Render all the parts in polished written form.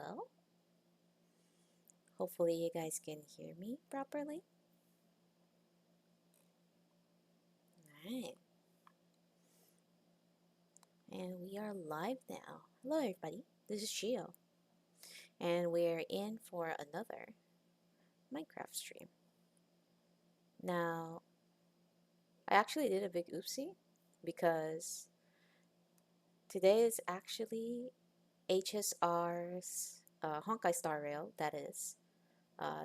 well. Hopefully you guys can hear me properly. Alright. And we are live now. Hello everybody, this is Chiyo. And we're in for another Minecraft stream. Now, I actually did a big oopsie because today is actually HSR's Honkai Star Rail, that is.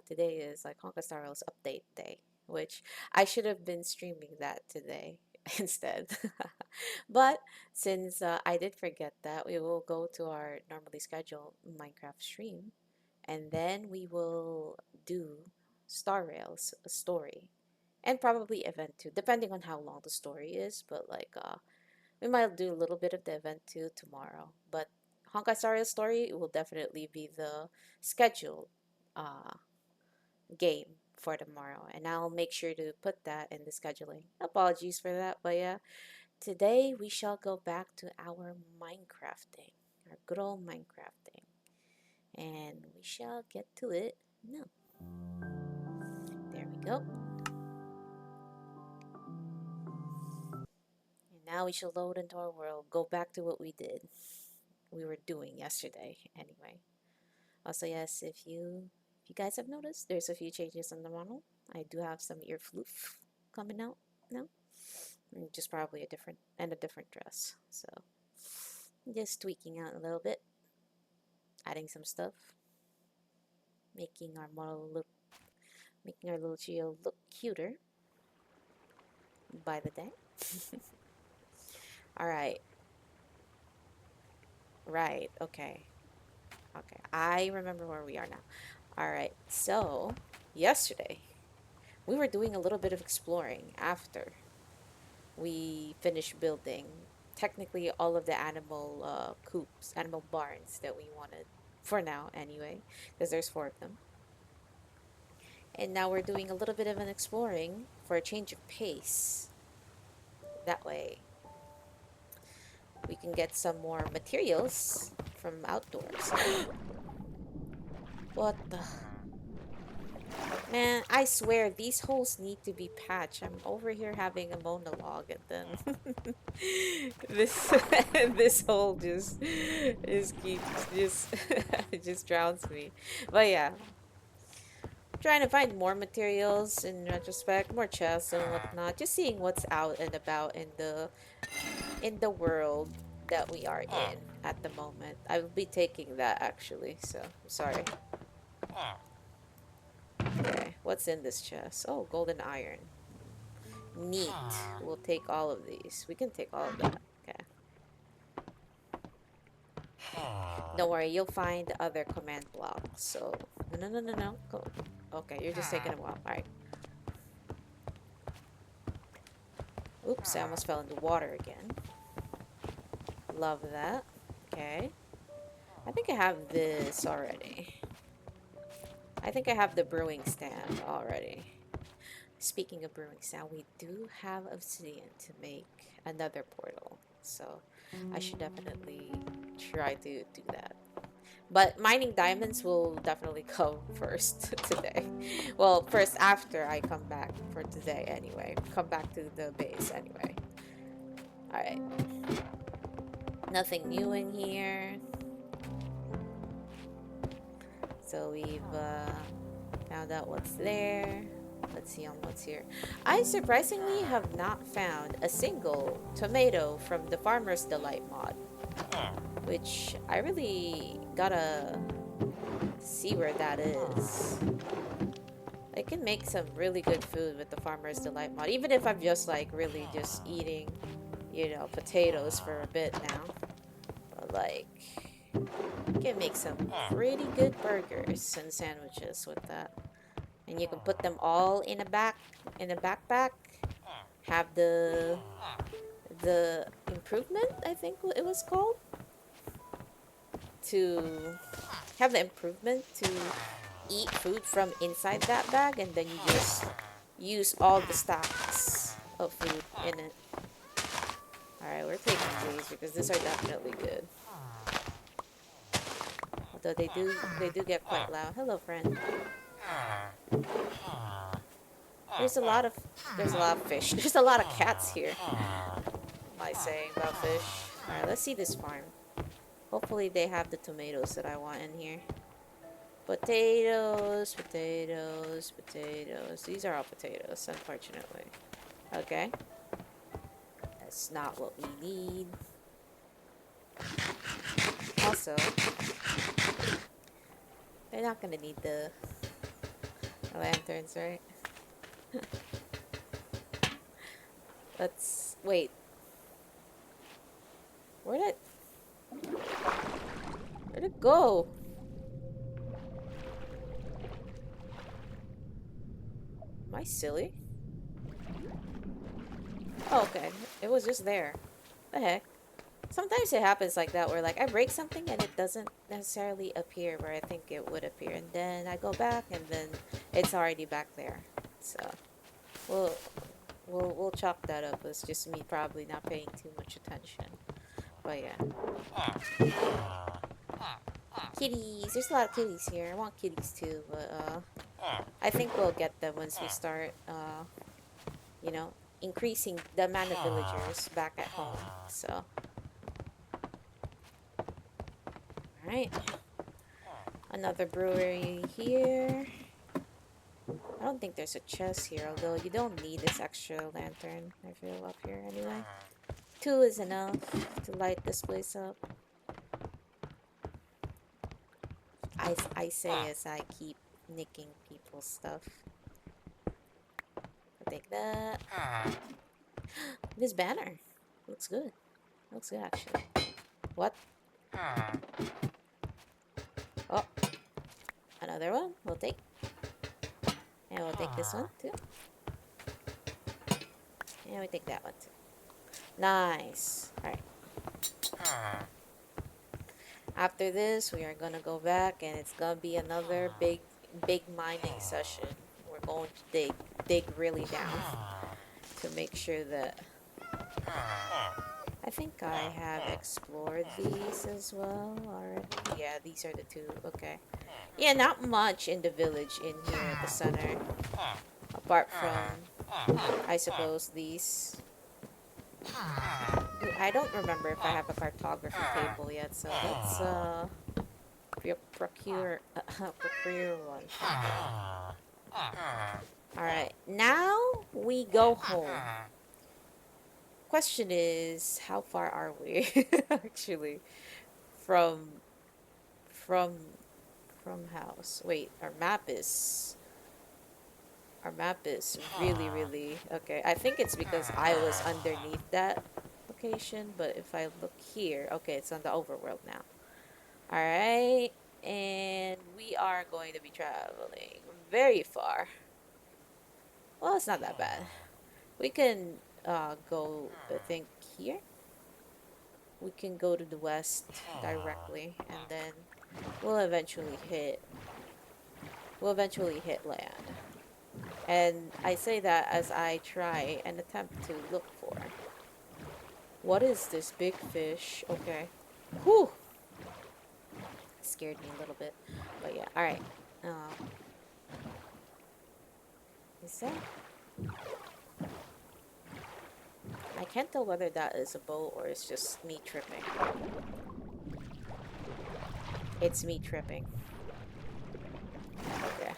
Today is like Honkai Star Rail's update day, which I should have been streaming that today instead. But since I did forget that, we will go to our normally scheduled Minecraft stream and then we will do Star Rail's story and probably event 2, depending on how long the story is. But like, we might do a little bit of the event 2 tomorrow. But Honkai Star Rail's story will definitely be the scheduled uh, game for tomorrow, and I'll make sure to put that in the scheduling. Apologies for that, but yeah, today we shall go back to our Minecrafting, our good old Minecrafting, and we shall get to it now. There we go. And now we shall load into our world, go back to what we were doing yesterday anyway. Also, yes, if you guys have noticed, there's a few changes on the model. I do have some ear floof coming out now. Just probably a different dress. So just tweaking out a little bit, adding some stuff, making our model look, making our little Chiyo look cuter by the day. All right, right, okay, okay. I remember where we are now. All right, so yesterday we were doing a little bit of exploring after we finished building technically all of the animal coops, animal barns that we wanted for now anyway, because there's 4 of them. And now we're doing a little bit of an exploring for a change of pace. That way we can get some more materials from outdoors. What the... Man, I swear these holes need to be patched. I'm over here having a monologue and then this this hole just keeps just just drowns me. But yeah, trying to find more materials in retrospect, more chests and whatnot. Just seeing what's out and about in the world that we are in at the moment. I will be taking that actually, so sorry. Okay, what's in this chest? Oh, golden iron. Neat. We'll take all of these. We can take all of that. Okay. Don't worry, you'll find other command blocks. So, no. Go. Okay, you're just taking a while. Alright. Oops, I almost fell into water again. Love that. Okay. I think I have this already. I think I have the brewing stand already. Speaking of brewing stand, we do have obsidian to make another portal. So I should definitely try to do that. But mining diamonds will definitely come first today. Well, first after I come back for today anyway. Come back to the base anyway. Alright. Nothing new in here. So we've found out what's there. Let's see on what's here. I surprisingly have not found a single tomato from the Farmer's Delight mod, which I really gotta see where that is. I can make some really good food with the Farmer's Delight mod, even if I'm just like really just eating, you know, potatoes for a bit now. But like, you can make some pretty good burgers and sandwiches with that. And you can put them all in a backpack. Have the improvement, I think it was called, to have the improvement to eat food from inside that bag, and then you just use all the stacks of food in it. Alright, we're taking these because these are definitely good. Although they do get quite loud. Hello, friend. There's a lot of there's a lot of fish. There's a lot of cats here. What am I saying about fish? Alright, let's see this farm. Hopefully they have the tomatoes that I want in here. Potatoes, potatoes, potatoes. These are all potatoes, unfortunately. Okay. That's not what we need. Also, they're not gonna need the lanterns, right? Let's wait. Where'd it go? Am I silly? Oh, okay. It was just there. The heck? Sometimes it happens like that where like I break something and it doesn't necessarily appear where I think it would appear, and then I go back and then it's already back there. So we'll we'll chalk that up as just me probably not paying too much attention. But yeah. Kitties. There's a lot of kitties here. I want kitties too, but I think we'll get them once we start you know, increasing the amount of villagers back at home. So alright. Another brewery here. I don't think there's a chest here, although you don't need this extra lantern, I feel, up here anyway. 2 is enough to light this place up. I say as I keep nicking people's stuff. I'll take that. This banner looks good. Looks good, actually. What? Oh. Another one. We'll take. And we'll take this one, too. And we take that one, too. Nice. Alright. After this, we are gonna go back, and it's gonna be another big mining session. We're going to dig really down to make sure that I think I have explored these as well already. Yeah, these are the 2. Okay. Yeah, not much in the village in here at the center, apart from I suppose these. I don't remember if I have a cartography table yet, so let's procure one. Alright, now we go home. Question is, how far are we actually from house? Wait, our map is really okay. I think it's because I was underneath that location, but if I look here, okay, it's on the overworld now. Alright, and we are going to be traveling very far. Well, it's not that bad. We can go, I think, here. We can go to the west directly, and then we'll eventually hit land. And I say that as I try and attempt to look for, what is this big fish? Okay. Whew! Scared me a little bit. But yeah, alright. Is that? I can't tell whether that is a boat or it's just me tripping. It's me tripping. Okay.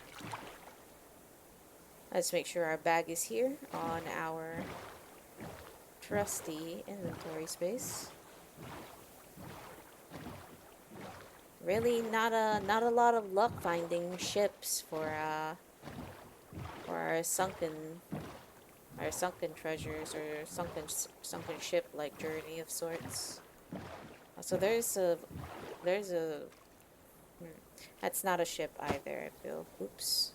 Let's make sure our bag is here on our trusty inventory space. Really not a lot of luck finding ships for our sunken treasures or sunken ship like journey of sorts. So there's a that's not a ship either, I feel. Oops.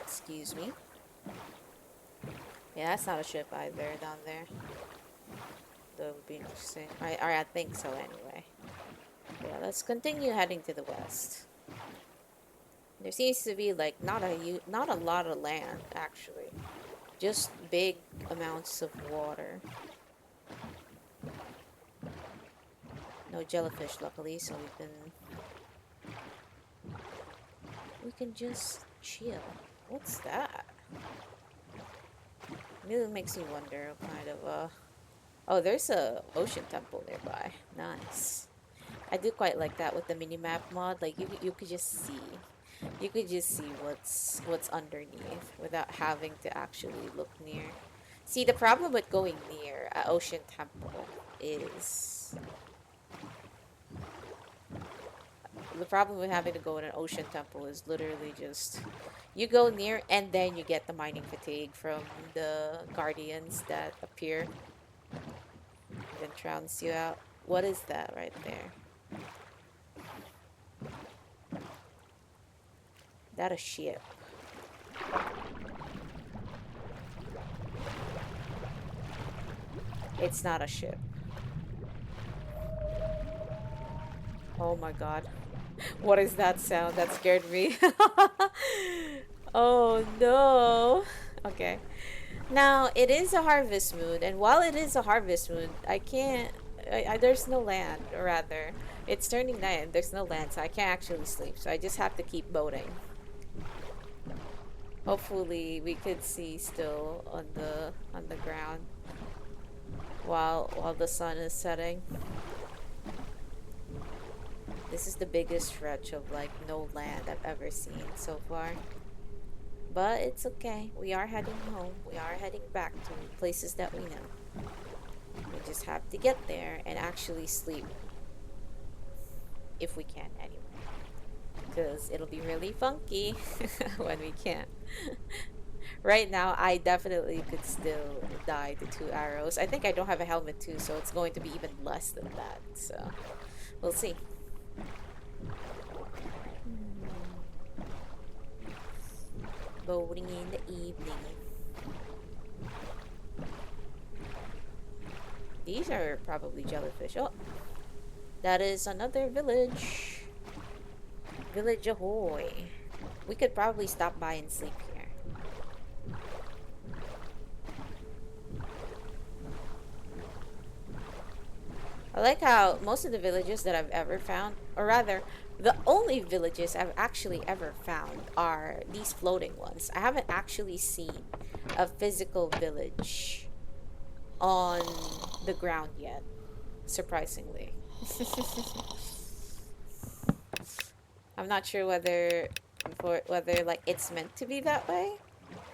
Excuse me. Yeah, that's not a ship either down there. That would be interesting. Alright, I think so anyway. Yeah, let's continue heading to the west. There seems to be like not a lot of land actually. Just big amounts of water. No jellyfish, luckily, so we can just chill. What's that? It makes me wonder, kind of, oh, there's a ocean temple nearby. Nice. I do quite like that with the minimap mod. Like, you could just see. You could just see what's underneath without having to actually look near. See, the problem with going near an ocean temple is... The problem with having to go in an ocean temple is literally just... You go near and then you get the mining fatigue from the guardians that appear. And then trounce you out. What is that right there? That a ship. It's not a ship. Oh my god. What is that sound? That scared me. Oh no. Okay. Now, it is a harvest moon, and while it is a harvest moon, I can't... there's no land, or rather, it's turning night and there's no land, so I can't actually sleep, so I just have to keep boating. Hopefully, we could see still on the ground while the sun is setting. This is the biggest stretch of, like, no land I've ever seen so far. But it's okay. We are heading home. We are heading back to places that we know. We just have to get there and actually sleep. If we can, anyway. Because it'll be really funky when we can't. Right now, I definitely could still die to 2 arrows. I think I don't have a helmet too, so it's going to be even less than that. So, we'll see. Boating in the evening. These are probably jellyfish. Oh, that is another village. Village ahoy. We could probably stop by and sleep here. I like how most of the villages that I've ever found, or rather, the only villages I've actually ever found are these floating ones. I haven't actually seen a physical village on the ground yet, surprisingly. I'm not sure whether like it's meant to be that way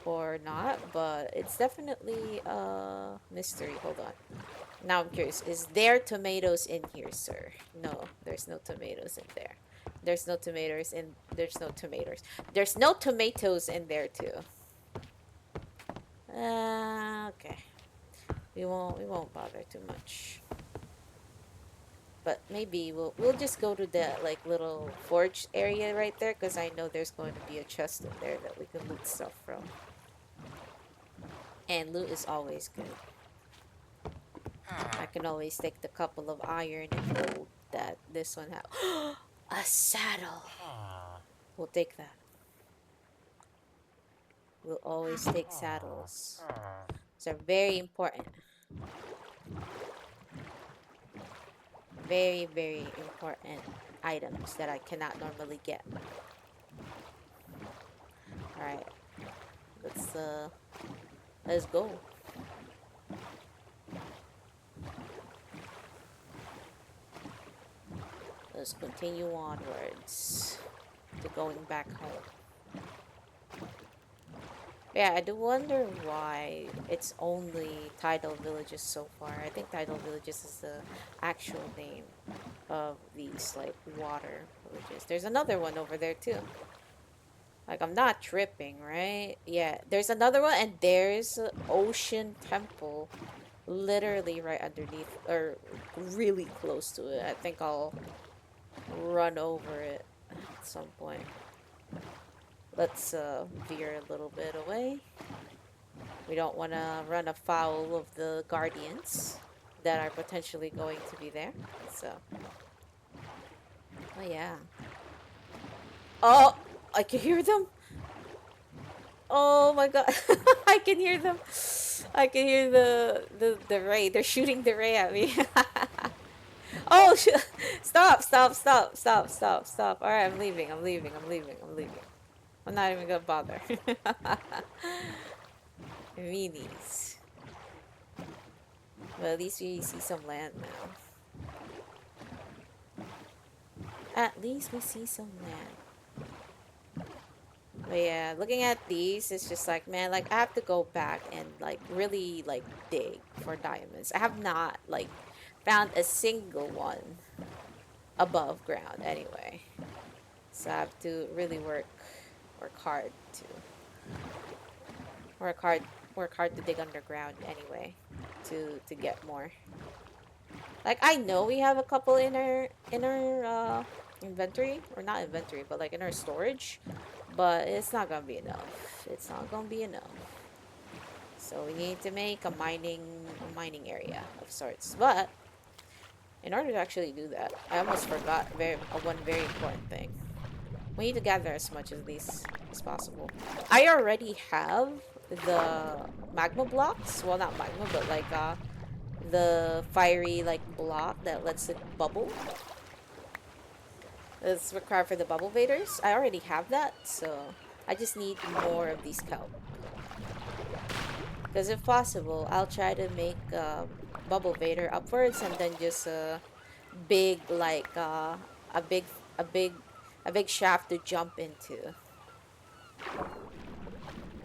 or not, but it's definitely a mystery. Hold on. Now I'm curious. Is there tomatoes in here, sir? No, there's no tomatoes in there. There's no tomatoes in... There's no tomatoes. There's no tomatoes in there too. Okay. We won't bother too much. But maybe we'll just go to the, like, little forge area right there, because I know there's going to be a chest in there that we can loot stuff from. And loot is always good. I can always take the couple of iron and gold that this one has. A saddle! We'll take that. We'll always take saddles. These are very important. Very, very important items that I cannot normally get. Alright. Let's go. Let's continue onwards to going back home. Yeah, I do wonder why it's only tidal villages so far. I think tidal villages is the actual name of these, like, water villages. There's another one over there too. Like, I'm not tripping, right? Yeah, there's another one, and there's an ocean temple literally right underneath, or really close to it. I think I'll run over it at some point. Let's veer a little bit away. We don't want to run afoul of the guardians that are potentially going to be there. So, oh yeah. Oh, I can hear them. Oh my god. I can hear them. I can hear the ray. They're shooting the ray at me. Oh, stop, stop, stop, stop, stop, stop. Alright, I'm leaving, I'm leaving, I'm leaving, I'm leaving. I'm not even gonna bother. Meanies. But at least we see some land now. At least we see some land. But yeah, looking at these, it's just like, man, like I have to go back and like really like dig for diamonds. I have not like found a single one above ground anyway. So I have to really work hard to work hard work hard to dig underground anyway to get more. Like I know we have a couple in our inventory, or not inventory, but like in our storage, but it's not gonna be enough. It's not gonna be enough. So we need to make a mining area of sorts. But in order to actually do that, I almost forgot one very important thing. We need to gather as much of these as possible. I already have the magma blocks. Well, not magma, but like the fiery like block that lets it bubble. It's required for the bubble vaders. I already have that, so I just need more of these kelp. Because if possible, I'll try to make bubble vader upwards and then just big like a big a big a big shaft to jump into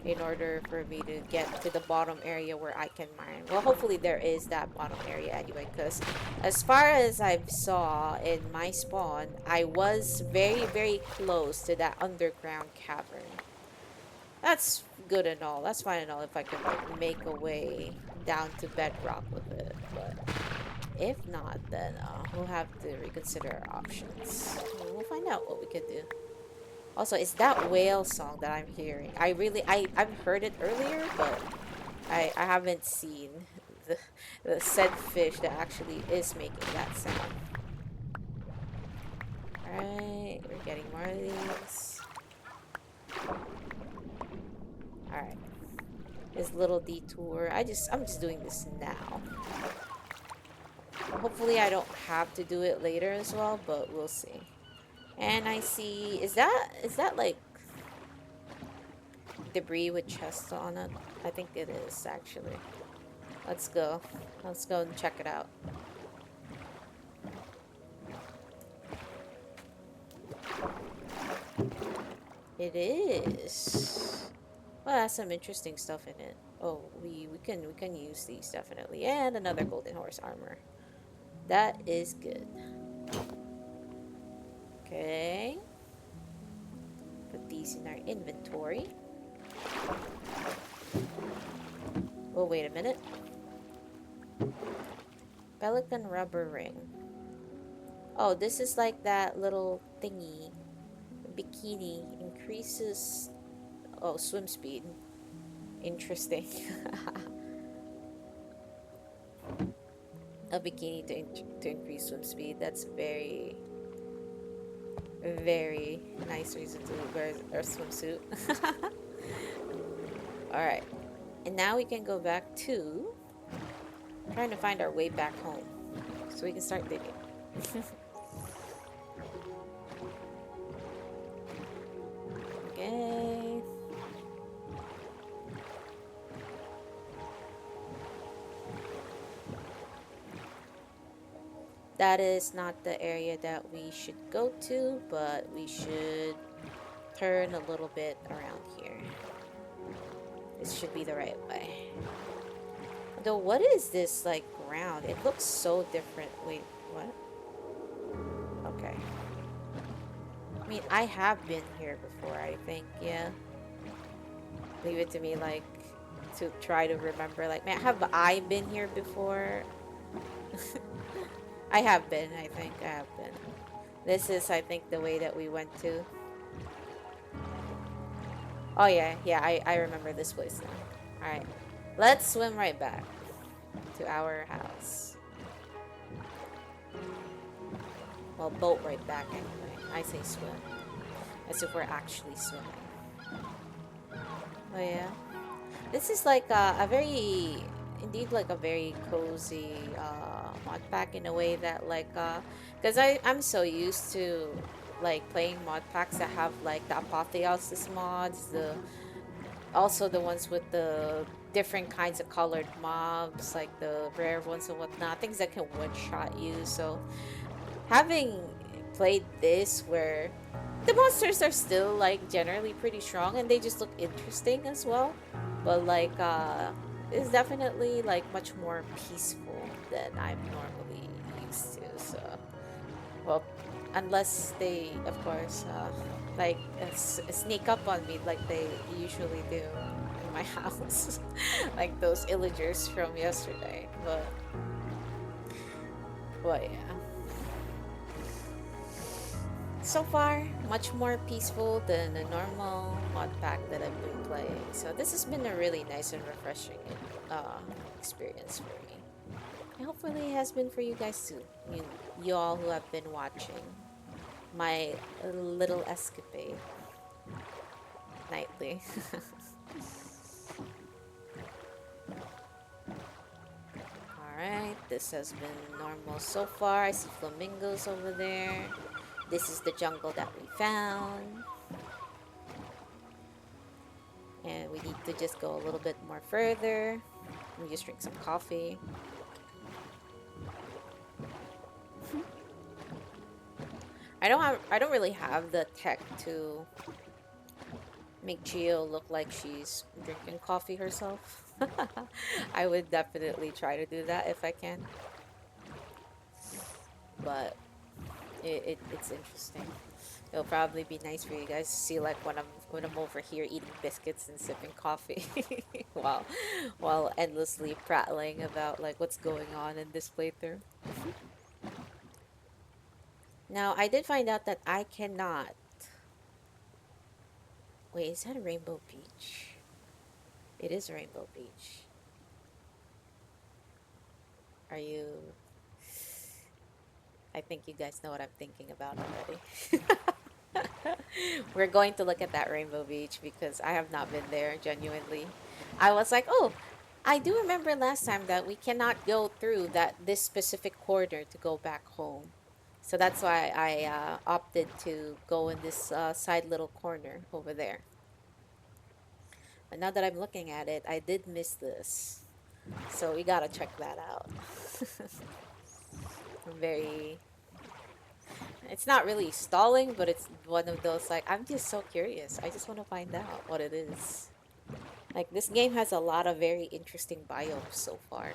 in order for me to get to the bottom area where I can mine. Well, hopefully there is that bottom area anyway, because as far as I saw in my spawn, I was very close to that underground cavern. That's good and all. That's fine and all if I could like make a way down to bedrock with it, but if not, then we'll have to reconsider our options. We'll find out what we could do. Also, it's that whale song that I'm hearing. I've heard it earlier, but I haven't seen the, the said fish that actually is making that sound. Alright, we're getting more of these. Alright. This little detour. I'm just doing this now. Hopefully I don't have to do it later as well, but we'll see. And I see, is that like debris with chests on it? I think it is actually. Let's go. Let's go and check it out. It is. Well, that's some interesting stuff in it. Oh, we can use these definitely. And another golden horse armor. That is good. Okay. Put these in our inventory. Oh, wait a minute. Pelican rubber ring. Oh, this is like that little thingy. Bikini increases... Oh, swim speed. Interesting. A bikini to increase swim speed. That's very nice reason to wear our swimsuit. Alright. And now we can go back to trying to find our way back home. So we can start digging. Okay. That is not the area that we should go to, but we should turn a little bit around here. This should be the right way. Though, what is this, like, ground? It looks so different. Wait, what? Okay. I mean, I have been here before, I think, yeah. Leave it to me, like, to try to remember. Like, man, have I been here before? I have been, I think. I have been. This is, I think, the way that we went to. Oh, yeah. Yeah, I remember this place now. Alright. Let's swim right back to our house. Well, boat right back anyway. I say swim. As if we're actually swimming. Oh, yeah. This is like a very... Indeed, like a very cozy mod pack in a way that like because I'm so used to like playing mod packs that have like the apotheosis mods, the also the ones with the different kinds of colored mobs, like the rare ones and whatnot, things that can one shot you. So having played this where the monsters are still like generally pretty strong and they just look interesting as well, but like it's definitely like much more peaceful than I'm normally used to. So well, unless they of course like sneak up on me like they usually do in my house, like those illagers from yesterday. But yeah, so far, much more peaceful than the normal mod pack that I've been playing. So this has been a really nice and refreshing experience for me. And hopefully it has been for you guys too. You all who have been watching my little escapade nightly. Alright, this has been normal so far. I see flamingos over there. This is the jungle that we found. And we need to just go a little bit more further. Let me just drink some coffee. I don't really have the tech to make Chiyo look like she's drinking coffee herself. I would definitely try to do that if I can. But it's interesting. It'll probably be nice for you guys to see like when I'm over here eating biscuits and sipping coffee while while endlessly prattling about like what's going on in this playthrough. Now I did find out that I cannot. Wait, is that a Rainbow Beach? It is a Rainbow Beach. Are you? I think you guys know what I'm thinking about already. We're going to look at that Rainbow Beach because I have not been there genuinely. I was like, oh, I do remember last time that we cannot go through this specific corridor to go back home. So that's why I opted to go in this side little corner over there. But now that I'm looking at it, I did miss this. So we gotta check that out. I'm very... It's not really stalling, but it's one of those like, I'm just so curious. I just want to find out what it is. Like, this game has a lot of very interesting biomes so far.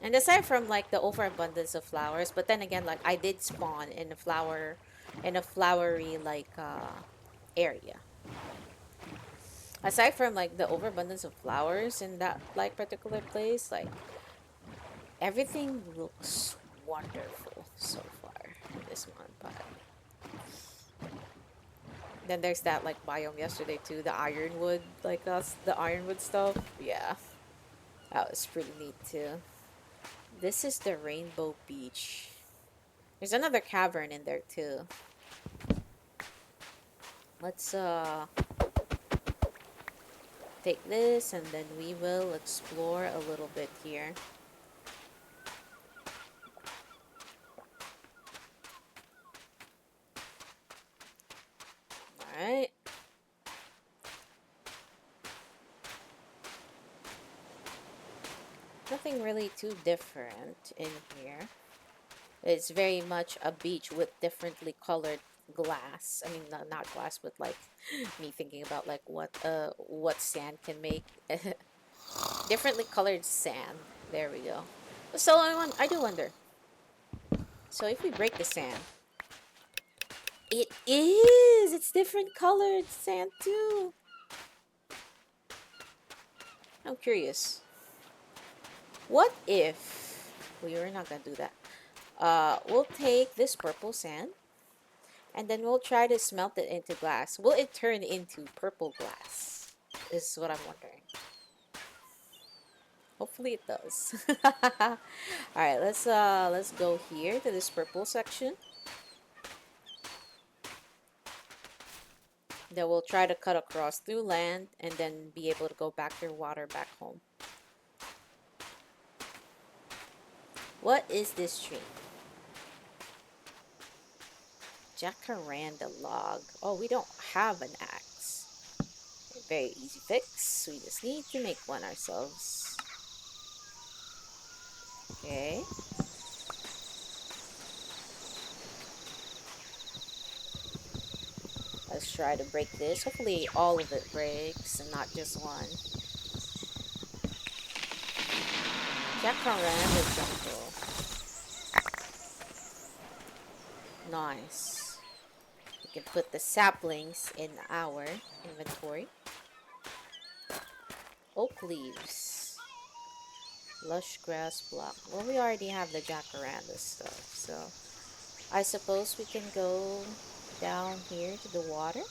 And aside from like the overabundance of flowers, but then again, like I did spawn in a flowery like area. Aside from like the overabundance of flowers in that like particular place, like everything looks wonderful so far in this one. But then there's that like biome yesterday too, the ironwood, like us, the ironwood stuff. Yeah, that was pretty neat too. This is the Rainbow Beach. There's another cavern in there too. Let's take this and then we will explore a little bit here. Alright. Nothing really too different in here. It's very much a beach with differently colored glass. I mean, not glass, but like me thinking about like what sand can make. Differently colored sand. There we go. So I do wonder. So if we break the sand, it is. It's different colored sand too. I'm curious. What if we were not gonna do that? We'll take this purple sand and then we'll try to smelt it into glass. Will it turn into purple glass? Is what I'm wondering. Hopefully it does. All right, let's go here to this purple section. Then we'll try to cut across through land and then be able to go back through water back home. What is this tree? Jacaranda log. Oh, we don't have an axe. Very easy fix. We just need to make one ourselves. Okay. Let's try to break this. Hopefully all of it breaks and not just one. Jacaranda jungle. Nice. We can put the saplings in our inventory. Oak leaves. Lush grass block. Well, we already have the jacaranda stuff, so I suppose we can go down here to the water.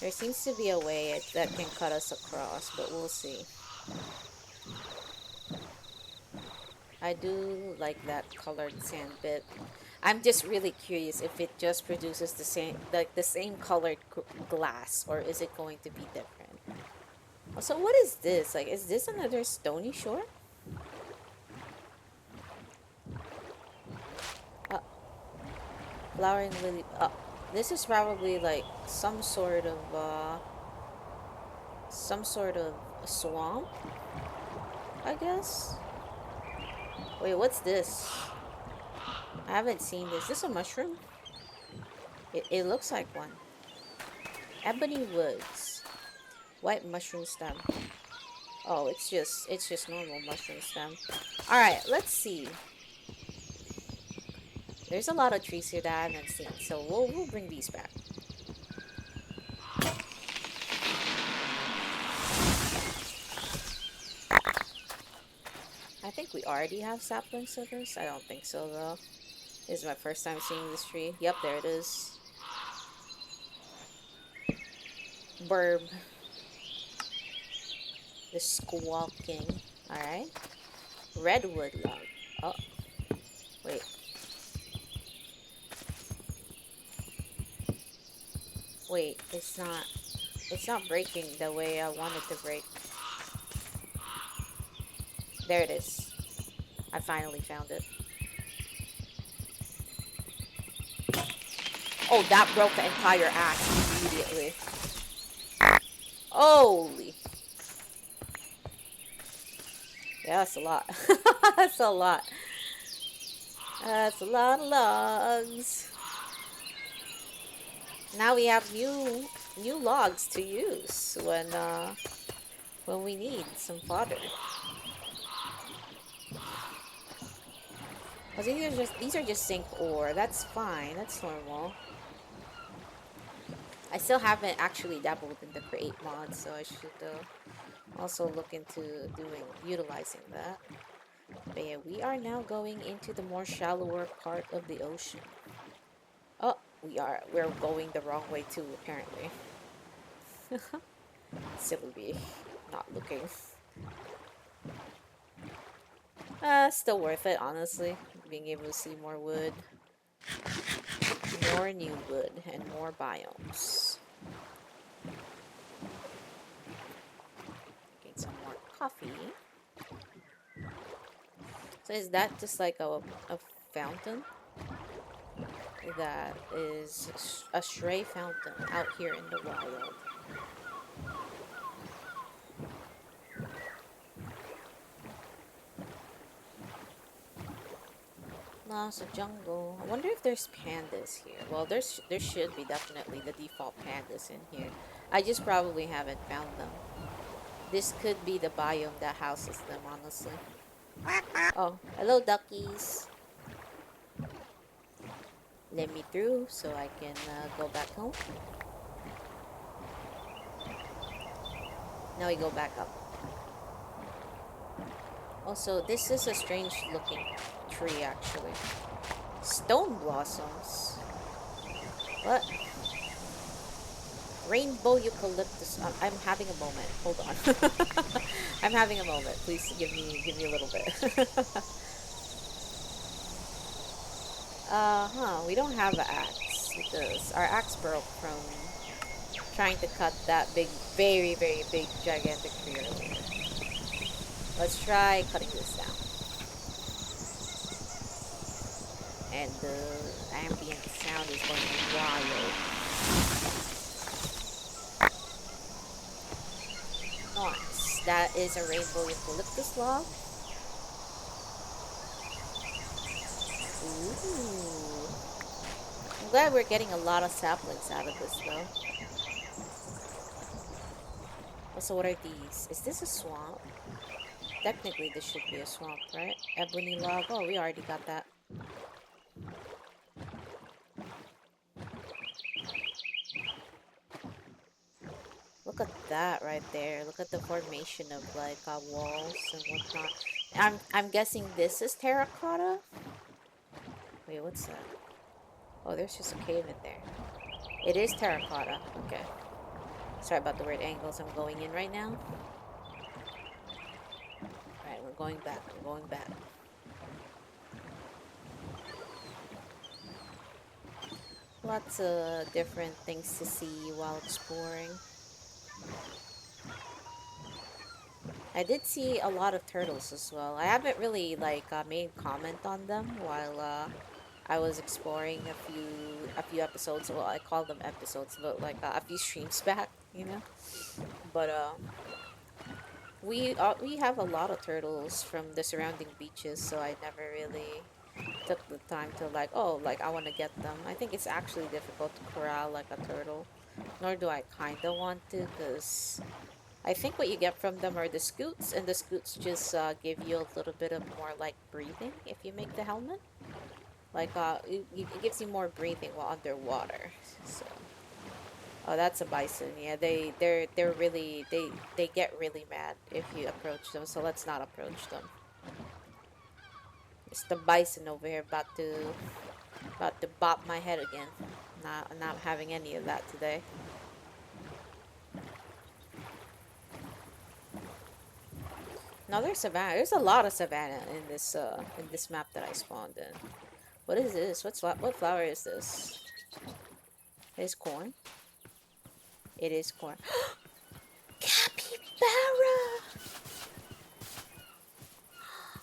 There seems to be a way that can cut us across, but we'll see. I do like that colored sand bit. I'm just really curious if it just produces the same, like the same colored glass, or is it going to be different? So what is this? Like, is this another stony shore? Flowering lily. This is probably like some sort of a swamp, I guess. Wait, what's this? I haven't seen this. Is this a mushroom? It looks like one. Ebony woods. White mushroom stem. Oh, it's just normal mushroom stem. Alright, let's see. There's a lot of trees here that I haven't seen, so we'll bring these back. I think we already have saplings of this. I don't think so though. This is my first time seeing this tree. Yep, there it is. Burb. The squawking. Alright. Redwood log. Oh. Wait. Wait, it's not breaking the way I want it to break. There it is. I finally found it. Oh, that broke the entire axe immediately. Holy. Yeah, that's a lot. That's a lot. That's a lot of logs. Now we have new logs to use when we need some fodder. Oh, these are just zinc ore. That's fine. That's normal. I still haven't actually dabbled in the create mod, so I should also look into utilizing that. But yeah, we are now going into the more shallower part of the ocean. Oh, we're going the wrong way too, apparently. Silly me, not looking. Still worth it, honestly. Being able to see more wood. More new wood and more biomes. Get some more coffee. So is that just like a fountain? That is a stray fountain out here in the wild. Lots of jungle. I wonder if there's pandas here. Well, there should be definitely the default pandas in here. I just probably haven't found them. This could be the biome that houses them, honestly. Oh, hello duckies. Let me through so I can go back home. Now we go back up. Also, this is a strange looking tree actually. Stone blossoms. What? Rainbow eucalyptus. I'm having a moment. Hold on. I'm having a moment. Please give me a little bit. We don't have an axe because our axe broke from trying to cut that big, very, very big, gigantic tree earlier. Let's try cutting this down. and the ambient sound is going to be wild. Nice. That is a rainbow eucalyptus log. Ooh. I'm glad we're getting a lot of saplings out of this though. Also, what are these? Is this a swamp? Technically, this should be a swamp, right? Ebony log. Oh, we already got that. Look at that right there. Look at the formation of like walls and whatnot. I'm guessing this is terracotta. Wait, what's that? Oh, there's just a cave in there. It is terracotta. Okay. Sorry about the weird angles I'm going in right now. Alright, we're going back. We're going back. Lots of different things to see while exploring. I did see a lot of turtles as well. I haven't really like made comment on them while I was exploring a few episodes. Well, I call them episodes, but like a few streams back, you know. But we have a lot of turtles from the surrounding beaches, so I never really took the time to like, oh, like I want to get them. I think it's actually difficult to corral like a turtle, nor do I kind of want to, because I think what you get from them are the scoots, and the scoots just give you a little bit of more like breathing if you make the helmet. Like it gives you more breathing while underwater. So, oh, that's a bison. Yeah, they're really they get really mad if you approach them. So let's not approach them. It's the bison over here about to bop my head again. Not having any of that today. No, there's savannah. There's a lot of savannah in this map that I spawned in. What is this? What flower is this? It's corn. It is corn. Capybara!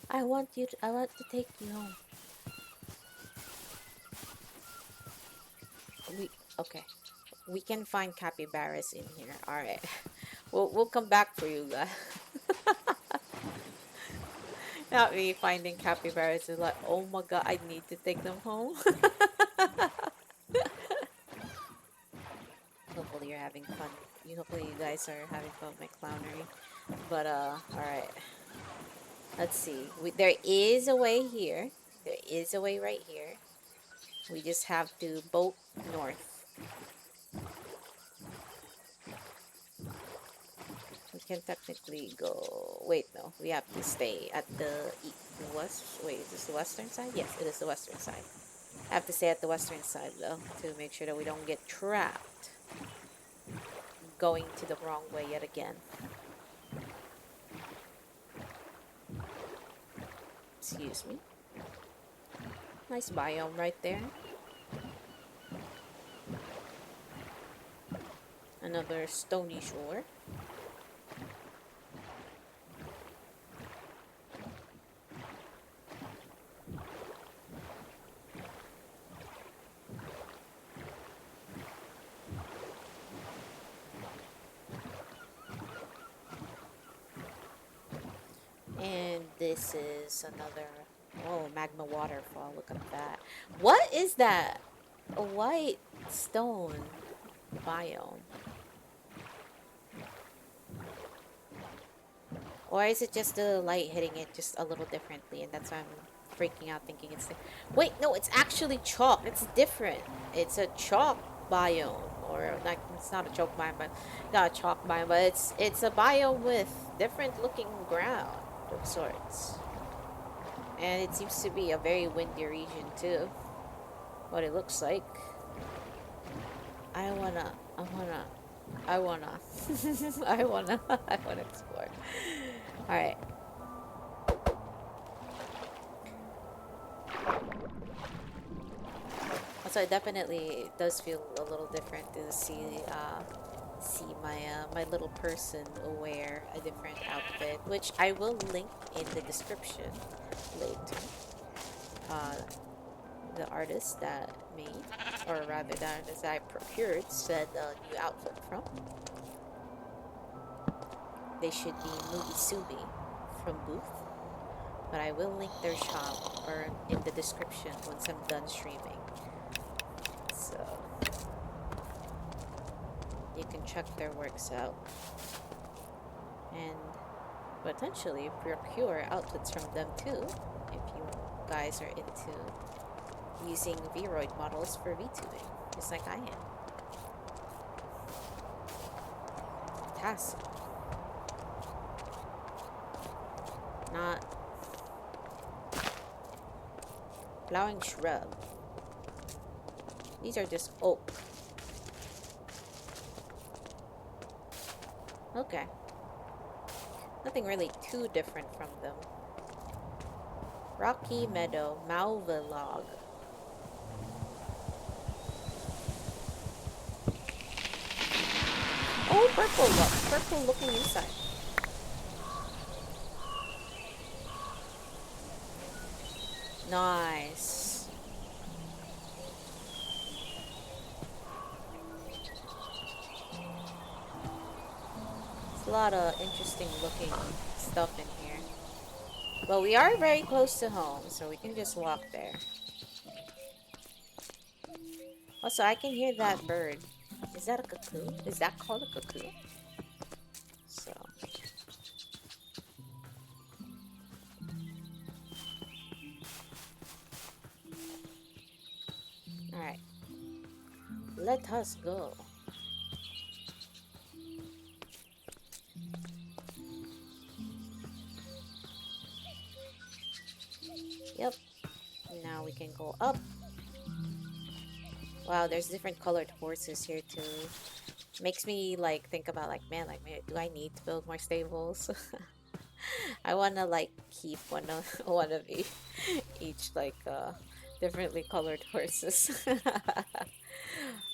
I want to take you home. We okay. We can find capybaras in here. All right. We'll come back for you guys. Not me finding capybaras is like, oh my god, I need to take them home. Hopefully you're having fun. Hopefully you guys are having fun with my clownery. But alright. Let's see. There is a way here. There is a way right here. We just have to boat north. We can technically go... Wait, no. We have to stay at the west... Wait, is this the western side? Yes, it is the western side. I have to stay at the western side, though, to make sure that we don't get trapped going to the wrong way yet again. Excuse me. Nice biome right there. Another stony shore. And this is another, oh, magma waterfall. Look at that. What is that? A white stone biome. Or is it just the light hitting it just a little differently, and that's why I'm freaking out thinking it's... Wait, no, it's actually chalk. It's different. It's a chalk biome. Or, like, it's not a chalk biome, but... Not a chalk biome, but it's a biome with different looking ground of sorts. And it seems to be a very windy region, too. What it looks like. I wanna I wanna explore. Alright. Also, it definitely does feel a little different to see my little person wear a different outfit, which I will link in the description later. the artist that made, or rather the artist I procured, said a new outfit from. They should be Mugimusubi from Booth, but I will link their shop or in the description once I'm done streaming. So you can check their works out and potentially procure outfits from them too if you guys are into using VRoid models for VTubing, just like I am. Task. Not flowering shrub. These are just oak. Okay. Nothing really too different from them. Rocky Meadow, Malva Log. Oh, purple look. Purple looking inside. Nice. There's a lot of interesting looking stuff in here. But we are very close to home, so we can just walk there. Also, I can hear that bird. Is that a cuckoo? Is that called a cuckoo? So. Alright. Let us go. Yep. Now we can go up. Wow, there's different colored horses here too. Makes me like think about like, man, do I need to build more stables? I wanna like keep one of each like differently colored horses.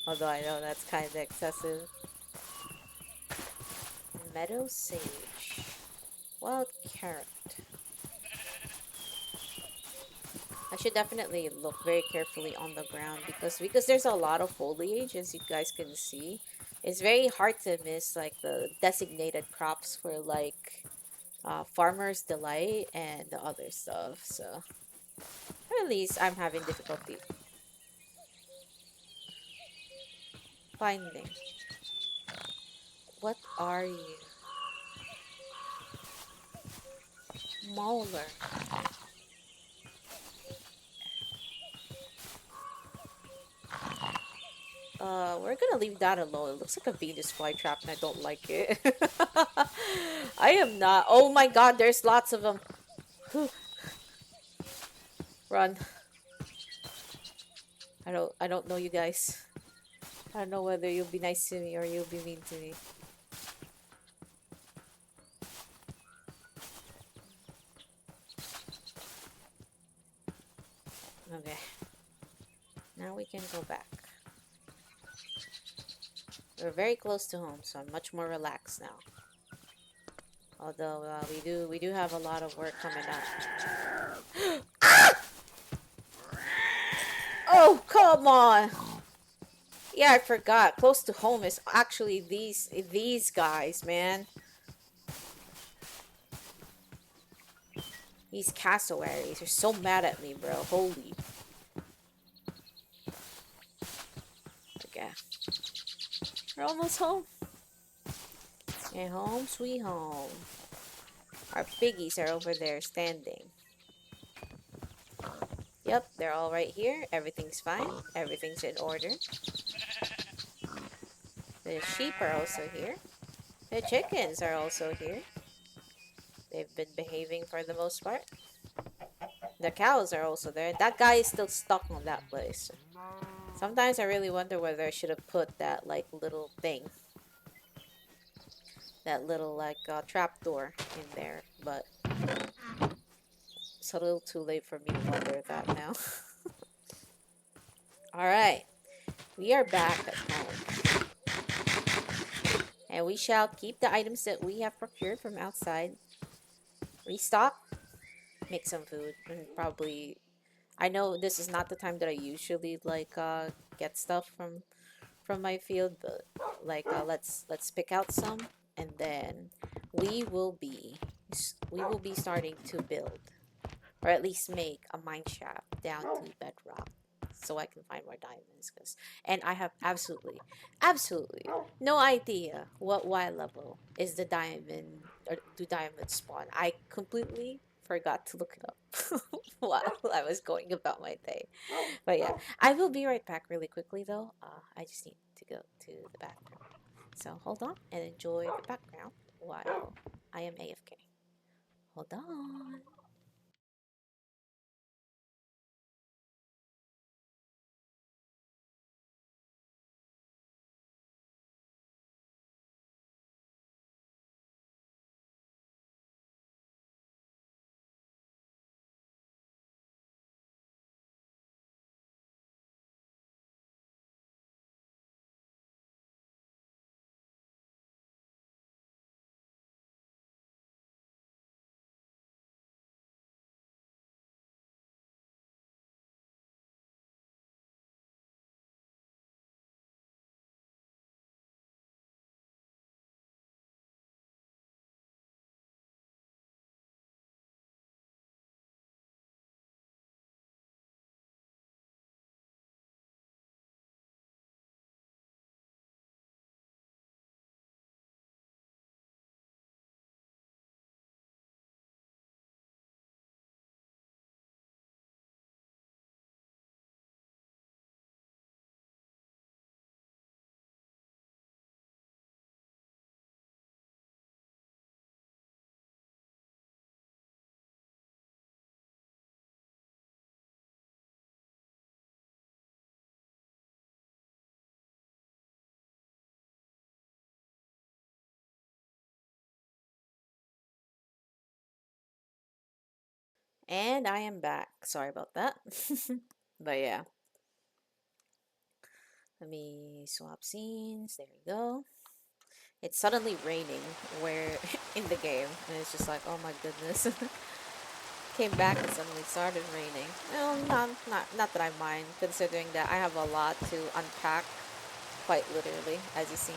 Although I know that's kind of excessive. Meadow sage, wild carrot. I should definitely look very carefully on the ground because there's a lot of foliage, as you guys can see. It's very hard to miss like the designated crops for like Farmer's Delight and the other stuff. So or at least I'm having difficulty finding. What are you? Mauler. We're gonna leave that alone. It looks like a Venus flytrap and I don't like it. I am not. Oh my god, there's lots of them. Run. I don't know you guys. I don't know whether you'll be nice to me or you'll be mean to me. Okay. Now we can go back. We're very close to home, so I'm much more relaxed now. Although we do have a lot of work coming up. Oh, come on! Yeah, I forgot. Close to home is actually these guys, man. These cassowaries are so mad at me, bro. Holy. Okay. We're almost home. And home sweet home. Our piggies are over there standing. Yep, they're all right here. Everything's fine. Everything's in order. The sheep are also here. The chickens are also here. They've been behaving for the most part. The cows are also there. That guy is still stuck on that place. Sometimes I really wonder whether I should have put that like little thing. That little like trapdoor in there, but it's a little too late for me to wonder that now. Alright, we are back at home. And we shall keep the items that we have procured from outside. Restock, make some food, and probably I know this is not the time that I usually like get stuff from my field, but like let's pick out some, and then we will be we will be starting to build, or at least make a mine shaft down to bedrock so I can find more diamonds. Cause and I have absolutely no idea what Y level is the diamond, or do diamonds spawn. I completely forgot to look it up while I was going about my day. But yeah, I will be right back really quickly though. I just need to go to the bathroom. So hold on and enjoy the background while I am AFK. Hold on. And I am back. Sorry about that. But yeah, let me swap scenes. There we go. It's suddenly raining where in the game, and it's just like, oh my goodness. Came back and suddenly started raining. Well, not that I mind, considering that I have a lot to unpack, quite literally, as you see.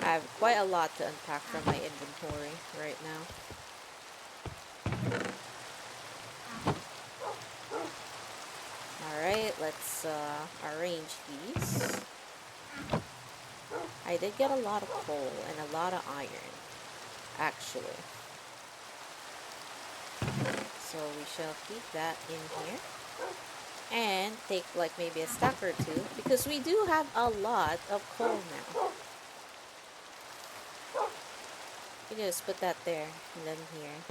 I have quite a lot to unpack from my inventory right now. Alright, let's arrange these. I did get a lot of coal and a lot of iron, actually. So we shall keep that in here. And take like maybe a stack or two, because we do have a lot of coal now. You just put that there, and then here.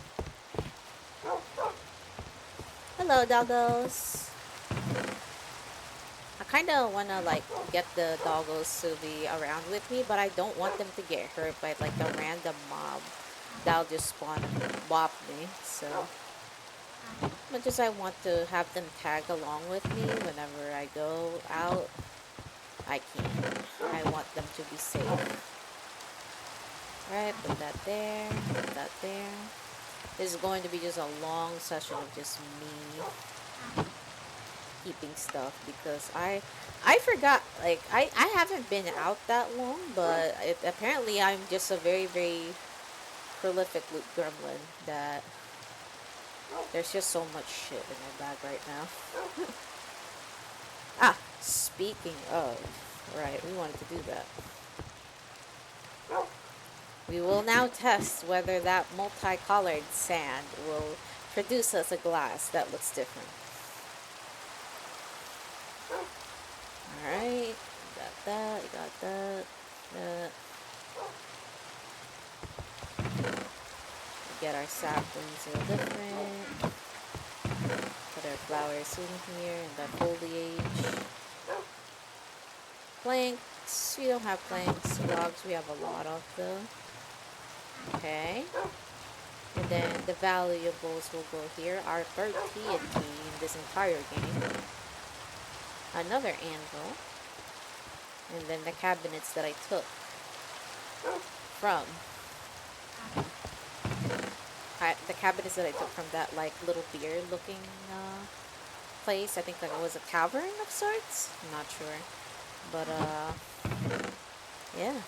Hello, doggos. I kind of want to like get the doggos to be around with me, but I don't want them to get hurt by like a random mob that'll just spawn and bop me. So much as I want to have them tag along with me whenever I go out, I can't. I want them to be safe. Alright, put that there, put that there. This is going to be just a long session of just me keeping stuff, because I forgot, like I haven't been out that long, but apparently I'm just a very prolific loot gremlin that there's just so much shit in my bag right now. Ah, speaking of, right, we wanted to do that. We will now test whether that multicolored sand will produce us a glass that looks different. Alright, got that, got that, that. Get our saplings a little different. Put our flowers in here and that foliage. Planks, we don't have planks. Logs, we have a lot of them. Okay. And then the valuables will go here. Our third TNT in this entire game. Another anvil. And then the cabinets that I took from the cabinets that I took from that like little beard looking place. I think like it was a cavern of sorts. I'm not sure. But yeah.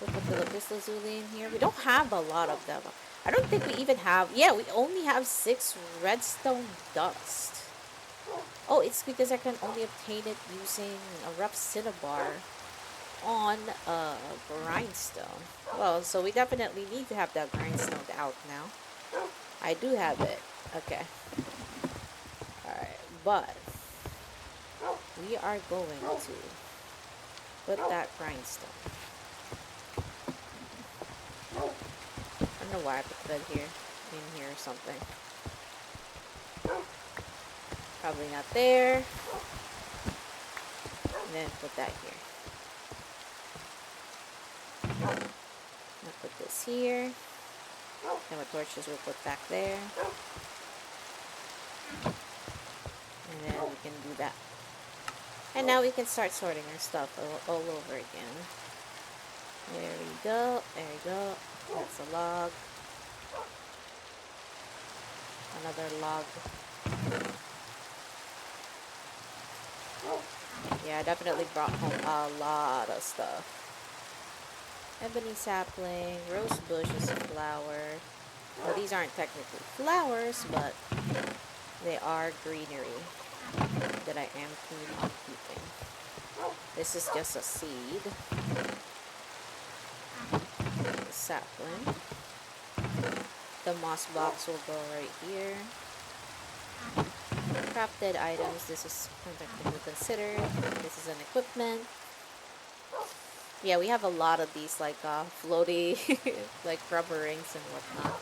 We'll put the lapis lazuli in here. We don't have a lot of them. I don't think we even have... Yeah, we only have 6 redstone dust. Oh, it's because I can only obtain it using a rough cinnabar on a grindstone. Well, so we definitely need to have that grindstone out now. I do have it. Okay. Alright, but we are going to put that grindstone. I don't know why I put the bed here, in here or something. Probably not there. And then put that here. I'll put this here. Then my torches we'll put back there. And then we can do that. And now we can start sorting our stuff all over again. There we go. There we go. That's a log. Another log. Yeah, I definitely brought home a lot of stuff. Ebony sapling, rose bush is a flower. Well, these aren't technically flowers, but they are greenery that I am keen on keeping. This is just a seed. The sapling. The moss box will go right here. Crafted items, this is technically considered. This is an equipment. Yeah, we have a lot of these like floaty like rubber rings and whatnot.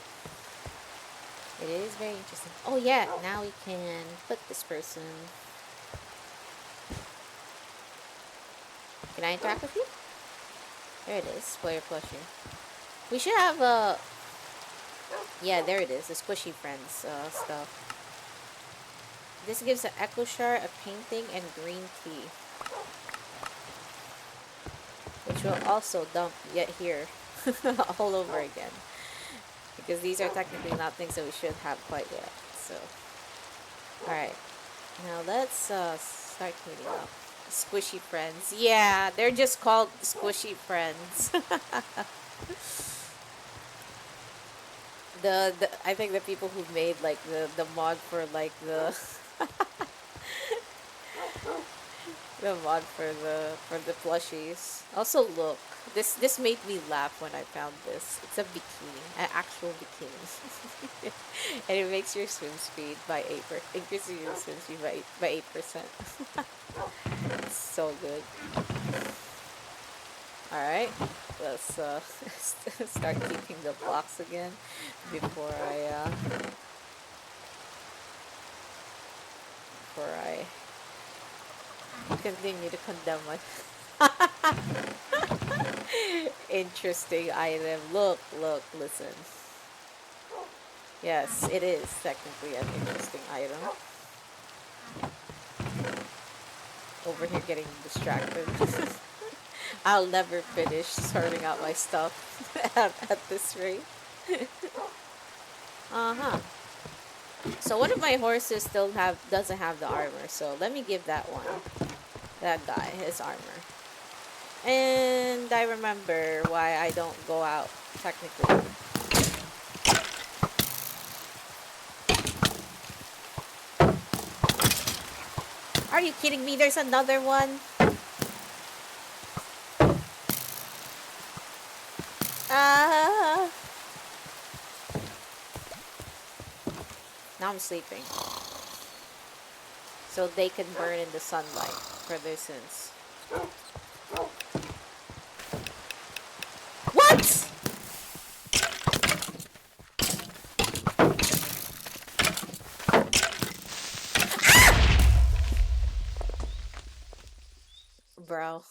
It is very interesting. Oh yeah, now we can put this person. Can I interact with you? There it is, player plushie. We should have a... Yeah, there it is, the squishy friends stuff. This gives an echo shard, a painting, and green tea. Which we'll also dump yet here all over again. Because these are technically not things that we should have quite yet. So, alright. Now let's start cleaning up. Squishy friends. Yeah, they're just called squishy friends. I think the people who made like the mod for like the the mod for the plushies. Also look, this made me laugh when I found this. It's a bikini, an actual bikini. And it makes your swim speed by 8%, increases your swim speed by 8%. It's so good. Alright, let's start keeping the blocks again before I continue to condemn my interesting item. Look, listen. Yes, it is technically an interesting item. Over here getting distracted. I'll never finish sorting out my stuff at this rate. Uh-huh. So one of my horses still doesn't have the armor, so let me give that one. That guy his armor. And I remember why I don't go out technically. Are you kidding me? There's another one. Now I'm sleeping. So they can burn in the sunlight for their sins. What? Bro.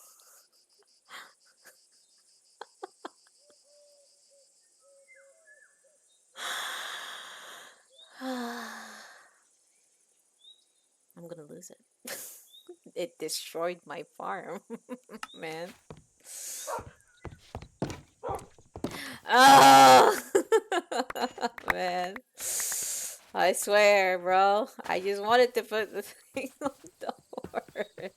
I'm gonna lose it. It destroyed my farm, man. Oh, man. I swear, bro. I just wanted to put the thing on the horse.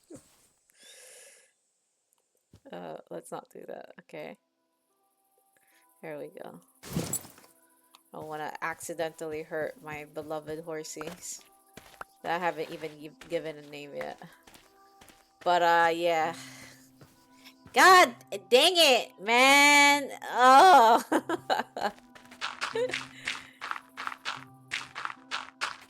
Let's not do that. Okay. Here we go. I don't want to accidentally hurt my beloved horsies that I haven't even given a name yet. But, yeah. God dang it, man. Oh.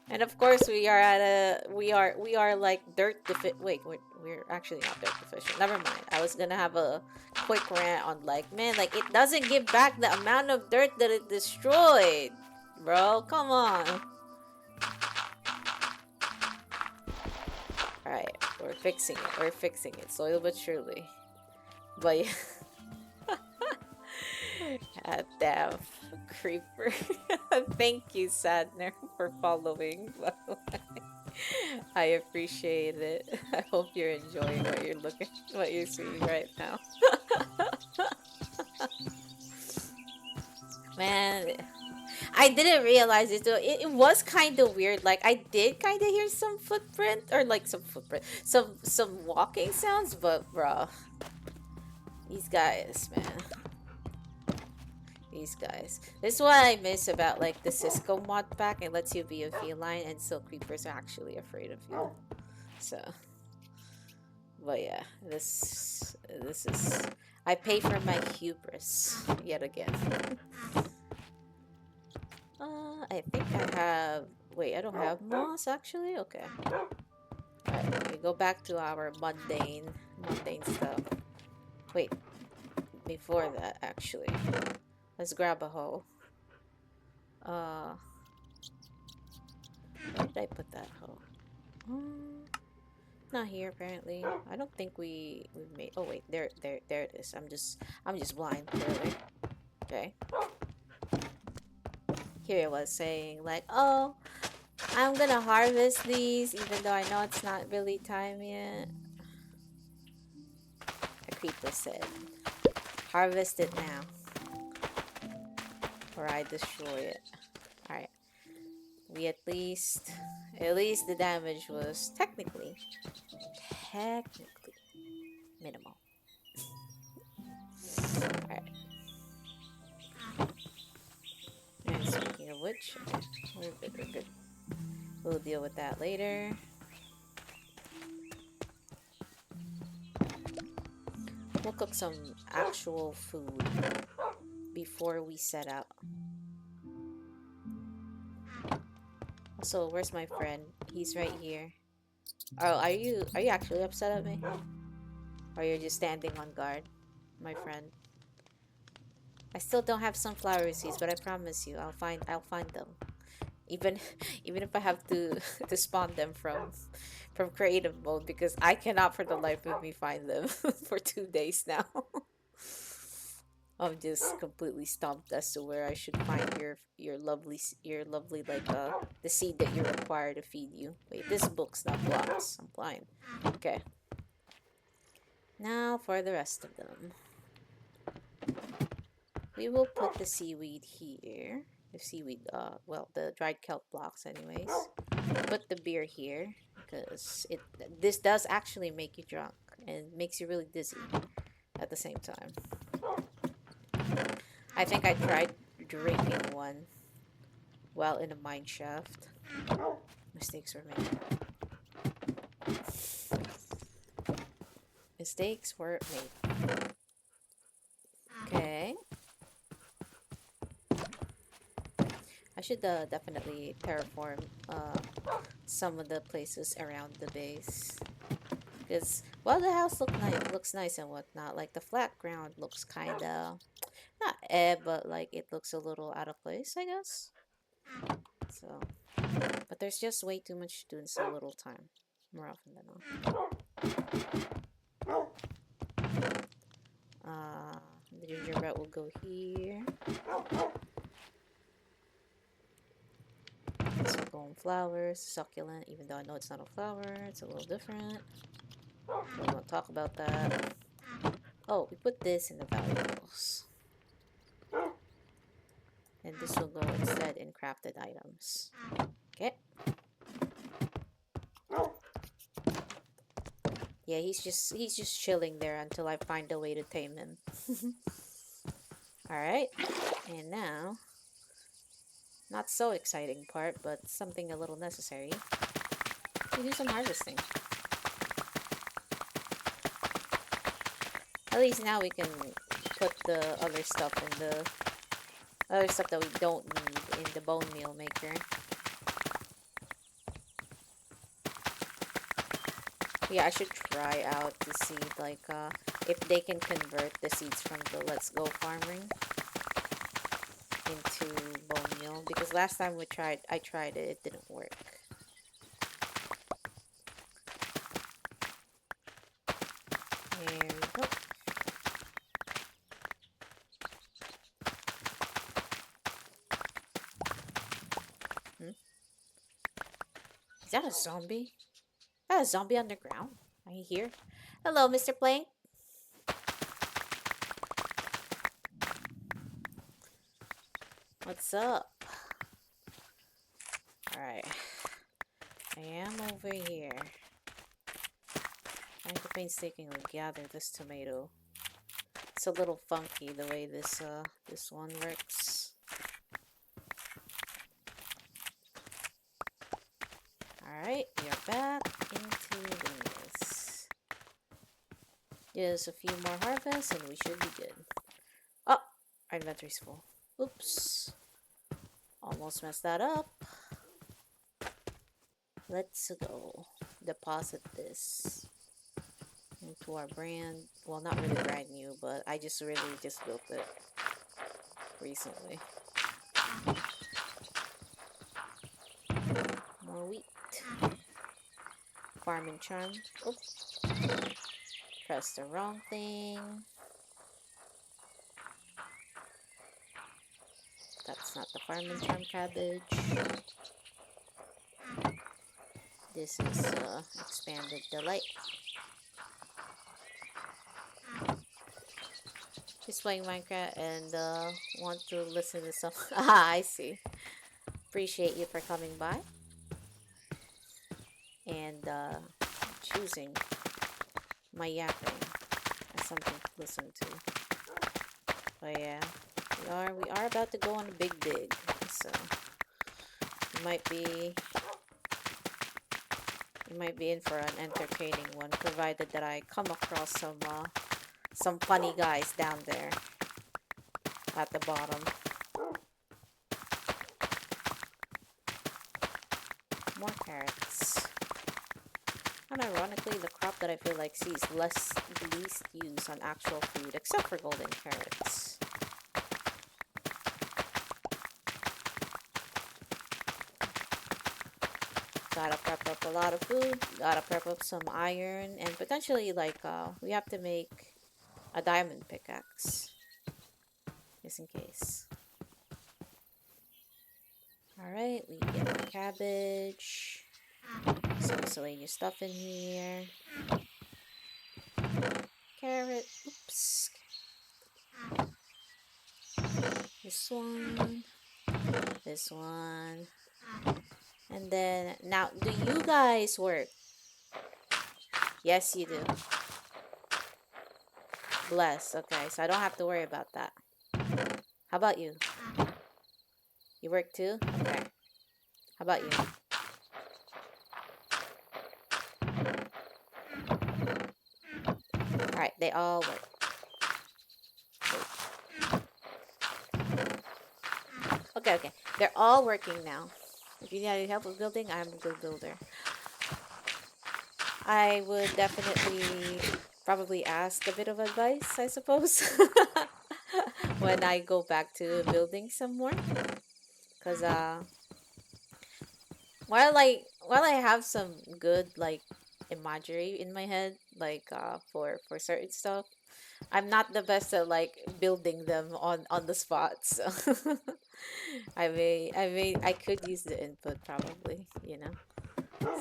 And of course we are at a we are like dirt defi- wait, we're actually not dirt deficient. Never mind. I was gonna have a quick rant on like, man, like it doesn't give back the amount of dirt that it destroyed. Bro, come on. Alright, we're fixing it. We're fixing it. Slowly but surely. But yeah. God damn. Creeper. Thank you, Sadner, for following. By the way. I appreciate it. I hope you're enjoying what you're seeing right now. Man, I didn't realize it though. It was kind of weird. Like I did kind of hear some footprint or like some walking sounds, but bro, these guys, man. These guys. This is what I miss about like the Cisco mod pack. It lets you be a feline and still creepers are actually afraid of you. So, but yeah, this is I pay for my hubris yet again. I think I have wait, I don't have moss actually? Okay. Alright, we go back to our mundane stuff. Wait, before that actually. Let's grab a hoe. Where did I put that hoe? Not here apparently. I don't think we made. Oh wait, there it is. I'm just blind clearly. Okay. Here it was saying like, oh, I'm gonna harvest these even though I know it's not really time yet. A creeper said, harvest it now or I destroy it. Alright. We at least the damage was technically minimal. Alright. And speaking of which, we're good. We'll deal with that later. We'll cook some actual food before we set out. Also, where's my friend? He's right here. Oh, are you actually upset at me? Or you're just standing on guard, my friend? I still don't have sunflower seeds, but I promise you, I'll find them. Even if I have to to spawn them from creative mode because I cannot for the life of me find them for 2 days now. I'm just completely stumped as to where I should find your lovely like the seed that you require to feed you. Wait, this book's not blocks. I'm blind. Okay. Now for the rest of them. We will put the seaweed here. The seaweed, well, the dried kelp blocks anyways. Put the beer here because this does actually make you drunk and makes you really dizzy at the same time. I think I tried drinking one while in a mine shaft. Mistakes were made. Mistakes were made. Okay. I should definitely terraform some of the places around the base. Because while the house looks nice and whatnot, like the flat ground looks kinda not but like it looks a little out of place, I guess. So, but there's just way too much to do in so little time, more often than not. The gingerbread will go here. This will go on flowers, succulent, even though I know it's not a flower, it's a little different. We won't talk about that. Oh, we put this in the valuables. and this will go instead in crafted items. Okay. Yeah, he's just chilling there until I find a way to tame him. All right. And now, not so exciting part, but something a little necessary. We do some harvesting. At least now we can put the other stuff in the other stuff that we don't need in the bone meal maker. Yeah, I should try out to see like if they can convert the seeds from the Let's Go farming into bone meal, because last time I tried it, it didn't work. There we go. Hmm? Is that a zombie? Is that a zombie on the ground? Are you here? Hello, Mr. Plank. What's up? Alright. I am over here. Trying to painstakingly gather this tomato. It's a little funky the way this one works. Alright, we are back into this. Just a few more harvests and we should be good. Oh, our inventory's full. Oops. Almost messed that up. Let's go deposit this into our brand. Well, not really brand new, but I just really just built it recently. More wheat. Farm and charm. Oops. Pressed the wrong thing. That's not the farm and charm cabbage. This is expanded delight. Just playing Minecraft and want to listen to some. Ah, I see. Appreciate you for coming by and choosing my yapping as something to listen to. But yeah, we are about to go on a big dig, so you might be in for an entertaining one, provided that I come across some funny guys down there at the bottom. More carrots. And ironically, the crop that I feel like sees least use on actual food, except for golden carrots. Gotta prep up a lot of food, gotta prep up some iron, and potentially like we have to make a diamond pickaxe. Just in case. Alright, we get the cabbage. Some miscellaneous stuff in here. Carrot. Oops. This one. This one. And then, now, do you guys work? Yes, you do. Bless. Okay, so I don't have to worry about that. How about you? You work too? Okay. How about you? Alright, they all work. Okay. They're all working now. If you need any help with building, I'm a good builder. I would definitely probably ask a bit of advice, I suppose, when I go back to building some more. Because while I have some good like imagery in my head, like for certain stuff, I'm not the best at like building them on the spot. So I could use the input probably, you know.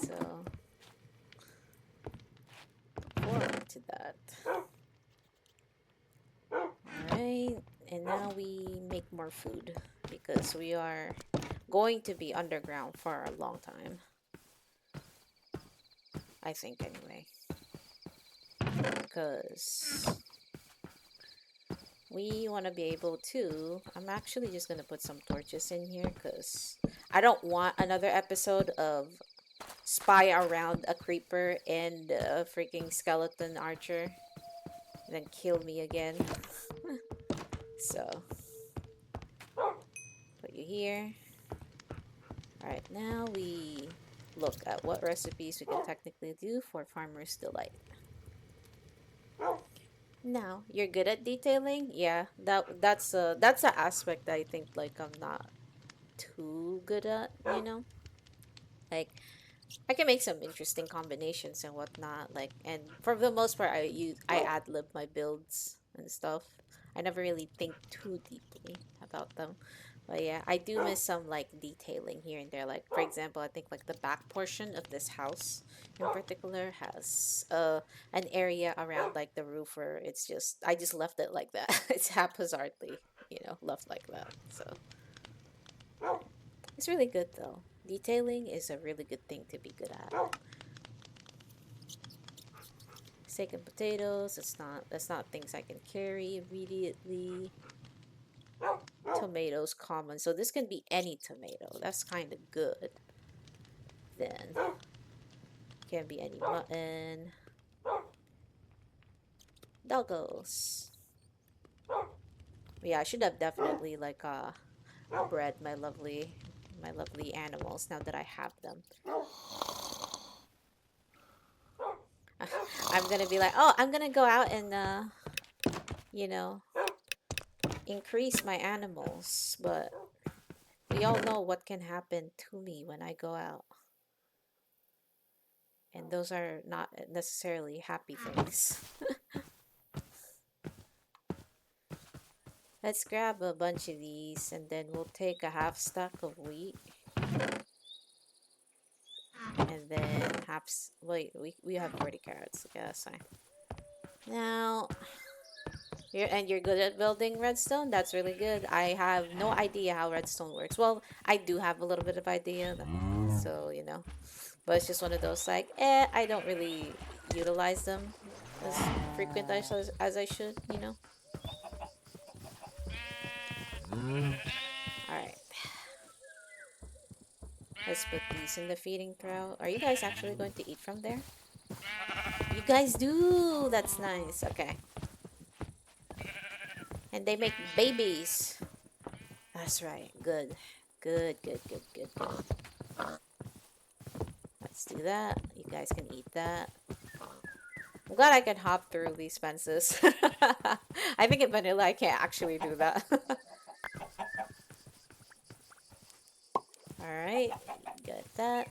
So forward to that. Alright, and now we make more food because we are going to be underground for a long time. I think anyway. Because we want to be able to... I'm actually just going to put some torches in here because I don't want another episode of spy around a creeper and a freaking skeleton archer and then kill me again. So, put you here. Alright, now we look at what recipes we can technically do for Farmer's Delight. Now, you're good at detailing? Yeah, that's a aspect I think like I'm not too good at, you know? Like I can make some interesting combinations and whatnot, like, and for the most part I ad-lib my builds and stuff. I never really think too deeply about them. But yeah, I do miss some like detailing here and there. Like for example, I think like the back portion of this house in particular has an area around like the roof where it's just I just left it like that. It's haphazardly, you know, left like that. So it's really good though. Detailing is a really good thing to be good at. Steak and potatoes, that's not things I can carry immediately. Tomatoes common, so this can be any tomato. That's kind of good. Then can be any mutton. Doggos. Yeah, I should have definitely like bred my lovely animals now that I have them. I'm gonna be like, oh, I'm gonna go out and you know, increase my animals, but we all know what can happen to me when I go out. And those are not necessarily happy things. Let's grab a bunch of these and then we'll take a half stack of wheat. And then wait, we have 40 carrots. Okay, that's fine. Now, you're good at building redstone? That's really good. I have no idea how redstone works. Well, I do have a little bit of idea, so, you know. But it's just one of those like, I don't really utilize them as frequent as I should, you know. Alright. Let's put these in the feeding trough. Are you guys actually going to eat from there? You guys do! That's nice. Okay. And they make babies. That's right. Good. Good, good, good, good, good. Let's do that. You guys can eat that. I'm glad I can hop through these fences. I think in vanilla I can't actually do that. Alright, get that.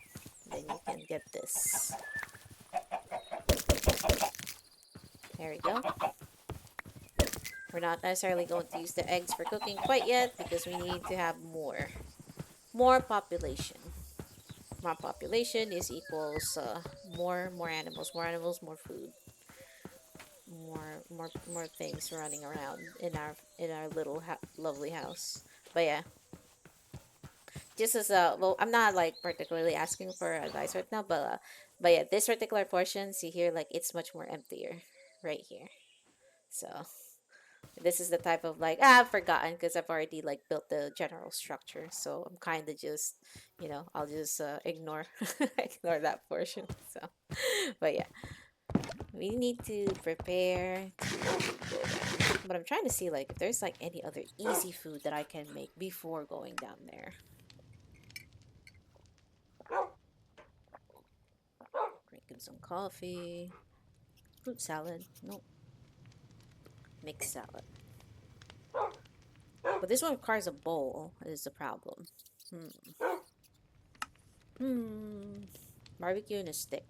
Then you can get this. There we go. We're not necessarily going to use the eggs for cooking quite yet because we need to have more population. More population is equals more animals, more food, more things running around in our little lovely house. But yeah, just as well, I'm not like particularly asking for advice right now, but yeah, this particular portion, see here, like it's much more emptier right here. So this is the type of like I've forgotten because I've already like built the general structure, so I'm kind of just, you know, I'll just ignore ignore that portion. So but yeah, we need to prepare to go down. But I'm trying to see like if there's like any other easy food that I can make before going down there. Drink some coffee. Fruit salad. Nope. Mixed salad. But this one requires a bowl, is the problem. Barbecue and a stick.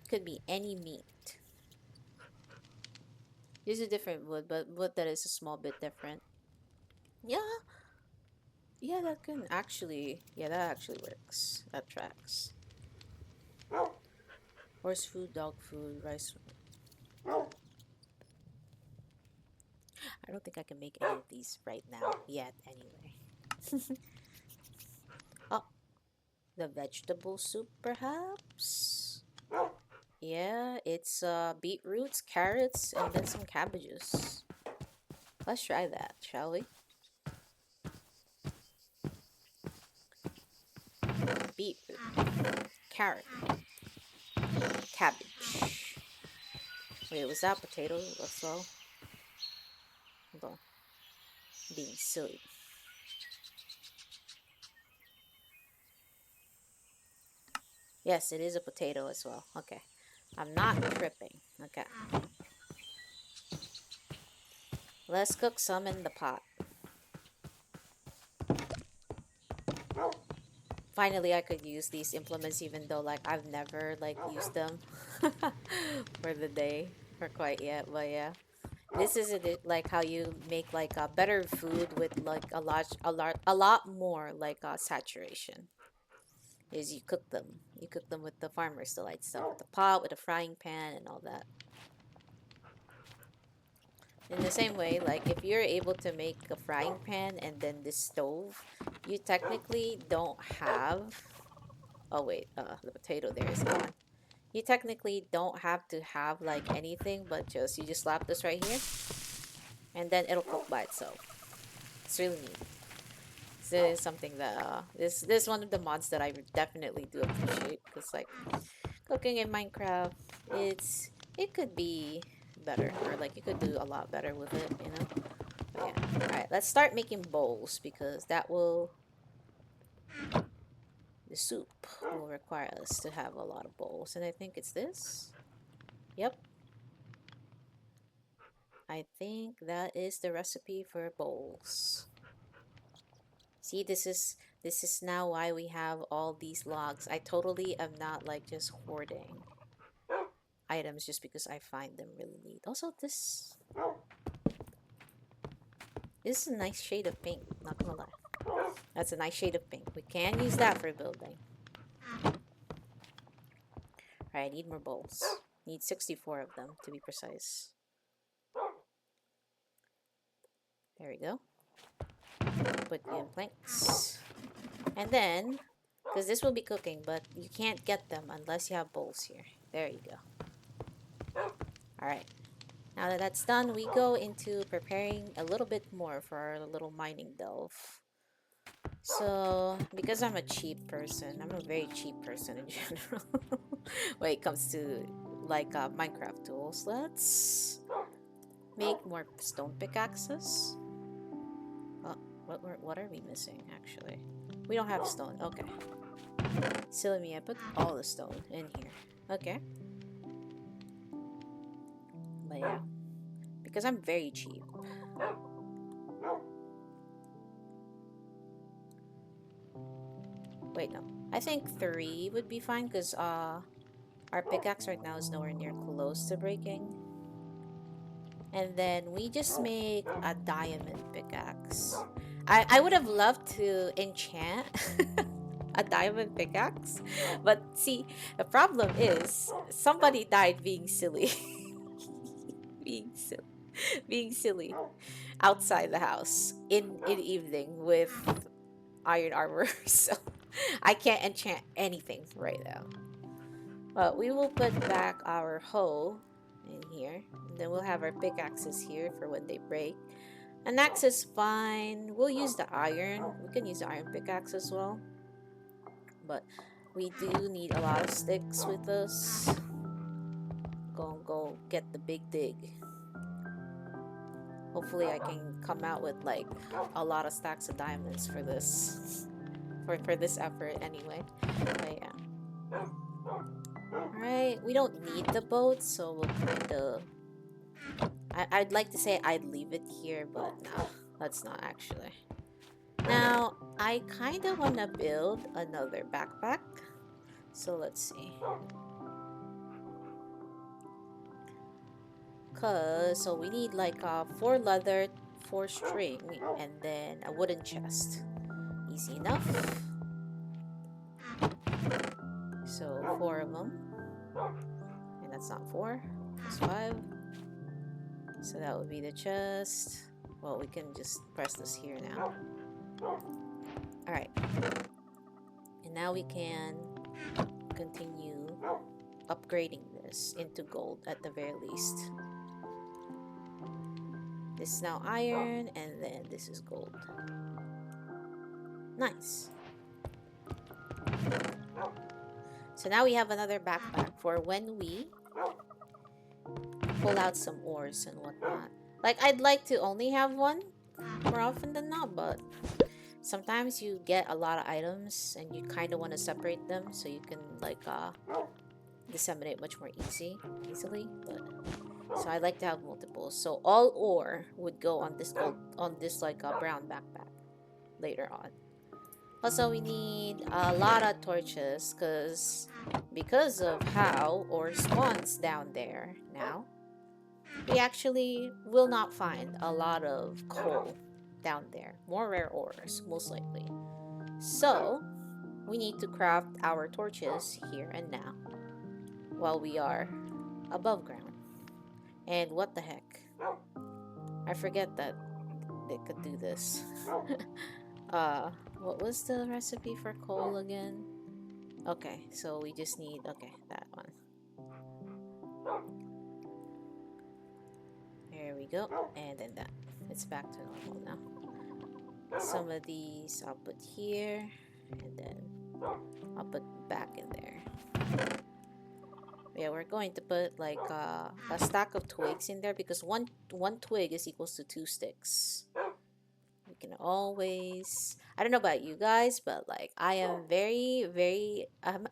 Could be any meat. This is a different wood, but wood that is a small bit different. Yeah. Yeah, that actually works. That tracks. Horse food, dog food, rice. I don't think I can make any of these right now yet anyway. Oh, the vegetable soup perhaps? Yeah, it's beetroots, carrots, and then some cabbages. Let's try that, shall we? Beetroot, carrot, cabbage. Wait, was that potato as well? Hold on. Being silly. Yes, it is a potato as well. Okay. I'm not tripping. Okay. Let's cook some in the pot. Finally, I could use these implements even though like I've never like used them for the day or quite yet, but yeah. This is it like how you make like a better food with like a lot more like saturation. Is you cook them. You cook them with the farmer's delight stuff, with the pot, with the frying pan and all that. In the same way, like if you're able to make a frying pan and then this stove, you technically don't have. Oh wait, the potato there is gone. You technically don't have to have like anything, but just you just slap this right here, and then it'll cook by itself. It's really neat. This is something that this is one of the mods that I definitely do appreciate because like cooking in Minecraft, it could be better or like you could do a lot better with it, you know. But yeah, all right, let's start making bowls because that will the soup will require us to have a lot of bowls, and I think it's this. Yep, I think that is the recipe for bowls. See, this is now why we have all these logs. I totally am not like just hoarding items just because I find them really neat. Also, this is a nice shade of pink, not gonna lie. That's a nice shade of pink. We can use that for building. Alright, I need more bowls. Need 64 of them to be precise. There we go. Put you in planks. And then, because this will be cooking, but you can't get them unless you have bowls here. There you go. Alright. Now that that's done, we go into preparing a little bit more for our little mining delve. So, because I'm a cheap person, I'm a very cheap person in general when it comes to like Minecraft tools, let's make more stone pickaxes. Oh, what are we missing actually? We don't have stone. Okay. Silly me, I put all the stone in here. Okay. But yeah, because I'm very cheap. Wait, no. I think 3 would be fine because our pickaxe right now is nowhere near close to breaking. And then we just make a diamond pickaxe. I would have loved to enchant a diamond pickaxe, but see, the problem is somebody died being silly. being silly outside the house in evening with iron armor. So I can't enchant anything right now. But we will put back our hoe in here. And then we'll have our pickaxes here for when they break. An axe is fine. We'll use the iron. We can use the iron pickaxe as well. But we do need a lot of sticks with us. Go get the big dig. Hopefully I can come out with like a lot of stacks of diamonds for this. For this effort anyway. But yeah. Alright, we don't need the boat, so we'll kind of... I'd like to say I'd leave it here, but no, that's not actually. Now, I kind of want to build another backpack. So let's see. So we need like 4 leather, 4 string, and then a wooden chest. Easy enough. So 4 of them. And that's not 4, that's 5. So that would be the chest. Well, we can just press this here now. Alright. And now we can continue upgrading this into gold at the very least. This is now iron, and then this is gold. Nice. So now we have another backpack for when we pull out some ores and whatnot. Like, I'd like to only have one more often than not, but sometimes you get a lot of items and you kind of want to separate them so you can like disseminate much more easily. But so I like to have multiple. So all ore would go on this gold, on this like brown backpack later on. Also, we need a lot of torches because of how ore spawns down there now. We actually will not find a lot of coal down there. More rare ores, most likely. So, we need to craft our torches here and now while we are above ground. And what the heck? I forget that they could do this. What was the recipe for coal again? Okay, so we just need, okay, that one. There we go. And then that. It's back to normal now. Some of these I'll put here, and then I'll put back in there. Yeah, we're going to put like a stack of twigs in there because one twig is equals to 2 sticks. We can always, I don't know about you guys, but like I am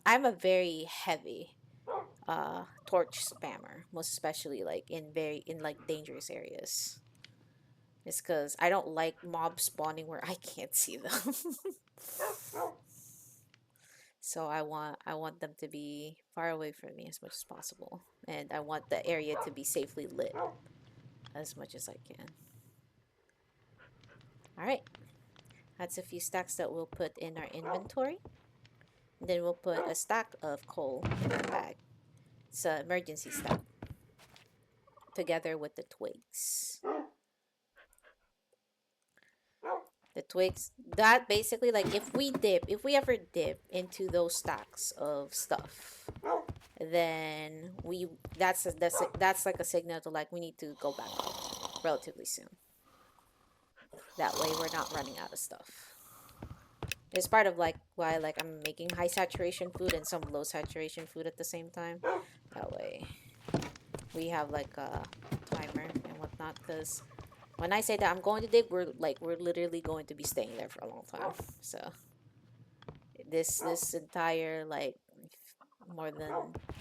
I'm a very heavy torch spammer, most especially like in like dangerous areas. It's because I don't like mobs spawning where I can't see them. So I want them to be far away from me as much as possible, and I want the area to be safely lit as much as I can. All right, that's a few stacks that we'll put in our inventory. And then we'll put a stack of coal in our bag. It's an emergency stack together with the twigs. The twigs, that basically, like if we ever dip into those stacks of stuff, then that's like a signal to like we need to go back up relatively soon. That way we're not running out of stuff. It's part of like why like I'm making high saturation food and some low saturation food at the same time. That way we have like a timer and whatnot, because when I say that I'm going to dig, we're literally going to be staying there for a long time. So this entire like more than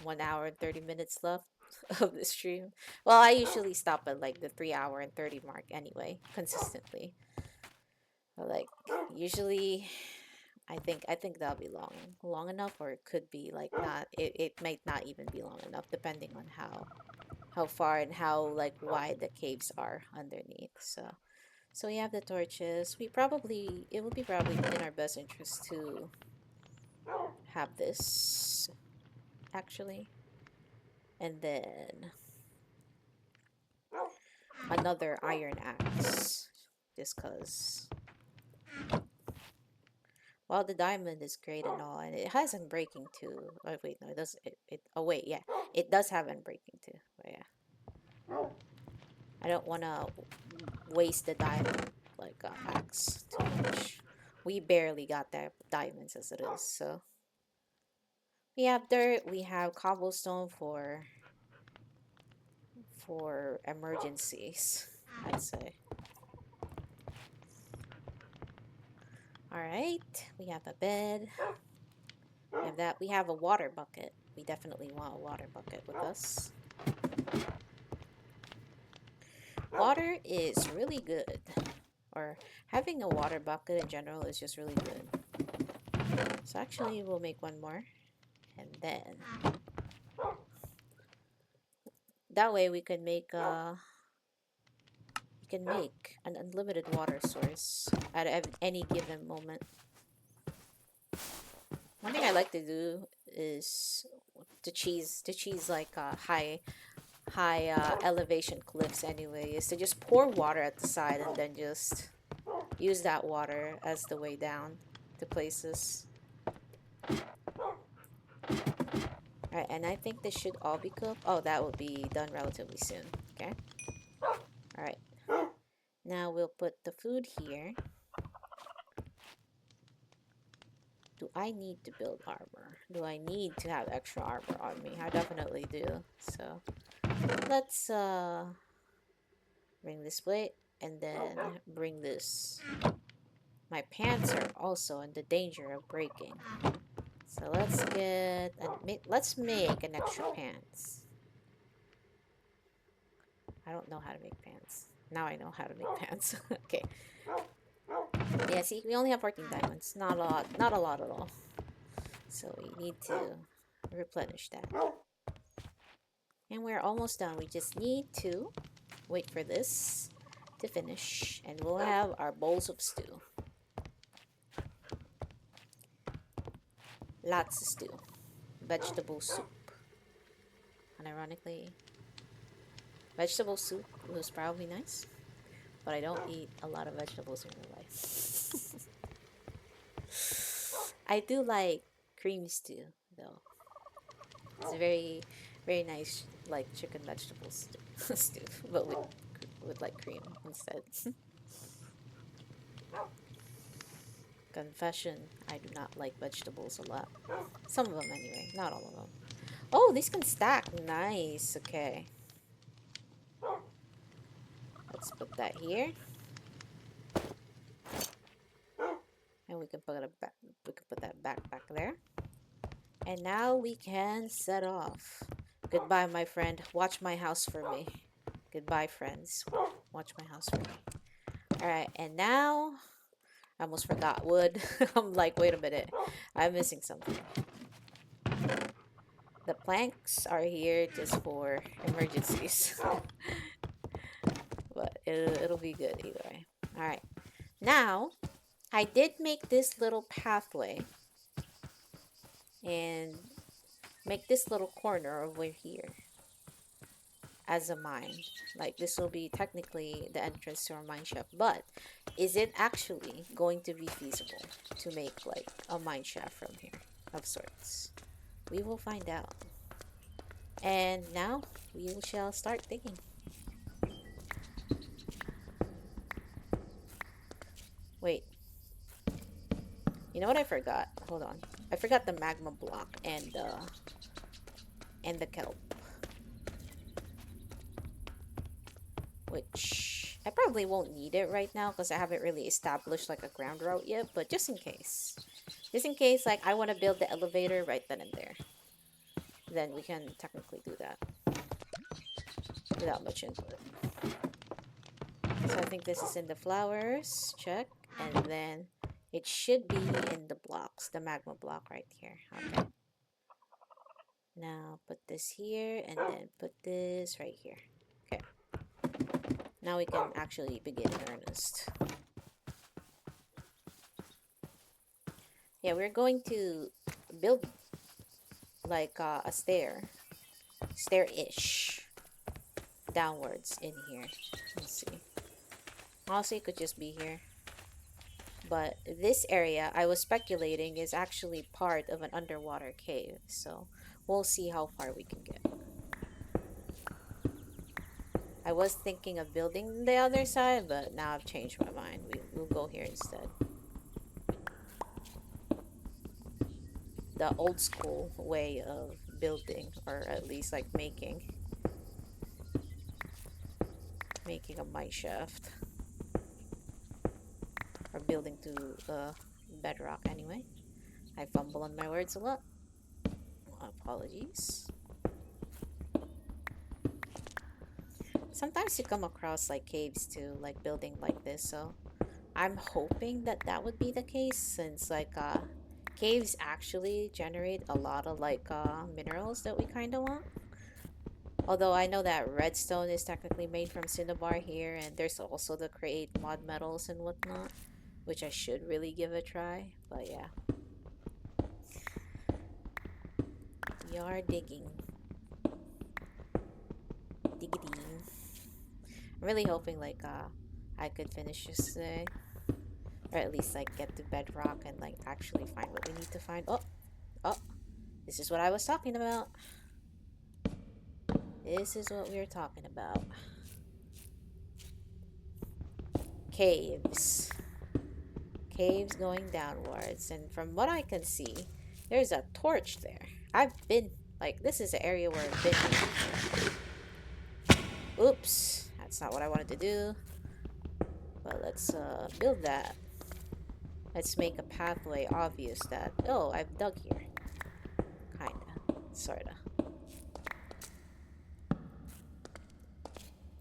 1 hour and 30 minutes left of the stream. Well, I usually stop at like the 3 hour and 30 mark anyway, consistently. But like usually I think that'll be long enough, or it could be like not, it might not even be long enough depending on how far and how like wide the caves are underneath. So we have the torches. It would be probably in our best interest to have this actually, and then another iron axe, just cause while the diamond is great and all, and it has unbreaking too. Oh wait, no, it does. Oh wait, yeah, it does have unbreaking too. But yeah, I don't want to waste the diamond like axe too much. We barely got that diamonds as it is, so we have dirt. We have cobblestone for emergencies, I'd say. All right, we have a bed. We have that. We have a water bucket. We definitely want a water bucket with us. Water is really good, or having a water bucket in general is just really good. So actually we'll make one more, and then that way we can make an unlimited water source at any given moment. One thing I like to do is to cheese like high high elevation cliffs anyway, is to just pour water at the side and then just use that water as the way down to places. Alright, and I think this should all be cooked. Oh, that will be done relatively soon. Okay. Alright. Now we'll put the food here. Do I need to build armor? Do I need to have extra armor on me? I definitely do. So let's bring this plate and then bring this. My pants are also in the danger of breaking. So let's get let's make an extra pants. I don't know how to make pants. Now I know how to make pants. Okay. Yeah, see, we only have 14 diamonds. Not a lot. Not a lot at all. So we need to replenish that. And we're almost done. We just need to wait for this to finish. And we'll have our bowls of stew. Lots of stew. Vegetable soup. And ironically, vegetable soup was probably nice. But I don't eat a lot of vegetables in real life. I do like cream stew, though. It's very, very nice, like chicken vegetables stew, but with like cream instead. Confession, I do not like vegetables a lot. Some of them anyway, not all of them. Oh, these can stack. Nice. Okay. Let's put that here. And we can put it back. We can put that back there. And now we can set off. Goodbye, my friend. Watch my house for me. Goodbye, friends. Watch my house for me. Alright, and now I almost forgot wood. I'm like, wait a minute. I'm missing something. The planks are here just for emergencies. But it'll be good either way. Alright. Now, I did make this little pathway. And make this little corner over here as a mine. Like, this will be technically the entrance to our mine shaft. But is it actually going to be feasible to make like a mine shaft from here of sorts? We will find out. And now we shall start digging. Wait. You know what I forgot? Hold on. I forgot the magma block and the kelp. Which I probably won't need it right now because I haven't really established like a ground route yet, but just in case. Just in case like I want to build the elevator right then and there. Then we can technically do that. Without much input. So I think this is in the flowers. Check. And then it should be in the blocks. The magma block right here. Okay. Now put this here and then put this right here. Okay. Now we can actually begin in earnest. Yeah, we're going to build like a stair-ish downwards in here. Let's see. Also, it could just be here. But this area, I was speculating, is actually part of an underwater cave. So we'll see how far we can get. I was thinking of building the other side, but now I've changed my mind. We'll go here instead. The old school way of building, or at least like making a mine shaft. Or building to bedrock anyway. I fumble on my words a lot. Apologies. Sometimes you come across like caves too, like building like this, so I'm hoping that that would be the case, since like caves actually generate a lot of like minerals that we kind of want. Although I know that redstone is technically made from cinnabar here, and there's also the create mod metals and whatnot, which I should really give a try. But yeah, we are digging. I'm really hoping like I could finish this today, or at least like get to bedrock and like actually find what we need to find. Oh, oh, this is what I was talking about. This is what we were talking about. Caves. Caves going downwards, and from what I can see, there's a torch there. I've been, like, this is an area where I've been. Oops, that's not what I wanted to do. But let's build that. Let's make a pathway obvious that, oh, I've dug here. Kinda, sorta.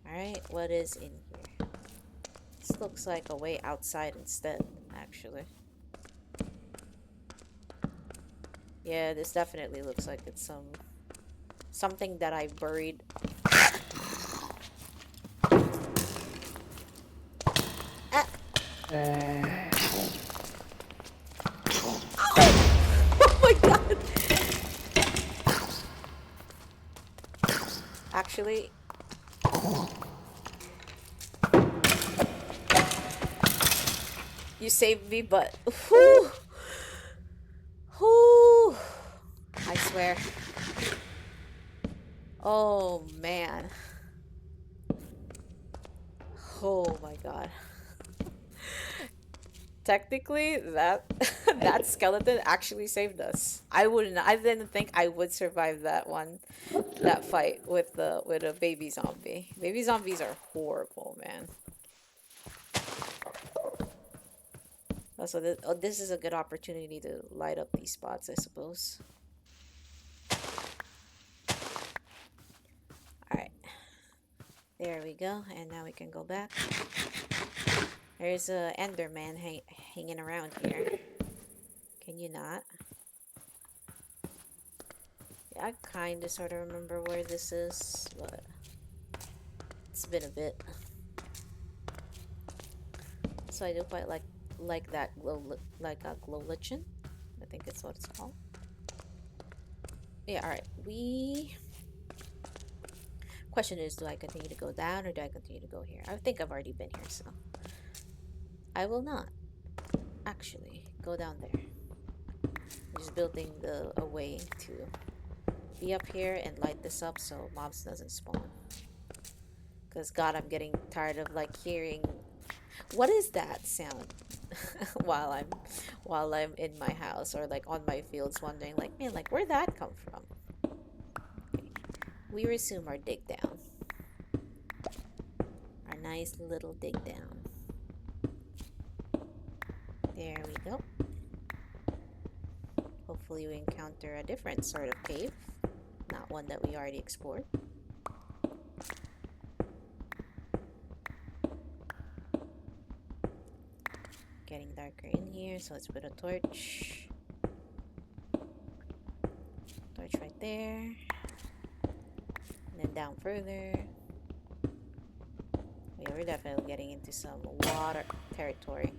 Alright, what is in here? This looks like a way outside instead, actually. Yeah, this definitely looks like it's something that I buried. Ah. Oh my god! Actually, you saved me, but whew, whew, I swear. Oh man. Oh my god. Technically, that that skeleton actually saved us. I didn't think I would survive that fight with a baby zombie. Baby zombies are horrible, man. Also, this is a good opportunity to light up these spots, I suppose. Alright. There we go, and now we can go back. There's a Enderman hanging around here. Can you not? Yeah, I kinda sorta remember where this is, but it's been a bit. So I do quite like that like a glow lichen. I think it's what it's called. Yeah, alright. Question is, do I continue to go down or do I continue to go here? I think I've already been here, so I will not actually go down there. I'm just building a way to be up here and light this up so mobs doesn't spawn. Because god, I'm getting tired of like hearing, what is that sound? while I'm in my house or like on my fields, wondering like, man, like where'd that come from? Okay. We resume our dig down. Our nice little dig down. There we go. Hopefully we encounter a different sort of cave, not one that we already explored. Getting darker in here, so let's put a torch. Torch right there. And then down further. Yeah, we're definitely getting into some water territory.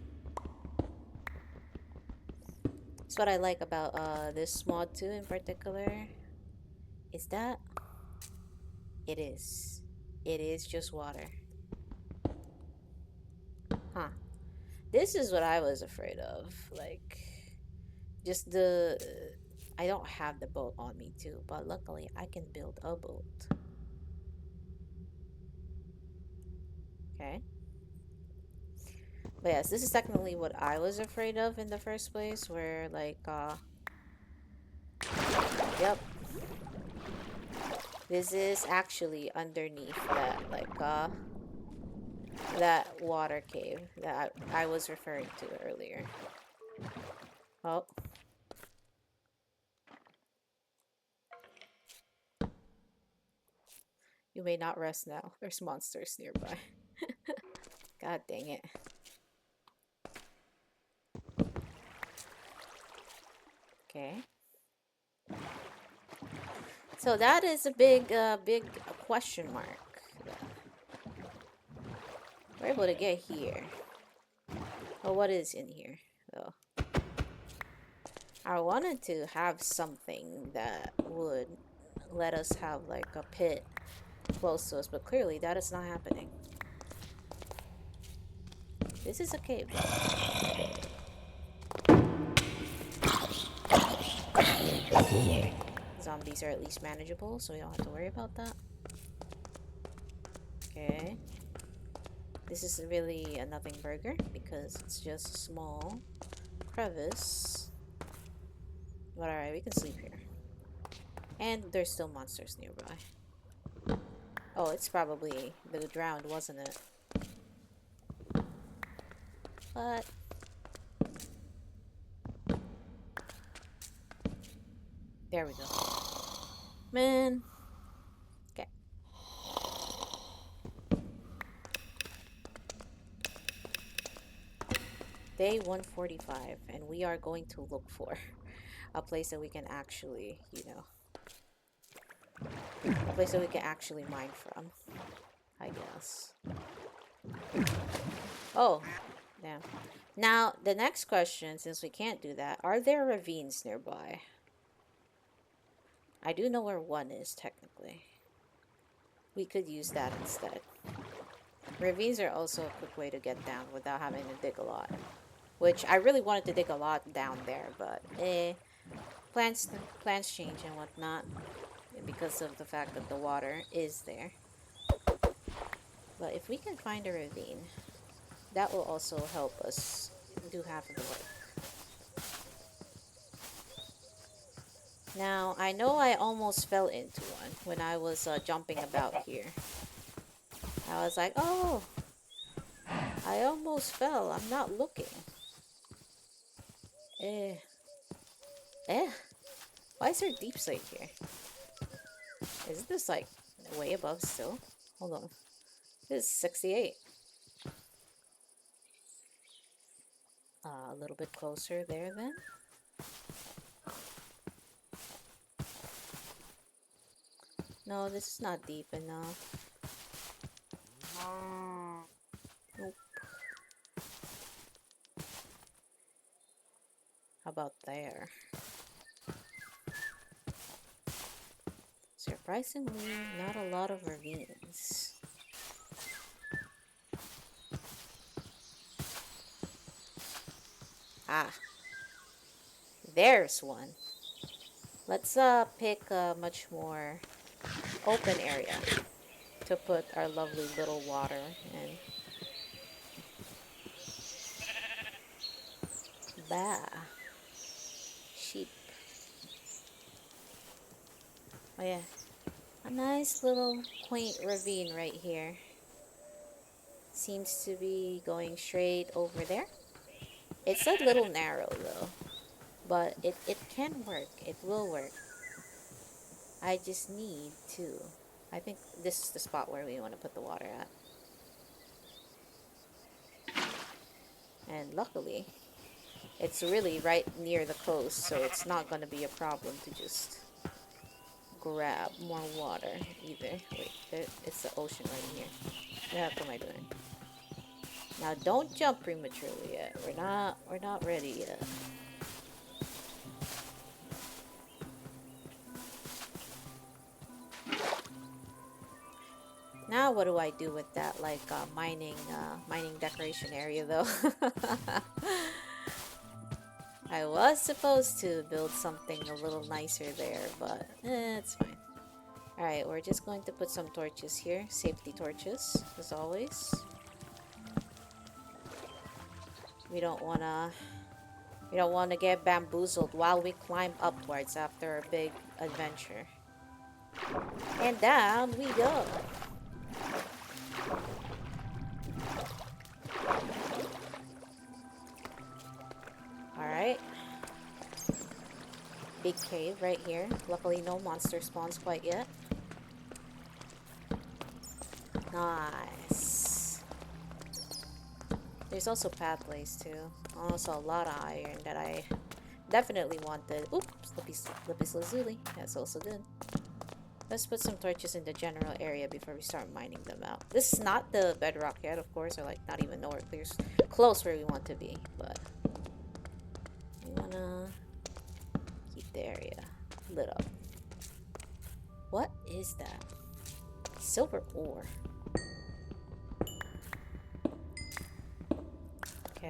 That's what I like about this mod too in particular. Is that it is just water. Huh. This is what I was afraid of. Like, just I don't have the boat on me too, but luckily I can build a boat. Okay. But yes, this is technically what I was afraid of in the first place, where like, yep. This is actually underneath that, like, that water cave that I was referring to earlier. Oh. You may not rest now. There's monsters nearby. God dang it. Okay. So that is a big question mark. We're able to get here. Well, what is in here, though? I wanted to have something that would let us have, like, a pit close to us, but clearly that is not happening. This is a cave, though. Zombies are at least manageable, so we don't have to worry about that. Okay. This is really a nothing burger because it's just a small crevice. But alright, we can sleep here. And there's still monsters nearby. Oh, it's probably the drowned, wasn't it? But there we go. Man. Okay. Day 145, and we are going to look for a place that we can actually, you know, a place that we can actually mine from, I guess. Oh, yeah. Now, the next question, since we can't do that, are there ravines nearby? I do know where one is, technically. We could use that instead. Ravines are also a quick way to get down without having to dig a lot. Which, I really wanted to dig a lot down there, but plants change and whatnot because of the fact that the water is there. But if we can find a ravine, that will also help us do half of the work. Now, I know I almost fell into one when I was jumping about here. I was like, oh, I almost fell. I'm not looking. Eh. Why is there deep slate here? Is this like way above still? Hold on. This is 68. A little bit closer there then. No, this is not deep enough. Nope. How about there? Surprisingly, not a lot of ravines. Ah, there's one. Let's pick a much more open area to put our lovely little water in. Bah. Sheep. Oh yeah. A nice little quaint ravine right here. Seems to be going straight over there. It's a little narrow though. But it can work. It will work. I just need to. I think this is the spot where we want to put the water at. And luckily, it's really right near the coast, so it's not going to be a problem to just grab more water either. Wait, it's the ocean right here. What am I doing? Now don't jump prematurely yet. We're not ready yet. Now what do I do with that like mining decoration area though? I was supposed to build something a little nicer there, but it's fine. Alright, we're just going to put some torches here. Safety torches, as always. We don't wanna get bamboozled while we climb upwards after our big adventure. And down we go. Alright. Big cave right here. Luckily no monster spawns quite yet. Nice. There's also pathways too. Also a lot of iron that I definitely wanted. Oops, lapis lazuli. That's also good. Let's put some torches in the general area before we start mining them out. This is not the bedrock yet, of course, or like not even nowhere close where we want to be, but we wanna keep the area lit up. What is that? Silver ore.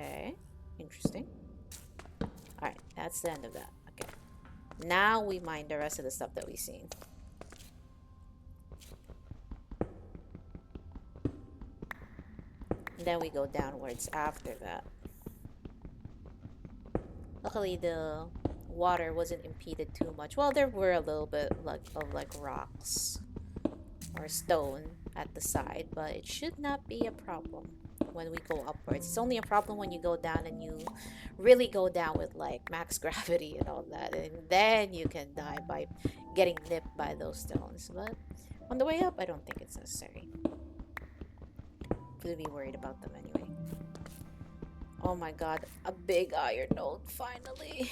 Okay, interesting. Alright, that's the end of that. Okay. Now we mine the rest of the stuff that we've seen. And then we go downwards after that. Luckily, the water wasn't impeded too much. Well, there were a little bit of rocks or stone at the side, but it should not be a problem when we go upwards. It's only a problem when you go down and you really go down with like max gravity and all that, and then you can die by getting nipped by those stones. But on the way up, I don't think it's necessary to be worried about them anyway. Oh my god, a big iron node, finally.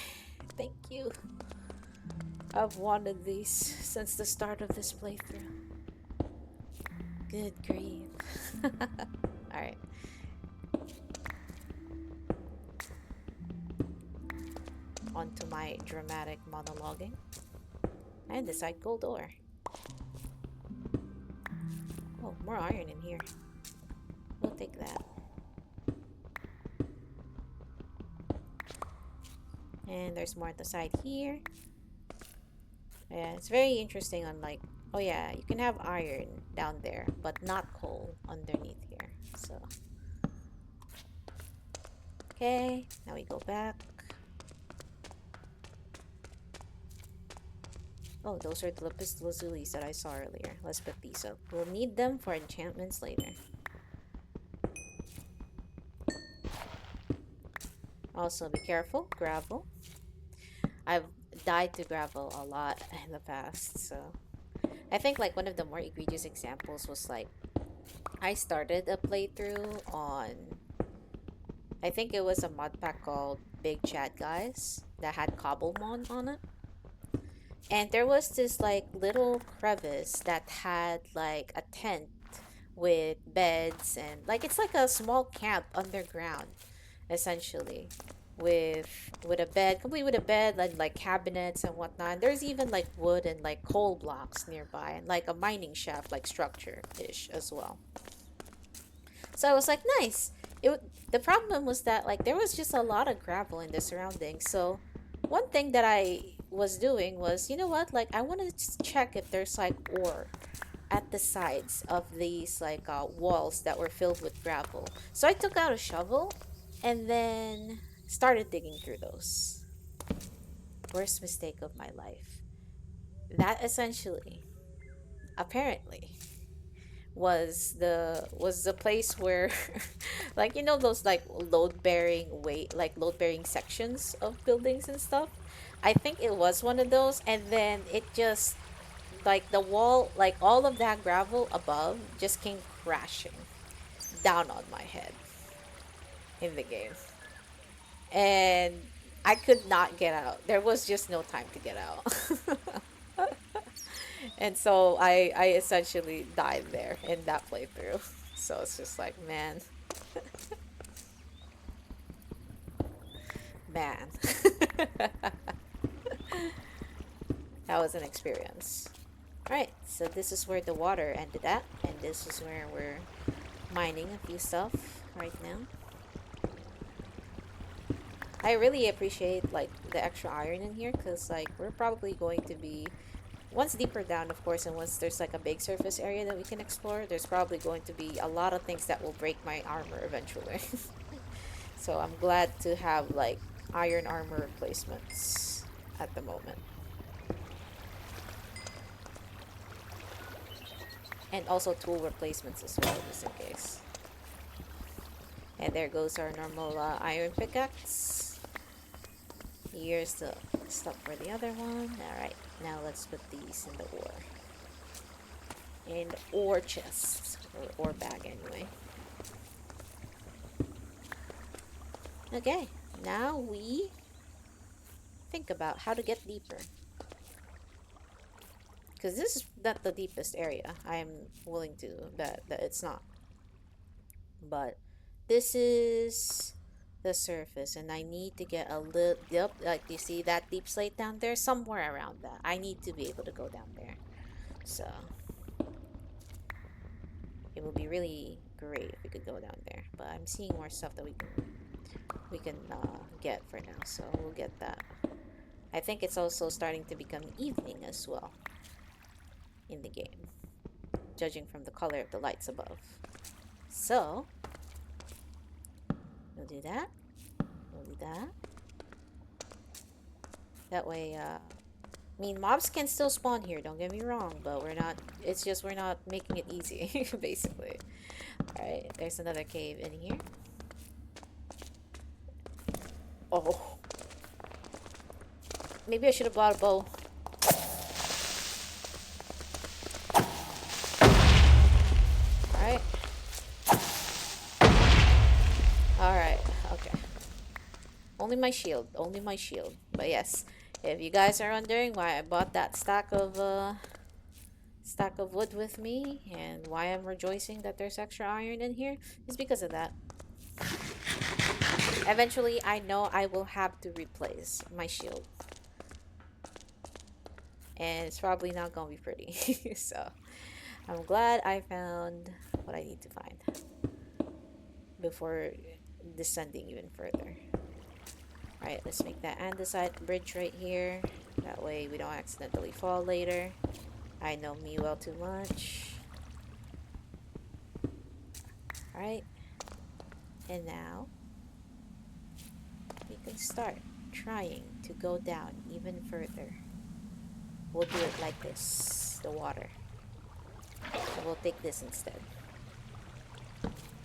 Thank you. I've wanted these since the start of this playthrough. Good grief. Alright. On to my dramatic monologuing. And the side gold ore. Oh, more iron in here. We'll take that. And there's more at the side here. Yeah, it's very interesting on like, oh yeah, you can have iron down there, but not coal underneath here. So, okay, now we go back. Oh, those are the lapis lazulis that I saw earlier. Let's put these up. We'll need them for enchantments later. Also, be careful, gravel. I've died to gravel a lot in the past, so I think like one of the more egregious examples was like I started a playthrough on, I think it was a mod pack called Big Chat Guys that had Cobblemon on it. And there was this like little crevice that had like a tent with beds and like it's like a small camp underground essentially with a bed, complete with a bed and like cabinets and whatnot. And there's even like wood and like coal blocks nearby and like a mining shaft like structure ish as well. So I was like, nice. The problem was that like there was just a lot of gravel in the surroundings. So one thing that I was doing was, you know what? Like I wanted to check if there's like ore at the sides of these like walls that were filled with gravel. So I took out a shovel and then started digging through those. Worst mistake of my life. That essentially, apparently, was the place where like you know those like load bearing sections of buildings and stuff. I think it was one of those, and then it just like the wall, like all of that gravel above just came crashing down on my head in the game. And I could not get out. There was just no time to get out. And so I essentially died there in that playthrough. So it's just like, man. That was an experience. Alright, so this is where the water ended at, and this is where we're mining a few stuff right now. I really appreciate like the extra iron in here because like we're probably going to be once deeper down, of course, and once there's like a big surface area that we can explore, there's probably going to be a lot of things that will break my armor eventually. So I'm glad to have like iron armor replacements at the moment. And also tool replacements as well, just in case. And there goes our normal iron pickaxe. Here's the stuff for the other one. Alright, now let's put these in the ore. In the ore chest, or ore bag anyway. Okay, now we think about how to get deeper. Because this is not the deepest area. I'm willing to bet that it's not. But this is the surface, and I need to get a little, yep, like you see that deep slate down there? Somewhere around that. I need to be able to go down there. So, it would be really great if we could go down there. But I'm seeing more stuff that we can we can get for now. So we'll get that. I think it's also starting to become evening as well in the game, judging from the color of the lights above. So we'll do that. We'll do that. That way, I mean, mobs can still spawn here, don't get me wrong, but we're not, it's just we're not making it easy, basically. Alright, there's another cave in here. Oh. Maybe I should have bought a bow. Alright. Alright, okay. Only my shield, only my shield. But yes, if you guys are wondering why I bought that stack of wood with me and why I'm rejoicing that there's extra iron in here, is because of that. Eventually, I know I will have to replace my shield. And it's probably not gonna be pretty. So, I'm glad I found what I need to find before descending even further. Alright, let's make that andesite bridge right here. That way we don't accidentally fall later. I know me well too much. Alright. And now we can start trying to go down even further. We'll do it like this. The water. And we'll take this instead.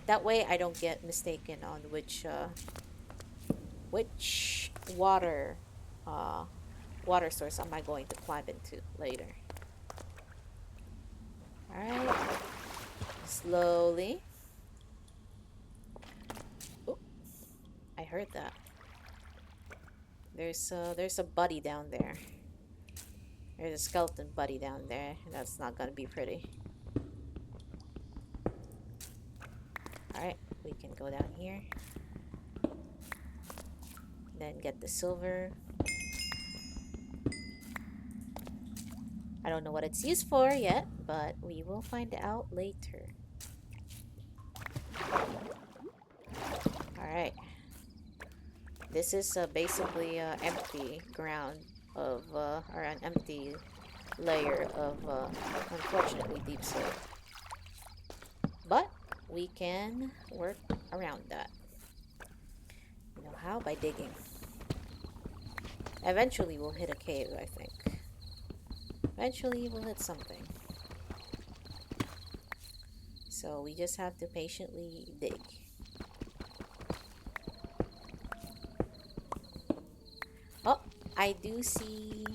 That way I don't get mistaken on which water source am I going to climb into later. Alright. Slowly. Oh, I heard that. There's a buddy down there. There's a skeleton buddy down there. That's not gonna be pretty. Alright, we can go down here. Then get the silver. I don't know what it's used for yet, but we will find out later. Alright. This is basically empty ground of, or an empty layer of, unfortunately, deep slate. But we can work around that. You know how? By digging. Eventually we'll hit a cave, I think. Eventually we'll hit something. So we just have to patiently dig. Oh, I do see...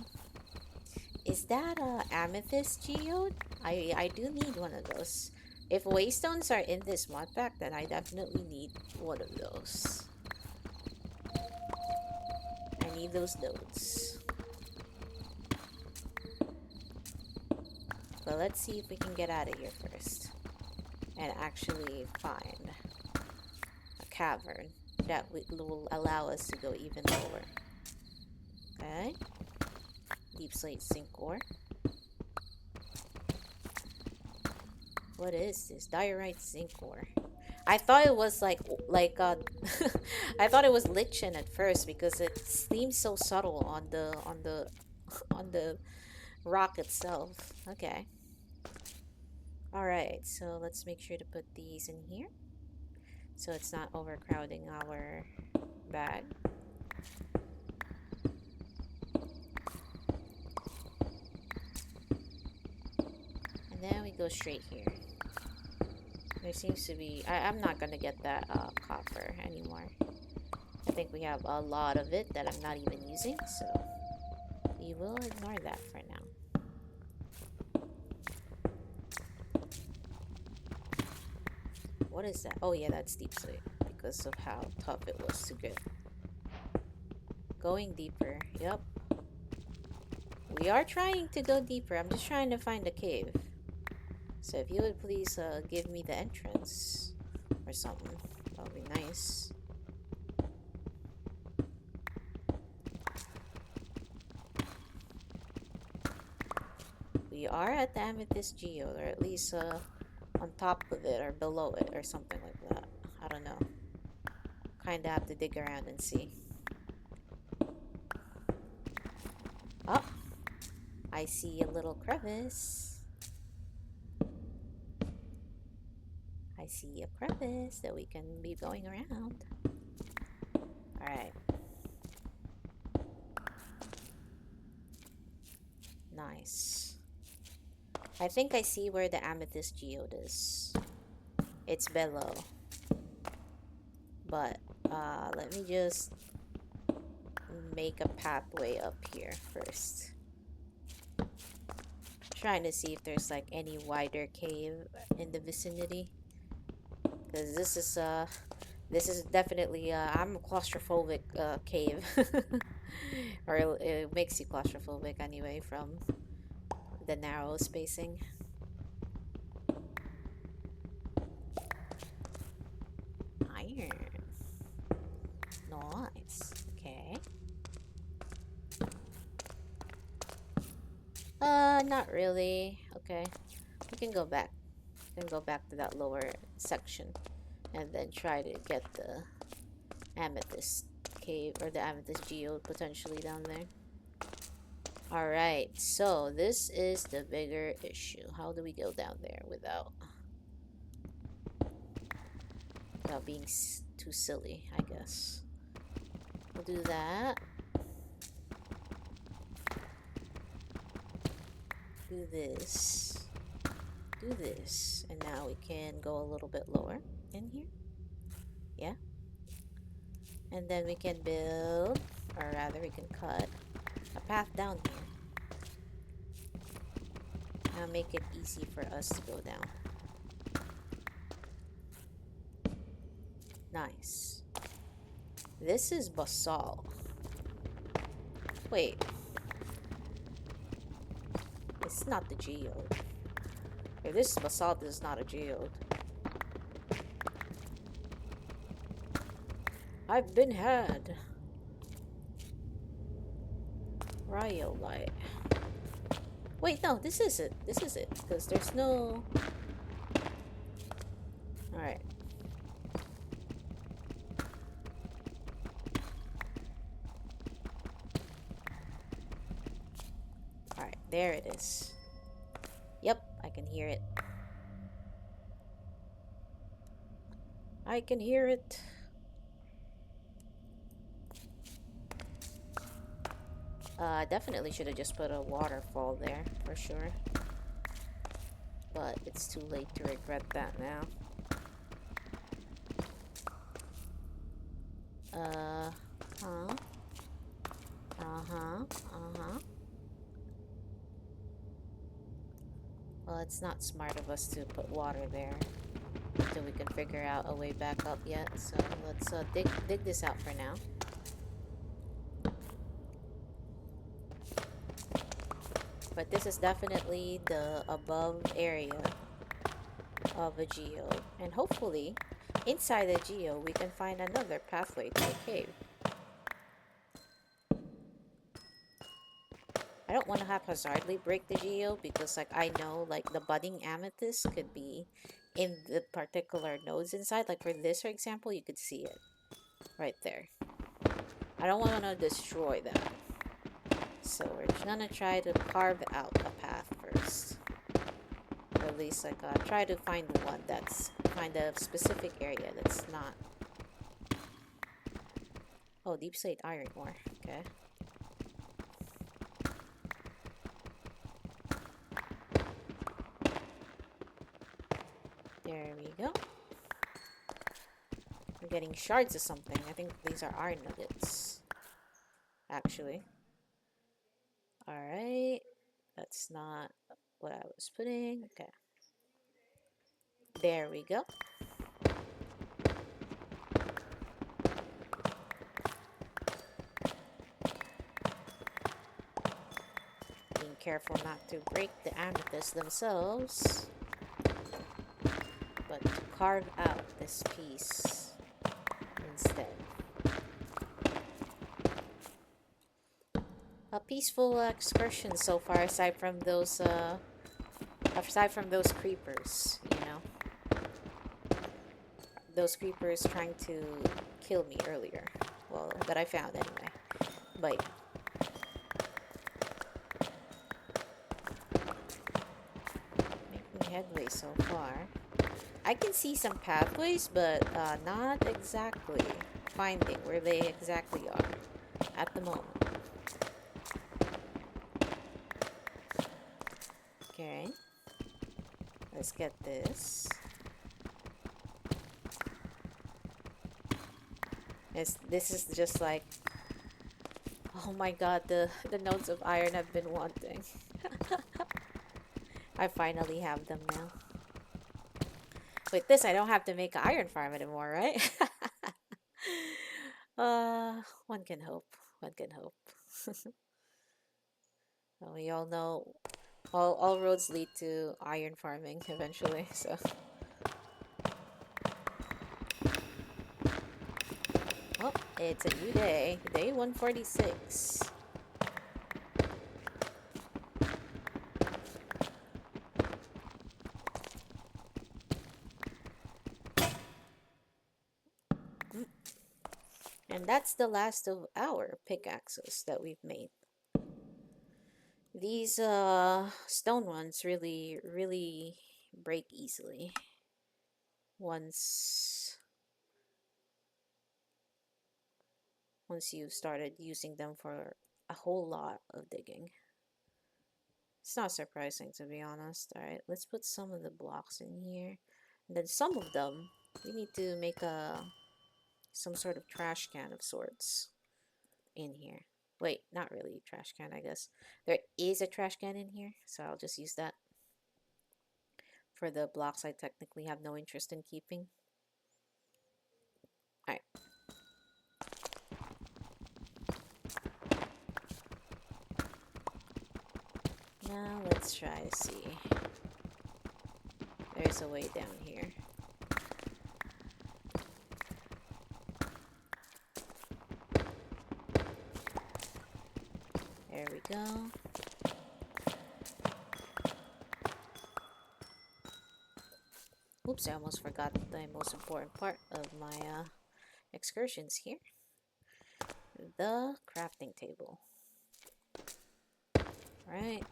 Is that a amethyst geode? I do need one of those. If waystones are in this mod pack, then I definitely need one of those. I need those nodes. But let's see if we can get out of here first. And actually find a cavern that will allow us to go even lower. Okay. Deep slate zinc ore. What is this? Diorite zinc ore. I thought it was like I thought it was lichen at first because it seems so subtle on the rock itself. Okay. Alright, so let's make sure to put these in here so it's not overcrowding our bag. And then we go straight here. There seems to be... I'm not gonna get that copper anymore. I think we have a lot of it that I'm not even using, so we will ignore that for now. What is that? Oh yeah, that's deep slate because of how tough it was to get. Going deeper. Yep. We are trying to go deeper. I'm just trying to find a cave. So if you would please give me the entrance or something, that would be nice. We are at the amethyst geode, or at least on top of it or below it or something like that. I don't know. kind of have to dig around and see. Oh, I see a little crevice. I see a crevice that we can be going around. Alright. Nice. I think I see where the amethyst geode is. It's below. But, let me just make a pathway up here first. Trying to see if there's like any wider cave in the vicinity. Because this is definitely, I'm a claustrophobic cave. Or it makes you claustrophobic anyway from the narrow spacing. Iron. Nice. Okay. Not really. Okay. We can go back. We can go back to that lower section and then try to get the amethyst cave or the amethyst geode potentially down there. Alright, so this is the bigger issue. How do we go down there without being too silly, I guess. We'll do that. Do this. Do this. And now we can go a little bit lower in here. Yeah. And then we can build, or rather we can cut a path down here. Now make it easy for us to go down. Nice. This is basalt. Wait. It's not the geode. If this is basalt, this is not a geode. I've been had. Rhyolite. Wait, no, this is it. This is it. Because there's no... Alright. Alright, there it is. Yep, I can hear it. I can hear it. Definitely should have just put a waterfall there, for sure. But it's too late to regret that now. Well, it's not smart of us to put water there until we can figure out a way back up yet. So let's dig this out for now. But this is definitely the above area of a geode. And hopefully, inside the geode, we can find another pathway to a cave. I don't want to haphazardly break the geode because, like, I know, like, the budding amethyst could be in the particular nodes inside. Like, for this, for example, you could see it right there. I don't want to destroy that. So we're just gonna try to carve out a path first. Or at least like try to find one that's kind of specific area that's not. Oh, deep slate iron ore. Okay. There we go. We're getting shards of something. I think these are iron nuggets. Actually. Alright, that's not what I was putting. Okay. There we go. Being careful not to break the amethysts themselves, but to carve out this piece instead. A peaceful excursion so far, aside from those creepers, you know. those creepers trying to kill me earlier. Well, that I found anyway. But yeah. Making headway so far. I can see some pathways, but not exactly finding where they exactly are at the moment. Okay. Let's get this. This is just like, oh my god, the nodes of iron I've been wanting. I finally have them now. With this, I don't have to make an iron farm anymore, right? One can hope. One can hope. Well, we all know all roads lead to iron farming eventually, so. Oh, it's a new day. Day 146. And that's the last of our pickaxes that we've made. These stone ones really break easily once you've started using them for a whole lot of digging. It's not surprising, to be honest. All right, let's put some of the blocks in here, and then some of them we need to make some sort of trash can of sorts in here. Wait, not really trash can, I guess. There is a trash can in here, so I'll just use that for the blocks I technically have no interest in keeping. Alright. Now let's try to see. There's a way down here. There we go. Oops, I almost forgot the most important part of my excursions here. The crafting table. Right.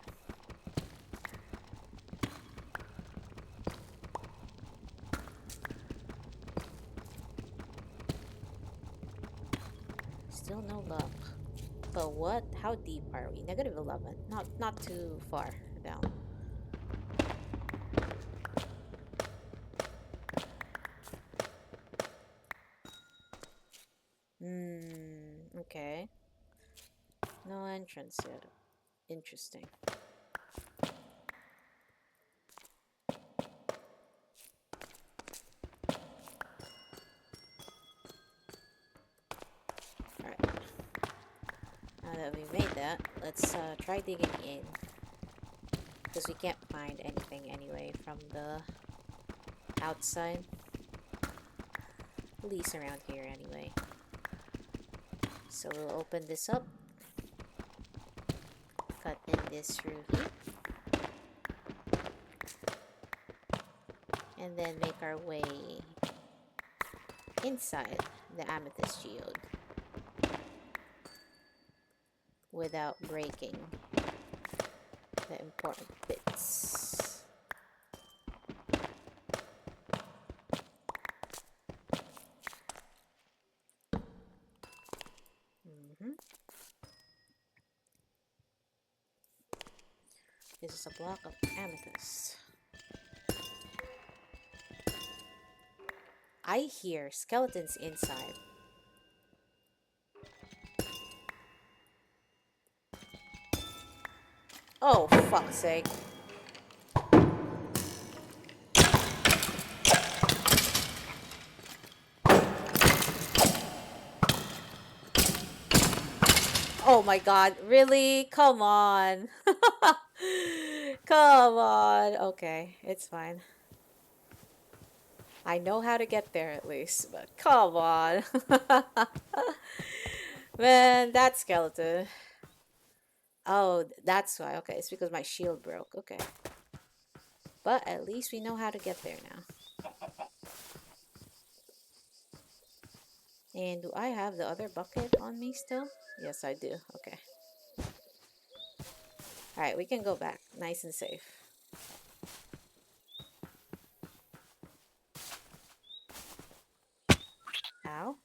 Still no luck. But what? How deep are we? Negative 11. Not too far down. Okay. No entrance yet. Interesting. Alright. Now that we made that, let's try digging in. Because we can't find anything anyway from the outside. At least around here anyway. So we'll open this up. Cut in this through here. And then make our way inside the amethyst geode without breaking the important bits. This is a block of amethyst. I hear skeletons inside. Oh, fuck's sake. Oh my god, really? Come on. Come on. Okay, it's fine. I know how to get there at least, but come on. Man, that skeleton. Oh, that's why. Okay, it's because my shield broke. Okay. But at least we know how to get there now. And do I have the other bucket on me still? Yes, I do. Okay. Alright, we can go back. Nice and safe. Ow.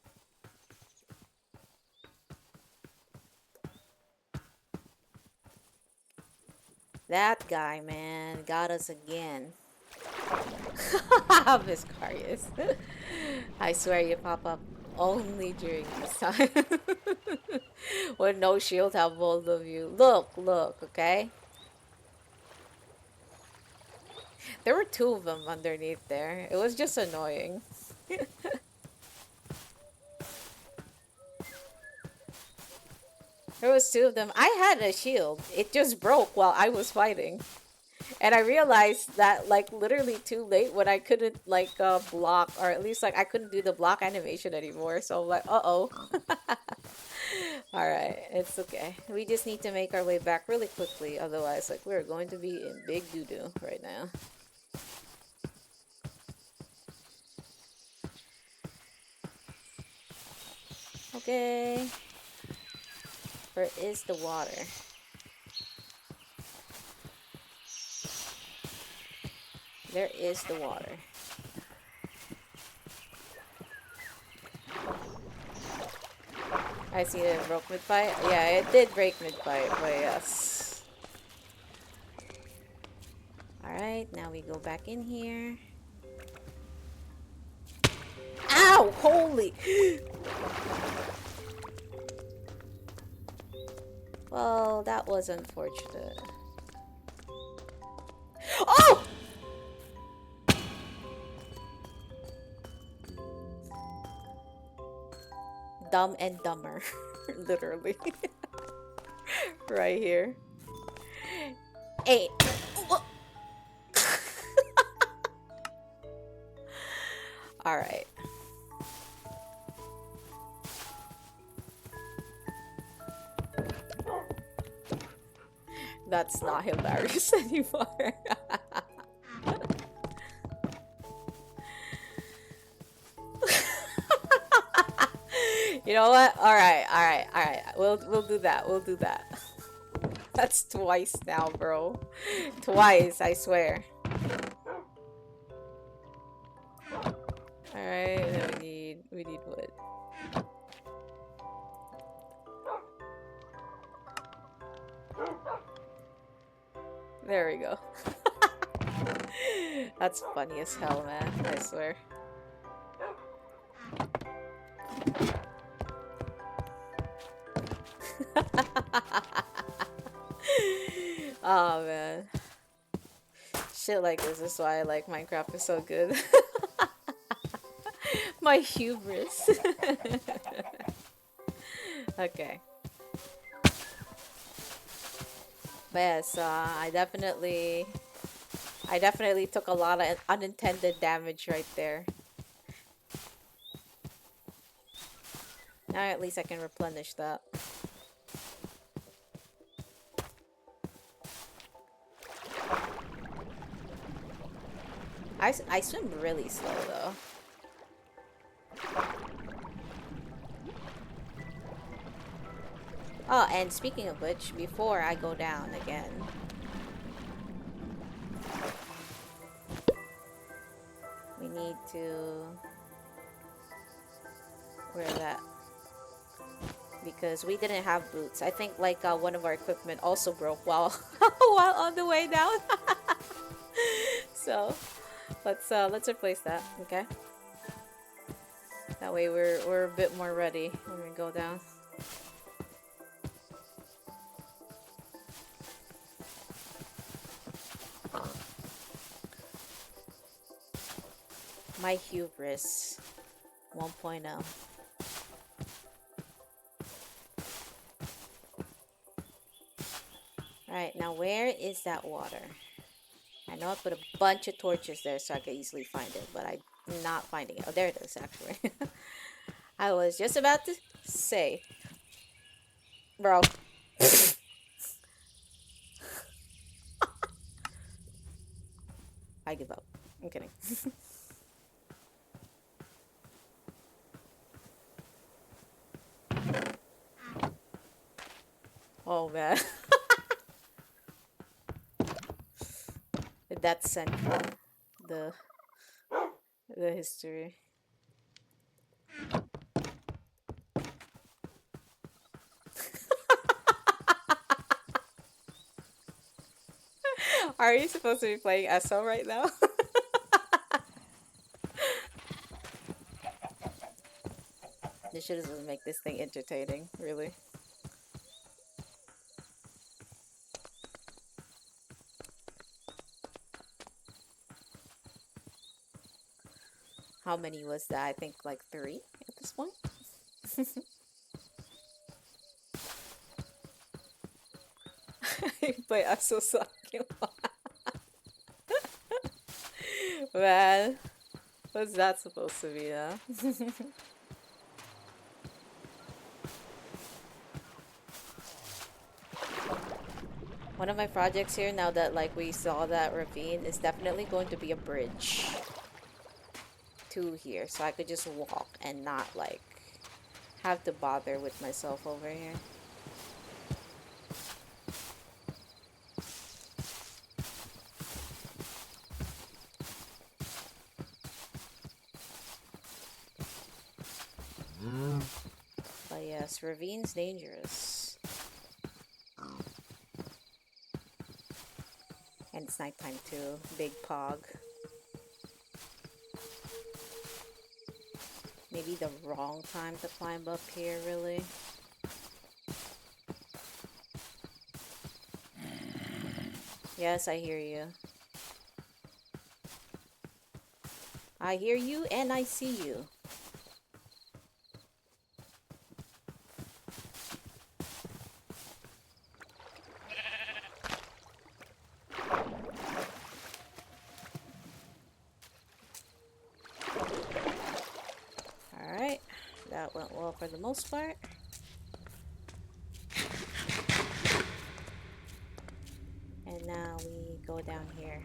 That guy, man, got us again. Viscarius. I swear you pop up only during this time. With no shield have both of you. Look, look, okay? There were two of them underneath there. It was just annoying. There was two of them. I had a shield. It just broke while I was fighting. And I realized that like literally too late when I couldn't like block, or at least like I couldn't do the block animation anymore. So I'm like, uh-oh. Alright, it's okay. We just need to make our way back really quickly. Otherwise, like we're going to be in big doo-doo right now. Okay. Where is the water? There is the water. I see it broke mid-fight. Yeah, it did break mid-fight, but yes. Alright, now we go back in here. Ow! Holy! Well, that was unfortunate. Oh! Dumb and dumber. Literally. Right here. Hey. Alright. That's not hilarious anymore. You know what? Alright, alright, alright. We'll do that. We'll do that. That's twice now, bro. Twice, I swear. Alright, then we need wood. There we go. That's funny as hell, man. I swear. Oh man. Shit like this is why I like Minecraft is so good. My hubris. Okay. But yes, I definitely took a lot of unintended damage right there. Now at least I can replenish that. I swim really slow though. Oh, and speaking of which, before I go down again, we need to... Where is that? Because we didn't have boots. I think like one of our equipment also broke while while on the way down. So let's replace that, okay? That way we're a bit more ready when we go down. My hubris 1.0. Alright, now where is that water? I know I put a bunch of torches there so I could easily find it, but I'm not finding it. Oh, there it is, actually. I was just about to say. Bro. I give up. I'm kidding. Oh man. That's central. The the history. Are you supposed to be playing SO right now? They should just make this thing entertaining, really. How many was that? I think like three at this point. But I'm so sorry. Man, what's that supposed to be now? One of my projects here, now that like we saw that ravine, is definitely going to be a bridge to here, so I could just walk and not like have to bother with myself over here. But yes, ravine's dangerous. And it's nighttime too. Big pog. Maybe the wrong time to climb up here, really. Yes, I hear you. I hear you and I see you. Alright, that went well for the most part. And now we go down here.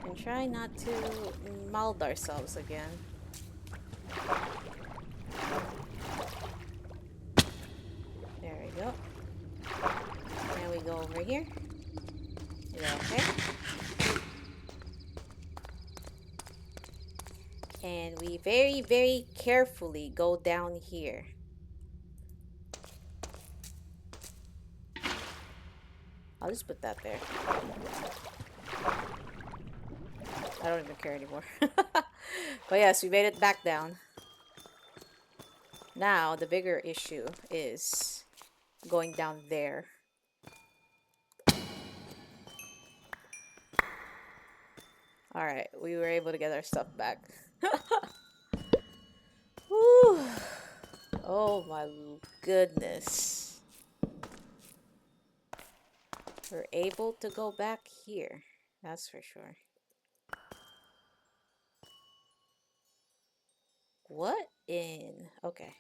And try not to mold ourselves again. There we go. Now we go over here. Yeah, okay. And we very, very carefully go down here. I'll just put that there. I don't even care anymore. But yes, we made it back down. Now, the bigger issue is going down there. Alright, we were able to get our stuff back. Whew. Oh my goodness. We're able to go back here. That's for sure. What in... Okay.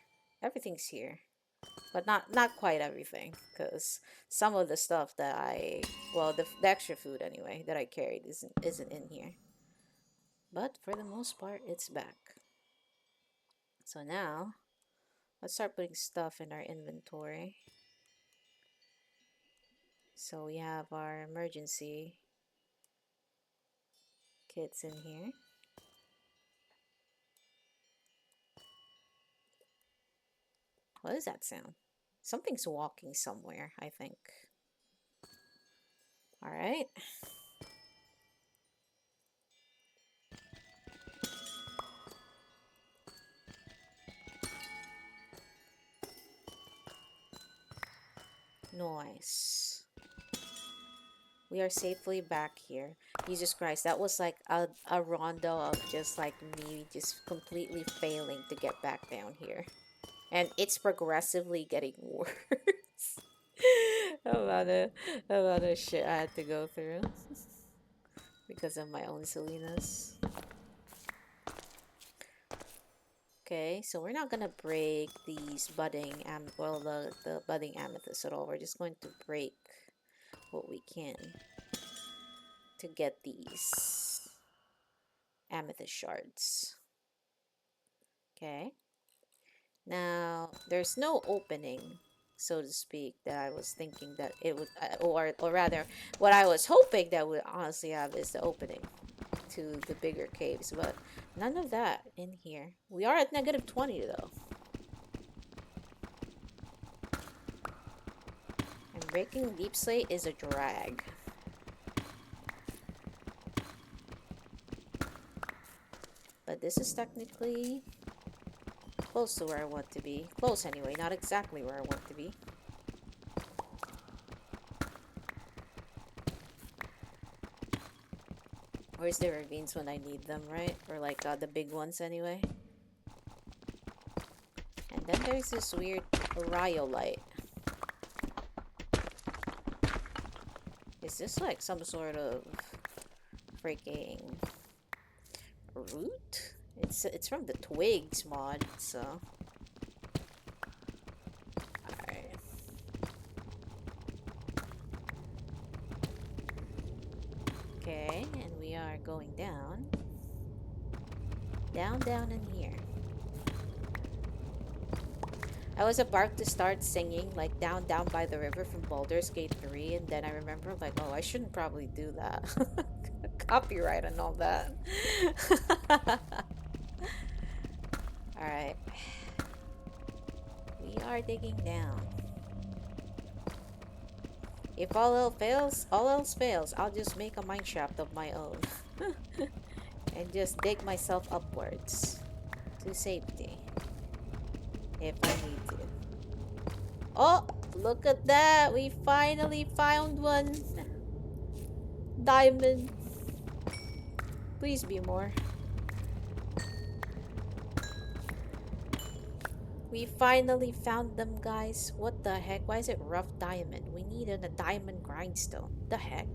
Everything's here. But not quite everything. Because some of the stuff that I... Well, the extra food anyway that I carried isn't in here. But for the most part, it's back. So now, let's start putting stuff in our inventory. So we have our emergency kits in here. What is that sound? Something's walking somewhere, I think. Alright. Nice. We are safely back here. Jesus Christ, that was like a rondo of just like me just completely failing to get back down here. And it's progressively getting worse. A lot of shit I had to go through because of my own silliness. Okay, so we're not gonna break these budding the budding amethyst at all. We're just going to break what we can to get these amethyst shards. Okay. Now there's no opening so to speak, that I was thinking that it would, or rather, what I was hoping that would honestly have is the opening to the bigger caves, but none of that in here. We are at -20 though. And breaking deep slate is a drag. But this is technically close to where I want to be. Close anyway, not exactly where I want to be. Where's the ravines when I need them, right? Or like the big ones anyway. And then there's this weird rhyolite. Is this like some sort of freaking root? It's from the twigs mod, so. Alright. Okay, and we are going down. Down in here. I was about to start singing like Down by the River from Baldur's Gate 3, and then I remember like, oh, I shouldn't probably do that. Copyright and all that. Alright. We are digging down. If all else fails, I'll just make a mineshaft of my own. And just dig myself upwards to safety. If I need to. Oh, look at that! We finally found one! Diamond. Please be more. We finally found them, guys. What the heck? Why is it rough diamond? We need a diamond grindstone. The heck?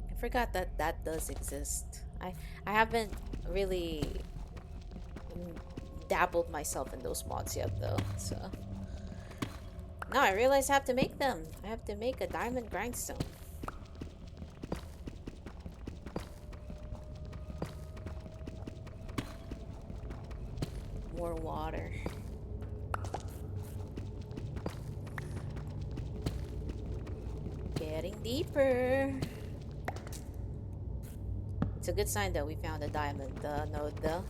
I forgot that that does exist. I haven't really dabbled myself in those mods yet though, so. No, I realize I have to make them. I have to make a diamond grindstone. More water. Getting deeper. It's a good sign that we found a diamond node though.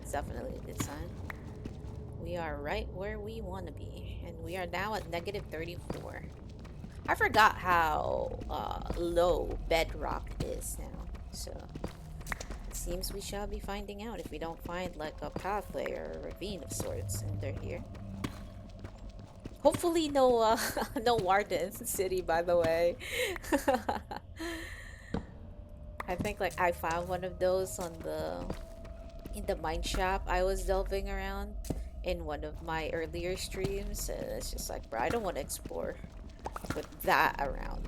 It's definitely a good sign. We are right where we want to be. And we are now at -34. I forgot how low bedrock is now. So it seems we shall be finding out if we don't find like a pathway or a ravine of sorts under here. Hopefully no no Warden City, by the way. I think like I found one of those on in the mine shop I was delving around in one of my earlier streams, and it's just like, bro, I don't want to explore with that around.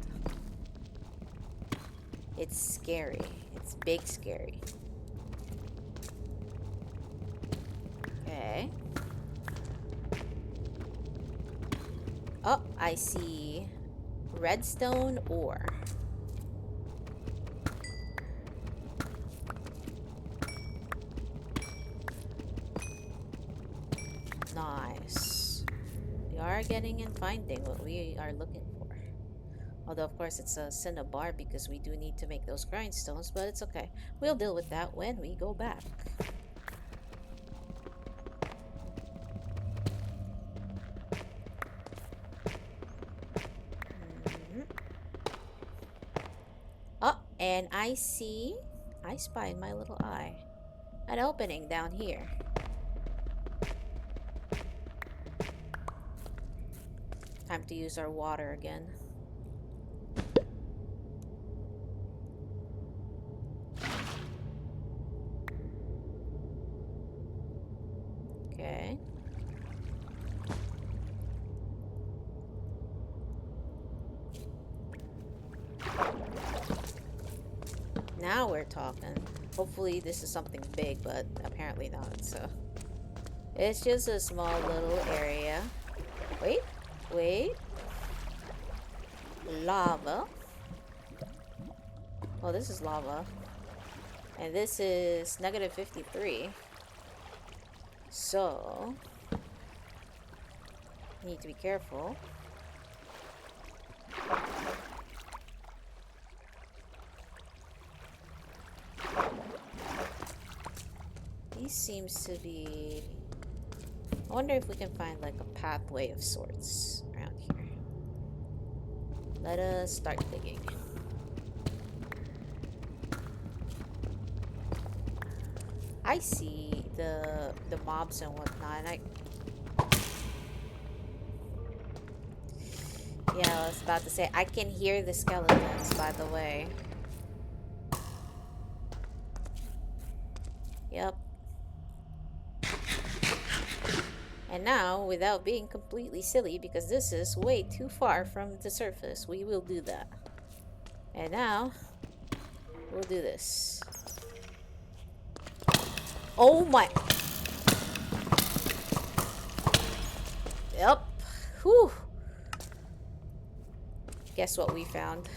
It's scary. It's big scary. Okay. Oh, I see redstone ore. Nice. We are getting and finding what we are looking for. Although, of course, it's a cinnabar because we do need to make those grindstones, but it's okay. We'll deal with that when we go back. Oh, and I spy in my little eye an opening down here. Time to use our water again. Okay. Now we're talking. Hopefully this is something big, but apparently not, so. It's just a small little area. Wait. Lava. Oh, this is lava. And this is -53. So, Need to be careful. He seems to be... I wonder if we can find like a pathway of sorts around here. Let us start digging. I see the mobs and whatnot, and yeah, I was about to say, I can hear the skeletons, by the way. Yep. And now, without being completely silly, because this is way too far from the surface, we will do that. And now, we'll do this. Oh my... Yep. Whew. Guess what we found?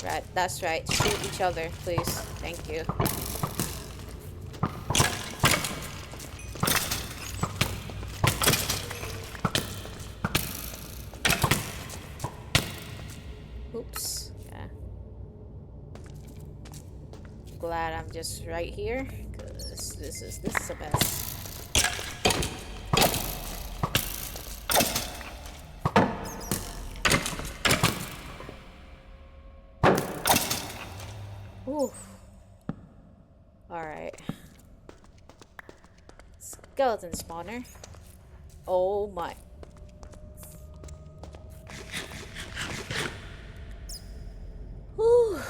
Right, that's right. Shoot each other, please. Thank you. Oops. Yeah. Glad I'm just right here, because this is a mess. Oof. Alright. Skeleton spawner. Oh my. Whew.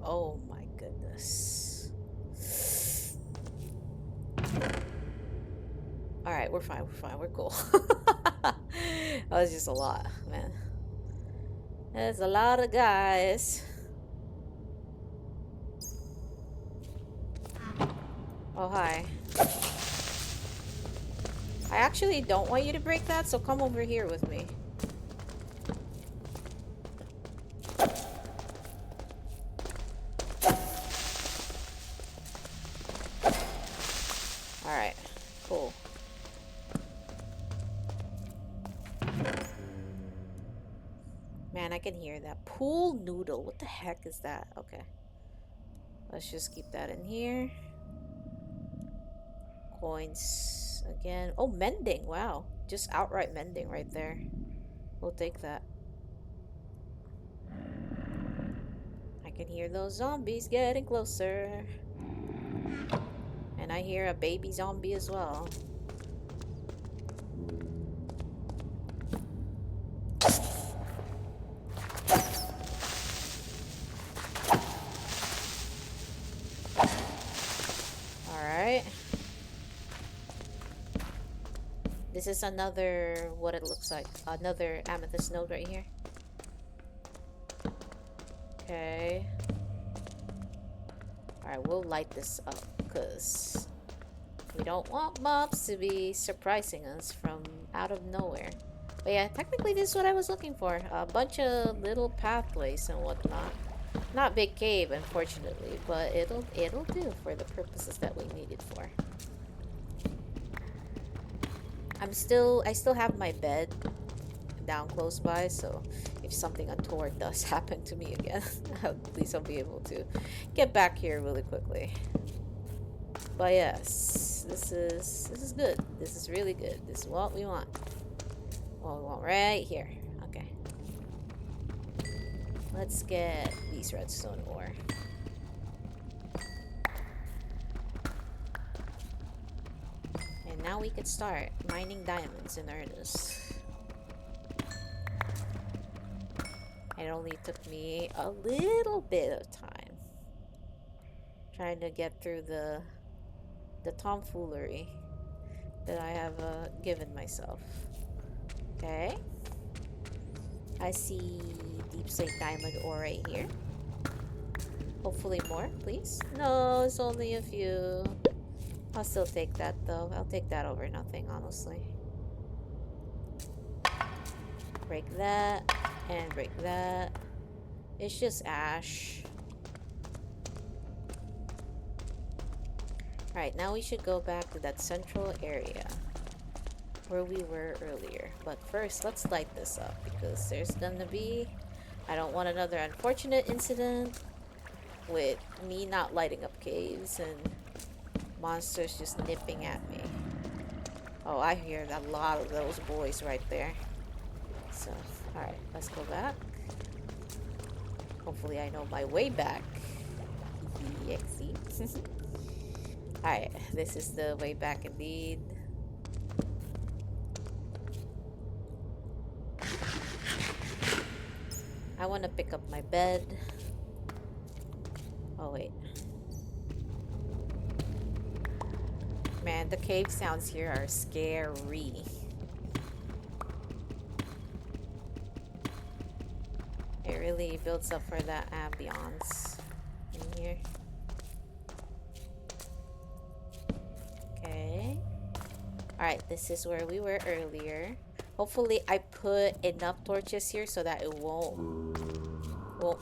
Oh my goodness. Alright, we're fine, we're cool. That was just a lot, man. There's a lot of guys. Oh, hi. I actually don't want you to break that, so come over here with me. Alright, cool. Man, I can hear that. Pool noodle. What the heck is that? Okay. Let's just keep that in here. Coins again. Oh, mending. Wow. Just outright mending right there. We'll take that. I can hear those zombies getting closer. And I hear a baby zombie as well. Alright. This is another, what it looks like, another amethyst node right here. Okay. Alright, we'll light this up because we don't want mobs to be surprising us from out of nowhere. But yeah, technically this is what I was looking for. A bunch of little pathways and whatnot. Not big cave, unfortunately, but it'll do for the purposes that we need it for. I still have my bed down close by, so if something untoward does happen to me again, at least I'll be able to get back here really quickly. But yes, this is good. This is really good. This is what we want. What we want right here. Okay. Let's get these redstone ore. And now we can start mining diamonds in earnest. It only took me a little bit of time trying to get through the tomfoolery that I have given myself. Okay. I see deep slate diamond ore right here. Hopefully more, please. No, it's only a few. I'll still take that though. I'll take that over nothing, honestly. Break that and break that. It's just ash. Alright, now we should go back to that central area. where we were earlier. But first, let's light this up because there's gonna be... I don't want another unfortunate incident with me not lighting up caves and monsters just nipping at me. Oh, I hear a lot of those boys right there. So, alright, let's go back. Hopefully I know my way back. Exe. Alright, this is the way back indeed. I want to pick up my bed. Oh, wait. Man, the cave sounds here are scary. It really builds up for that ambiance in here. Okay. Alright, this is where we were earlier. Hopefully I put enough torches here so that it won't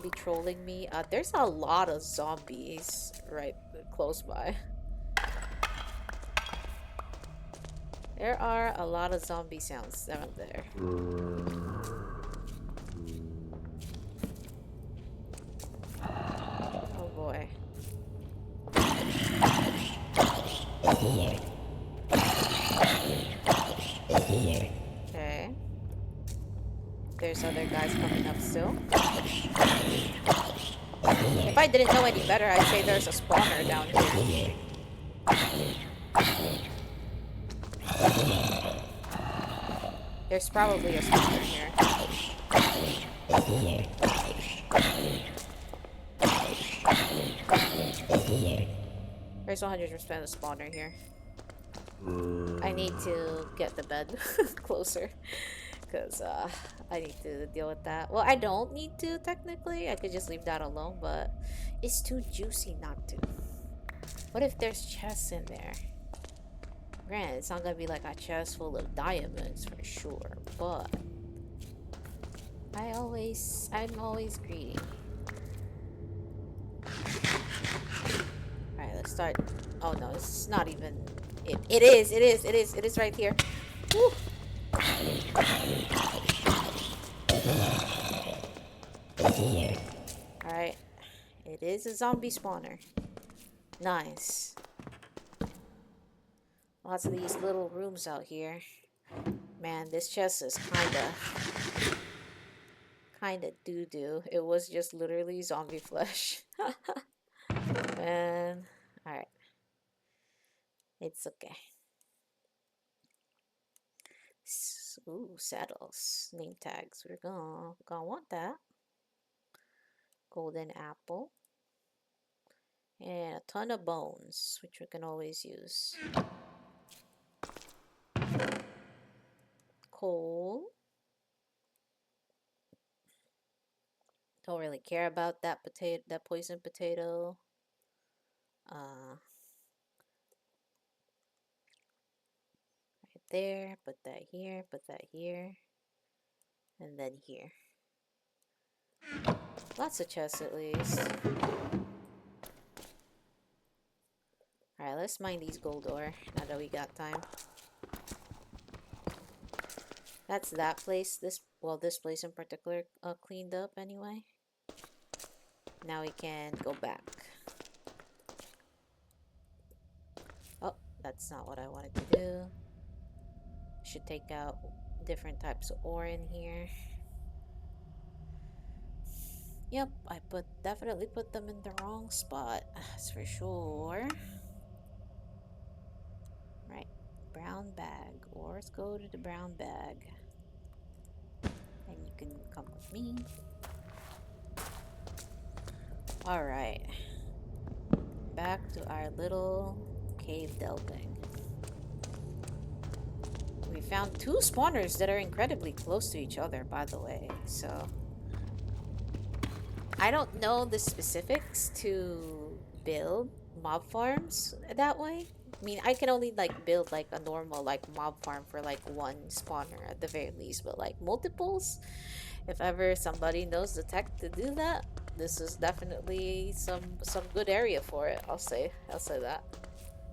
be trolling me. There's a lot of zombies right close by. There are a lot of zombie sounds down there. Oh boy. Okay. There's other guys coming up still. If I didn't know any better, I'd say there's a spawner down here. There's probably a spawner here. There's 100% a spawner here. I need to get the bed closer. Because I need to deal with that. Well, I don't need to, technically. I could just leave that alone, but it's too juicy not to. What if there's chests in there? Granted, it's not gonna be like a chest full of diamonds for sure, but I'm always greedy. Alright, let's start. Oh no, it's not even it. It is right here. Woo. Alright. It is a zombie spawner. Nice. Lots of these little rooms out here. Man, this chest is kinda doo-doo. It was just literally zombie flesh. Man. Alright. It's okay. Ooh, saddles. Name tags. We're gonna want that. Golden apple. And a ton of bones, which we can always use. Coal. Don't really care about that poison potato. Right there, put that here, and then here. Lots of chests at least. Alright, let's mine these gold ore now that we got time. That's that place. This place in particular cleaned up anyway. Now we can go back. Oh, that's not what I wanted to do. Should take out different types of ore in here. Yep, I definitely put them in the wrong spot. That's for sure. Right, brown bag. Ores go to the brown bag. And you can come with me. Alright. Back to our little cave delving. We found 2 spawners that are incredibly close to each other, by the way, so I don't know the specifics to build mob farms that way. I mean, I can only like build like a normal like mob farm for like 1 spawner at the very least, but like multiples, if ever somebody knows the tech to do that, this is definitely some good area for it. I'll say that.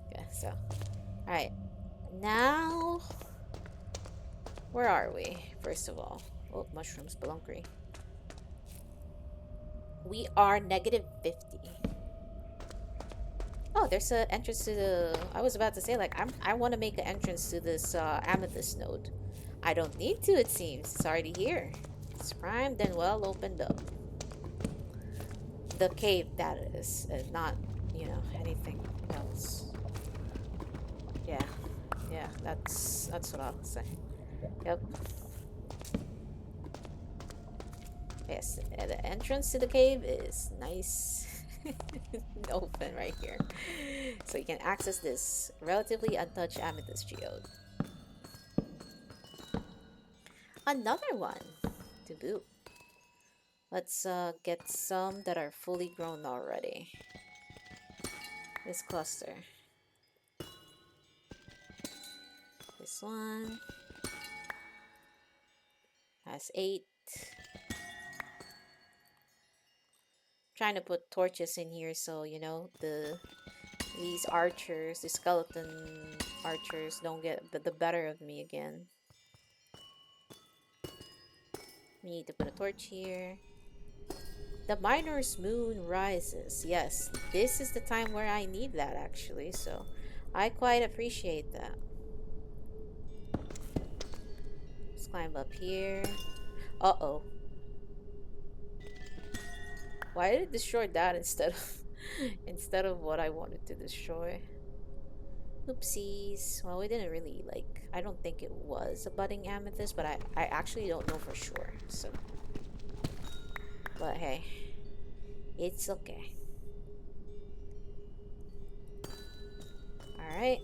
Okay, so all right, now Where are we, first of all? Oh, mushrooms, spelunkery. We are negative 50. Oh, there's an entrance to the... I was about to say, like, I want to make an entrance to this amethyst node. I don't need to, it seems. It's already here. It's primed and well opened up. The cave, that is. Not, you know, anything else. Yeah. Yeah, that's what I'll say. Yep. Yes, the entrance to the cave is nice open right here. So you can access this relatively untouched amethyst geode. Another one to boot. Let's get some that are fully grown already. This cluster. This one has 8. Trying to put torches in here so, you know, these archers, the skeleton archers, don't get the better of me again. We need to put a torch here. The miner's moon rises. Yes, this is the time where I need that actually, so I quite appreciate that. Let's climb up here. Uh-oh. Why did it destroy that instead of instead of what I wanted to destroy? Oopsies. Well, we didn't really, like, I don't think it was a budding amethyst, but I actually don't know for sure, so. But hey, it's okay. Alright.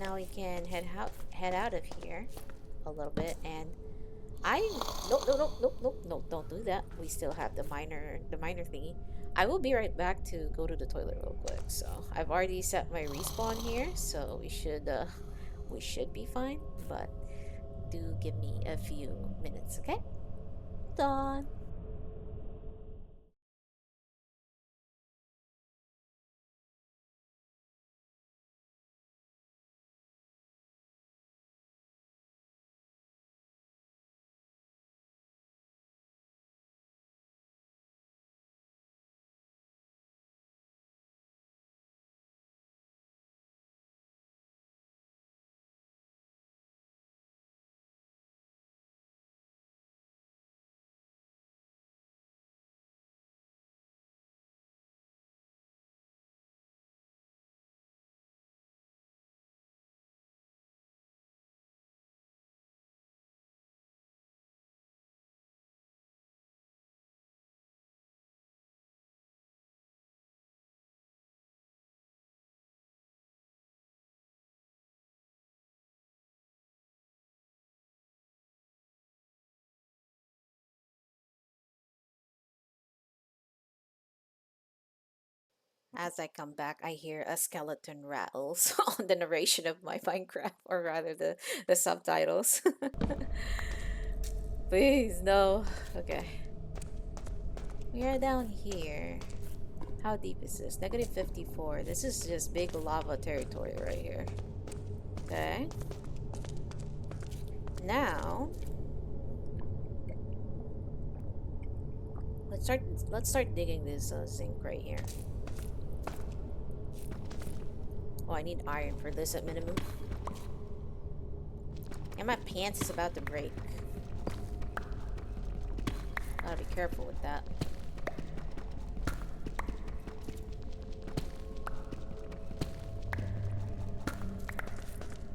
Now we can head out of here a little bit, and nope, don't do that. We still have the miner thingy. I will be right back to go to the toilet real quick. So I've already set my respawn here, so we should be fine. But do give me a few minutes, okay? Hold on. As I come back, I hear a skeleton rattles on the narration of my Minecraft, or rather the subtitles. Please, no. Okay. We are down here. How deep is this? Negative 54. This is just big lava territory right here. Okay. Now, let's start digging this zinc right here. Oh, I need iron for this at minimum. And my pants is about to break. Gotta be careful with that.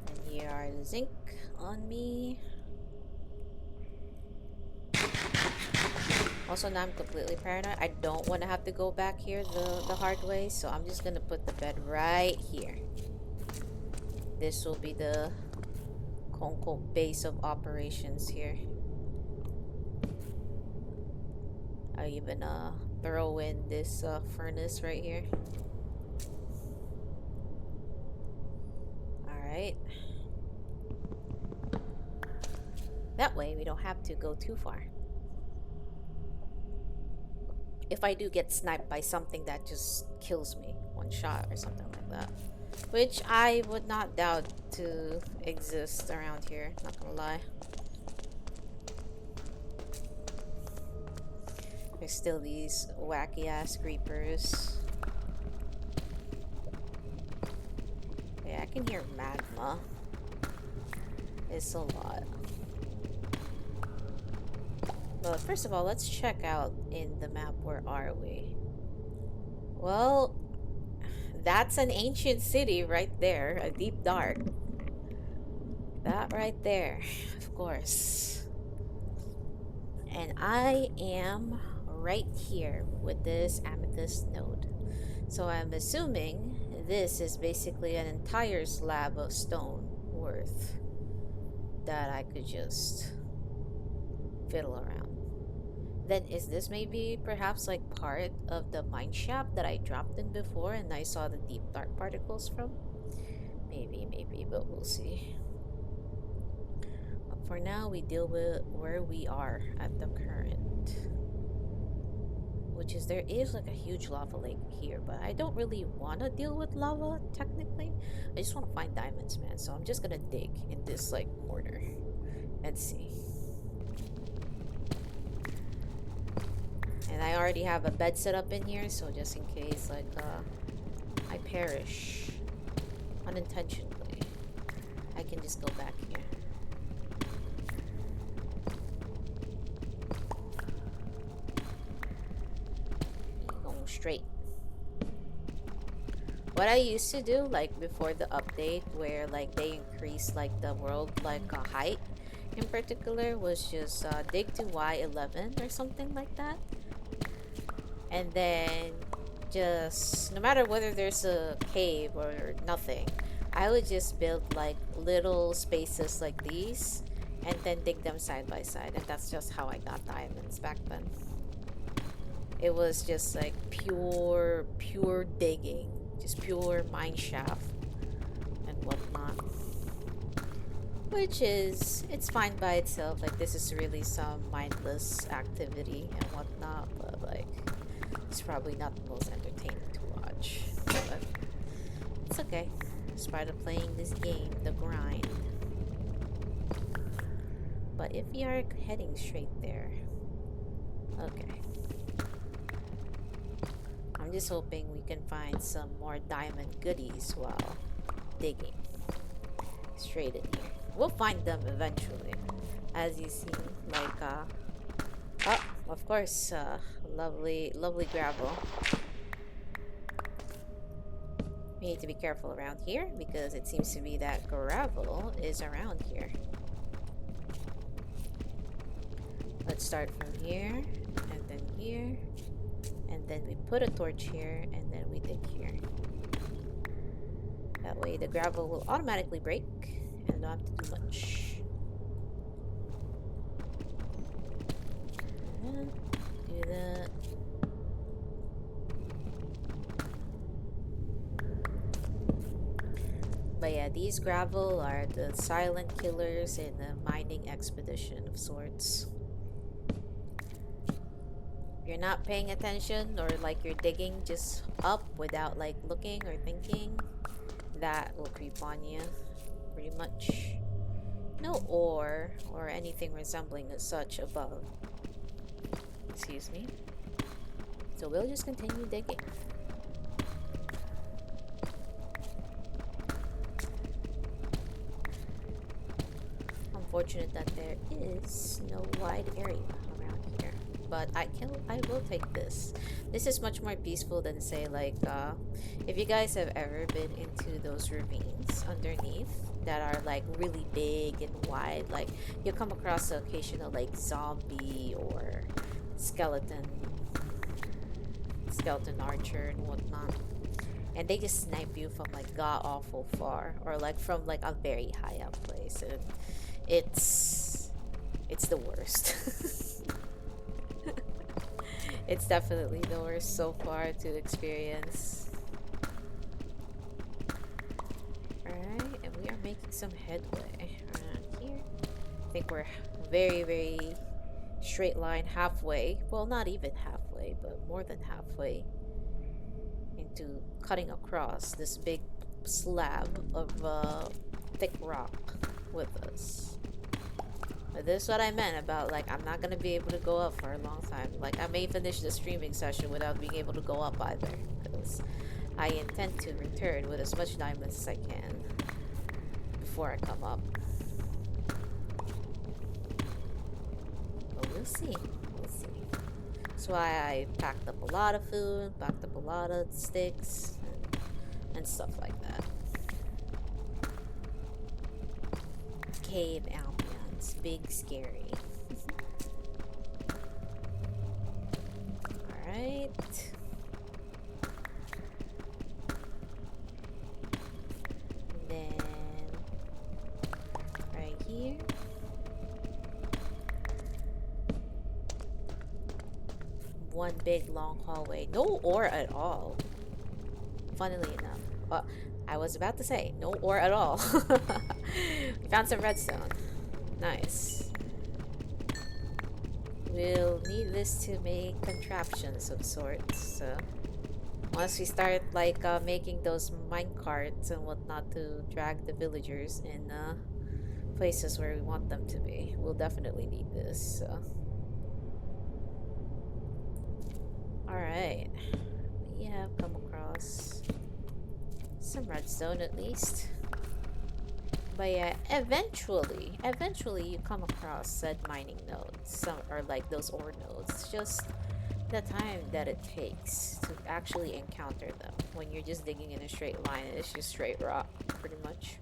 And here are the zinc on me. Also, now I'm completely paranoid. I don't want to have to go back here the hard way, so I'm just gonna put the bed right here. This will be the quote-unquote base of operations here. I even throw in this furnace right here. Alright. That way we don't have to go too far. If I do get sniped by something that just kills me one shot or something like that. which I would not doubt to exist around here, not gonna lie. There's still these wacky ass creepers. Yeah, I can hear magma. It's a lot. But first of all, let's check out in the map, where are we? Well, that's an ancient city right there, a deep dark. That right there, of course. And I am right here with this amethyst node. So I'm assuming this is basically an entire slab of stone worth that I could just fiddle around. Then is this maybe perhaps like part of the mine shaft that I dropped in before and I saw the deep dark particles from? Maybe, but we'll see. But for now, we deal with where we are at the current. Which is, there is like a huge lava lake here, but I don't really want to deal with lava, technically. I just want to find diamonds, man. So I'm just gonna dig in this like corner and see. And I already have a bed set up in here, so just in case like I perish unintentionally, I can just go back here. Going straight. What I used to do, like before the update, where like they increased like the world like height in particular, was just dig to Y11 or something like that, and then just no matter whether there's a cave or nothing, I would just build like little spaces like these and then dig them side by side, and that's just how I got diamonds back then. It was just like pure digging, just pure mine shaft and whatnot. Which is, it's fine by itself. Like, this is really some mindless activity and whatnot, but like, it's probably not the most entertaining to watch. But it's okay. It's part of playing this game, the grind. But if we are heading straight there, okay. I'm just hoping we can find some more diamond goodies while digging straight in here. We'll find them eventually, as you see. Like oh, of course, lovely gravel. We need to be careful around here because it seems to be that gravel is around here. Let's start from here, and then here, and then we put a torch here, and then we dig here. That way the gravel will automatically break and don't have to do much. Do that. But yeah, these gravel are the silent killers in a mining expedition of sorts. If you're not paying attention, or like you're digging just up without like looking or thinking, that will creep on you pretty much. No ore or anything resembling as such above. Excuse me. So we'll just continue digging. Unfortunate that there is no wide area around here, but I will take this. This is much more peaceful than, say, like if you guys have ever been into those ravines underneath that are like really big and wide, like you'll come across the occasional like zombie or skeleton archer and whatnot, and they just snipe you from like god awful far, or like from like a very high up place, and it's the worst. It's definitely the worst so far to experience. Alright, and we are making some headway around here. I think we're very straight line halfway. Well, not even halfway, but more than halfway into cutting across this big slab of thick rock with us. But this is what I meant about, like, I'm not gonna be able to go up for a long time. Like, I may finish the streaming session without being able to go up either, because I intend to return with as much diamonds as I can before I come up. But we'll see. We'll see. That's why I packed up a lot of food, packed up a lot of sticks, and stuff like that. Cave ambience, big scary. Alright. Then right here. One big long hallway. No ore at all. Funnily enough. I was about to say, no ore at all. We found some redstone. Nice. We'll need this to make contraptions of sorts. So once we start like making those minecarts and whatnot to drag the villagers in places where we want them to be, we'll definitely need this. So. Alright. We have come across some redstone at least. But yeah, eventually you come across said mining nodes. Some are like those ore nodes. It's just the time that it takes to actually encounter them. When you're just digging in a straight line, it's just straight rock, pretty much.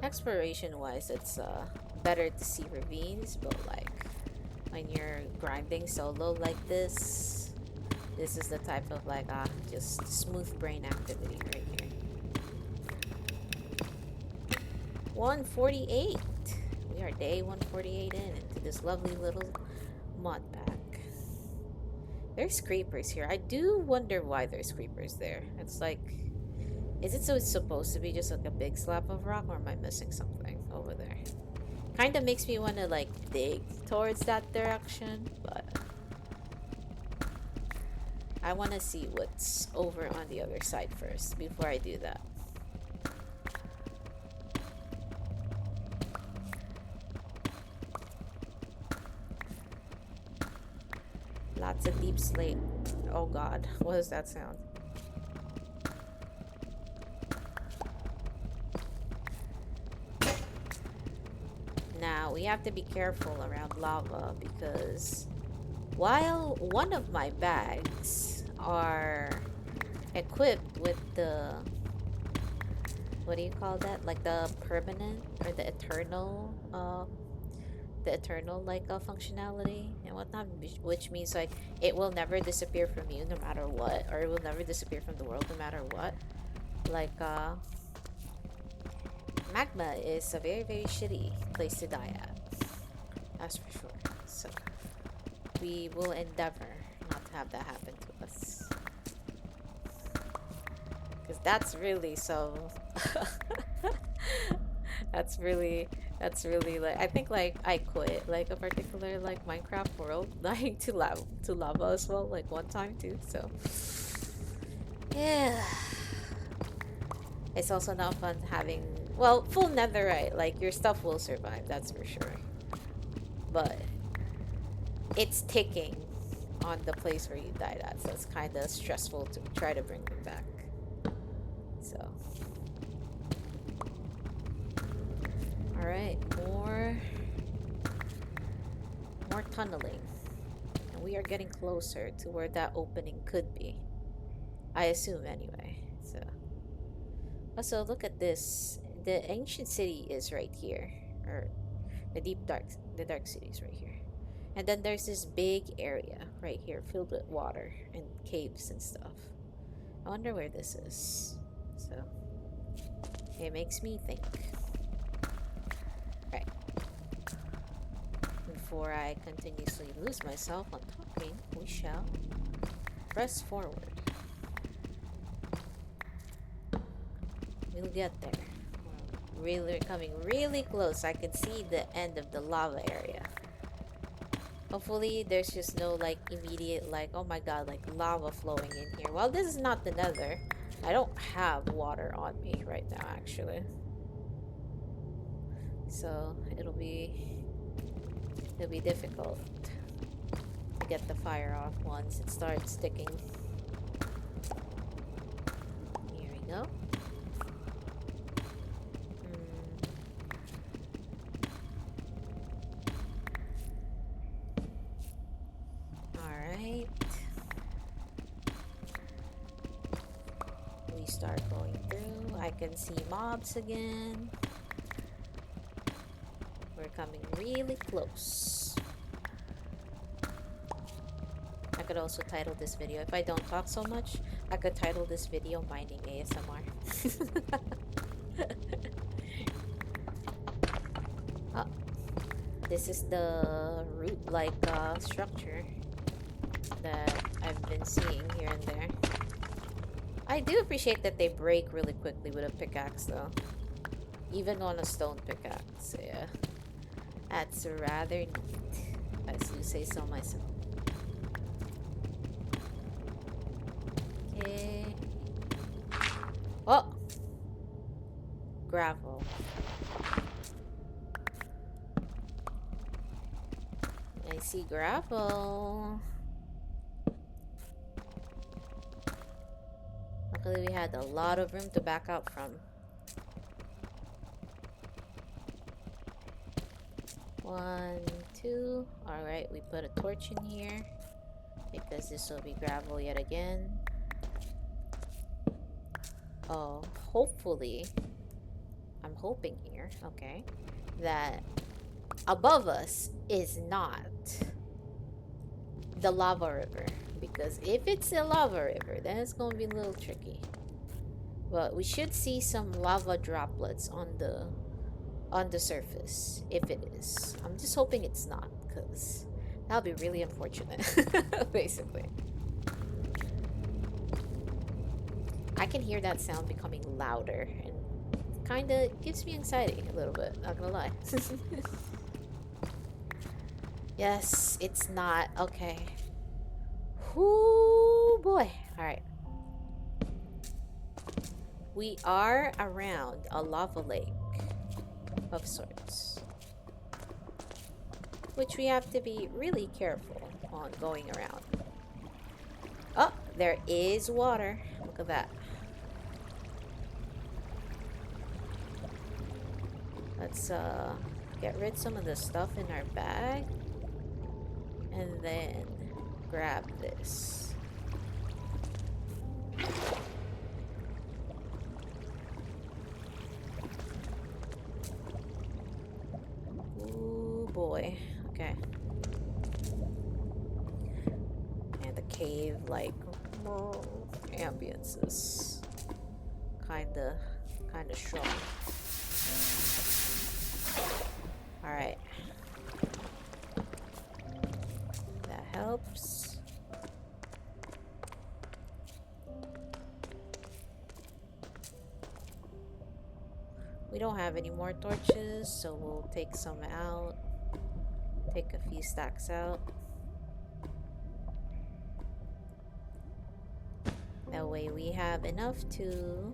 Exploration wise, it's better to see ravines, but like when you're grinding solo like this is the type of like just smooth brain activity right here. 148. We are day 148 into this lovely little mod pack. There's creepers here. I do wonder why there's creepers there. It's like, is it so it's supposed to be just like a big slab of rock, or am I missing something over there? Kind of makes me want to like dig towards that direction, but I want to see what's over on the other side first before I do that. Lots of deep slate. Oh god, what does that sound? Now, we have to be careful around lava because while one of my bags are equipped with the, what do you call that? Like the permanent or the eternal like functionality and whatnot, which means like it will never disappear from you no matter what, or it will never disappear from the world no matter what. Like magma is a very, very shitty place to die at. That's for sure. So we will endeavor not to have that happen to us. Because that's really so... that's really like... I think like I quit like a particular like Minecraft world dying to lava as well, like one time too, so... Yeah. It's also not fun having... Well, full netherite, like, your stuff will survive, that's for sure. But it's ticking on the place where you died at, so it's kind of stressful to try to bring them back. So. Alright, more tunneling. And we are getting closer to where that opening could be. I assume, anyway. So. Also, look at this. The ancient city is right here, or the dark city is right here, and then there's this big area right here filled with water and caves and stuff. I wonder where this is. So it makes me think. Right. Before I continuously lose myself on talking, we shall press forward. We'll get there. Really coming really close. I can see the end of the lava area. Hopefully there's just no like immediate like, oh my god, like lava flowing in here. Well, this is not the nether, I don't have water on me right now, actually. So it'll be difficult to get the fire off once it starts sticking. Here we go. Alright. We start going through. I can see mobs again. We're coming really close. I could also title this video, if I don't talk so much, I could title this video Mining ASMR. Oh, this is the root-like structure that I've been seeing here and there. I do appreciate that they break really quickly with a pickaxe though. Even on a stone pickaxe, so yeah. That's rather neat, as you say so myself. Okay. Oh! Gravel. I see gravel. Luckily we had a lot of room to back out from. One, two. Alright, we put a torch in here because this will be gravel yet again. Oh, hopefully, I'm hoping here, okay, that above us is not the lava river. Because if it's a lava river, then it's gonna be a little tricky. But we should see some lava droplets on the surface, if it is. I'm just hoping it's not, because that'll be really unfortunate, basically. I can hear that sound becoming louder, and kind of gives me anxiety a little bit, not gonna lie. Yes, it's not. Okay. Ooh, boy. Alright. We are around a lava lake of sorts, which we have to be really careful on going around. Oh, there is water. Look at that. Let's get rid of some of the stuff in our bag and then grab this. Ooh boy. Okay. And the cave like ambience is kinda strong. Alright. That helps. We don't have any more torches, so we'll take some out. Take a few stacks out. That way we have enough to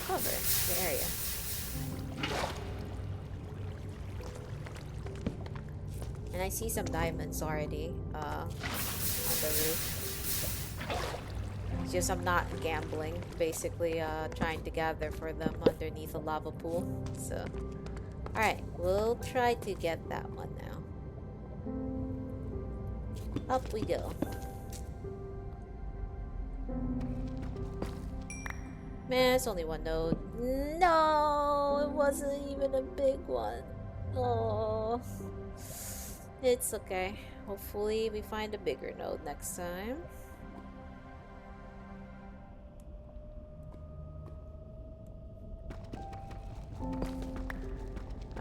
cover the area. And I see some diamonds already on the roof. It's just I'm not gambling, basically trying to gather for them underneath a lava pool. So, alright, we'll try to get that one now. Up we go. Man, it's only one node. No, it wasn't even a big one. Oh, it's okay. Hopefully we find a bigger node next time.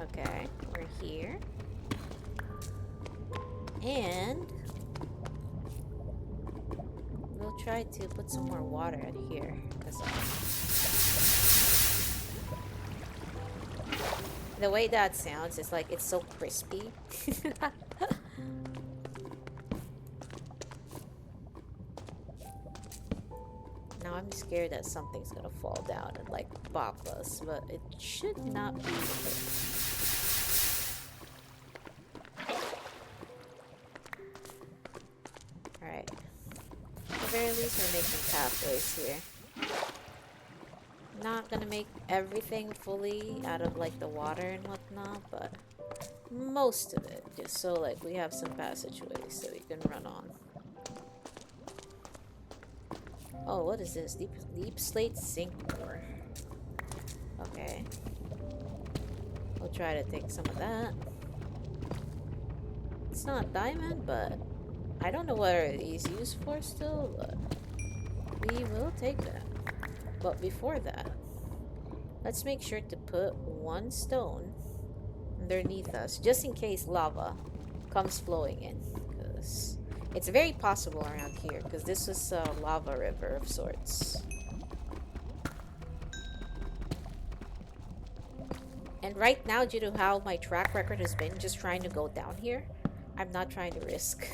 Okay, we're here. And we'll try to put some more water in here. The way that sounds is like it's so crispy. Now now I'm scared that something's gonna fall down and like bop us, but it should not be the case. Alright. At the very least, we're making pathways here. Not gonna make everything fully out of like the water and whatnot, but most of it, just so like we have some passageways that we can run on. Oh, what is this? Deep slate zinc ore. Okay. We'll try to take some of that. It's not diamond, but I don't know what are these used for still, but we will take that. But before that, let's make sure to put one stone underneath us, just in case lava comes flowing in, because it's very possible around here, because this is a lava river of sorts. And right now, due to how my track record has been just trying to go down here, I'm not trying to risk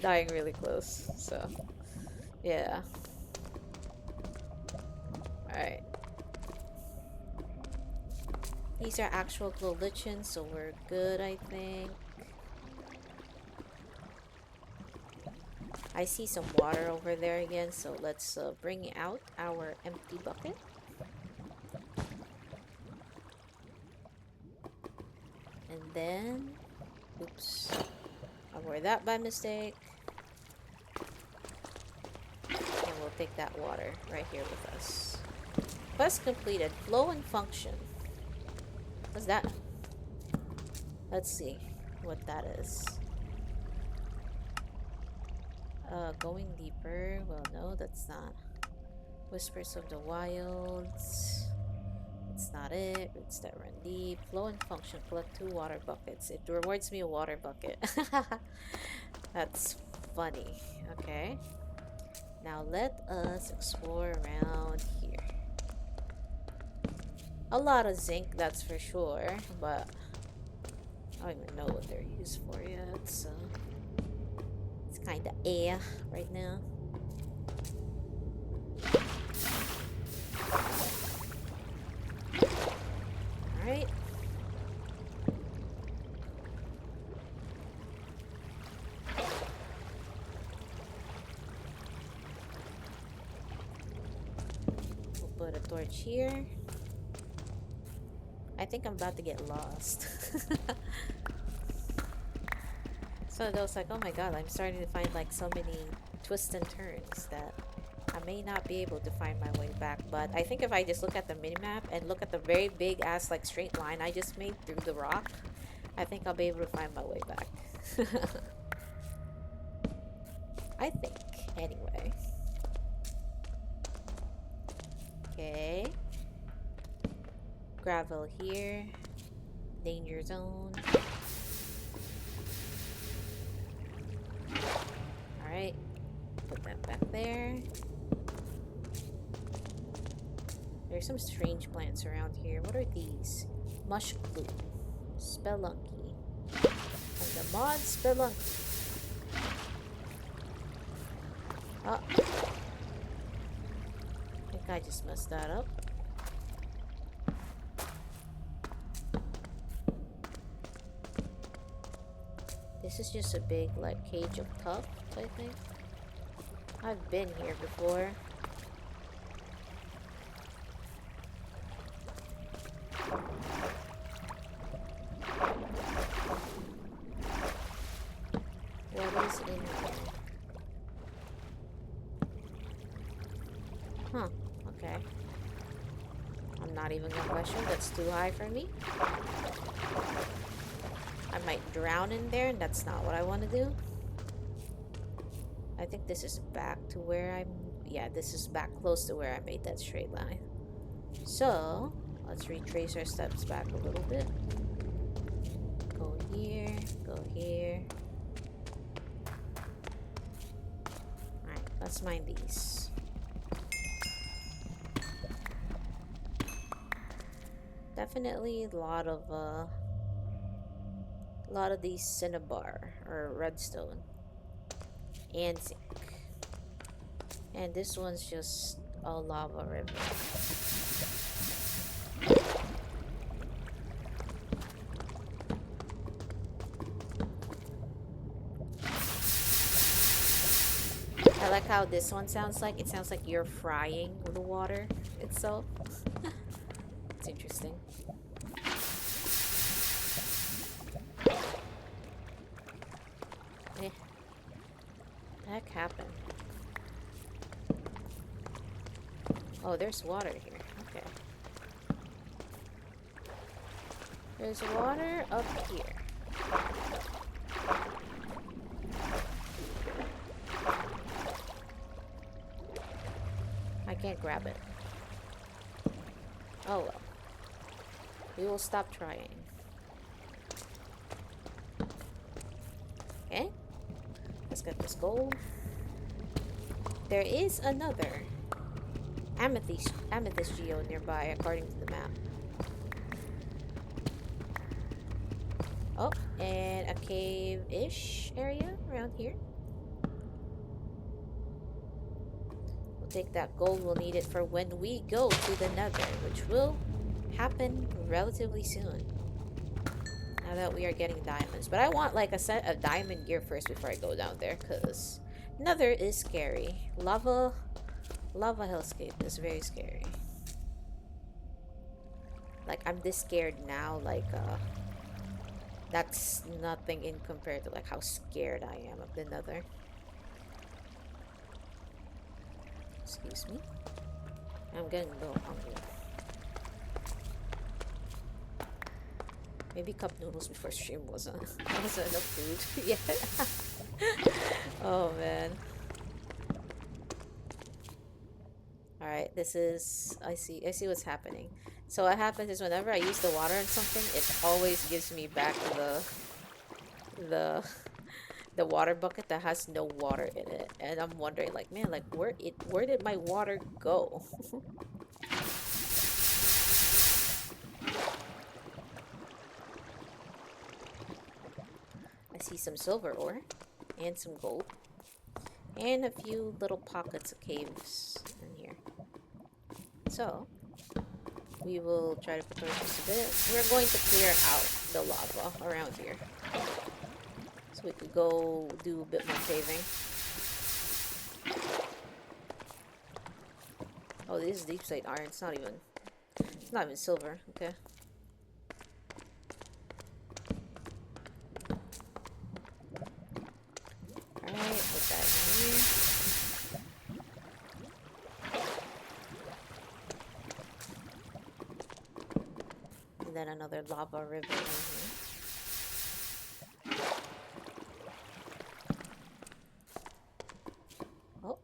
dying really close, so yeah. Alright. These are actual glow lichens, so we're good, I think. I see some water over there again, so let's bring out our empty bucket. And then, oops, I wore that by mistake. And we'll take that water right here with us. Quest completed. Flow and function. What's that? Let's see what that is. Going deeper. Well, no, that's not. Whispers of the Wilds. It's not it. It's that run deep. Flow and function. Collect 2 water buckets. It rewards me a water bucket. That's funny. Okay. Now let us explore around here. A lot of zinc, that's for sure, but I don't even know what they're used for yet, so it's kind of air right now. Alright. We'll put a torch here. I think I'm about to get lost. So I was like, oh my god, I'm starting to find like so many twists and turns that I may not be able to find my way back. But I think if I just look at the minimap and look at the very big ass like straight line I just made through the rock, I think I'll be able to find my way back. I think, anyway. Okay. Gravel here. Danger zone. Alright. Put that back there. There's some strange plants around here. What are these? Mush glue. Spelunky. And the mod Spelunky. Oh. I think I just messed that up. This is just a big, like, cage of tufts, I think. I've been here before. What is in here? Huh, okay. I'm not even gonna question. That's too high for me. I might drown in there, and that's not what I want to do. I think this is back to where I'm... Yeah, this is back close to where I made that straight line. So, let's retrace our steps back a little bit. Go here, go here. Alright, let's mine these. Definitely a lot of these cinnabar or redstone and zinc And this one's just a lava river. I like how this one sounds like. It sounds like you're frying the water itself. It's interesting. Eh. What the heck happened? Oh, there's water here. Okay. There's water up here. I can't grab it. Oh well. We will stop trying. Okay. Let's get this gold. There is another amethyst geo nearby, according to the map. Oh, and a cave-ish area around here. We'll take that gold. We'll need it for when we go to the nether, which will happen relatively soon. Now that we are getting diamonds. But I want like a set of diamond gear first before I go down there, because nether is scary. Lava hellscape is very scary. Like, I'm this scared now, like, that's nothing in compared to like how scared I am of the nether. Excuse me. I'm getting a little hungry. Maybe cup noodles before stream wasn't enough food yet. Oh man. Alright, this is I see what's happening. So what happens is whenever I use the water on something, it always gives me back the water bucket that has no water in it. And I'm wondering like, man, like where did my water go? I see some silver ore and some gold and a few little pockets of caves in here. So we will try to prepare this a bit. We're going to clear out the lava around here, so we could go do a bit more caving. Oh, this is deep slate iron. It's not even silver. Okay. Alright, put that in here. And then another lava river in here. Oh.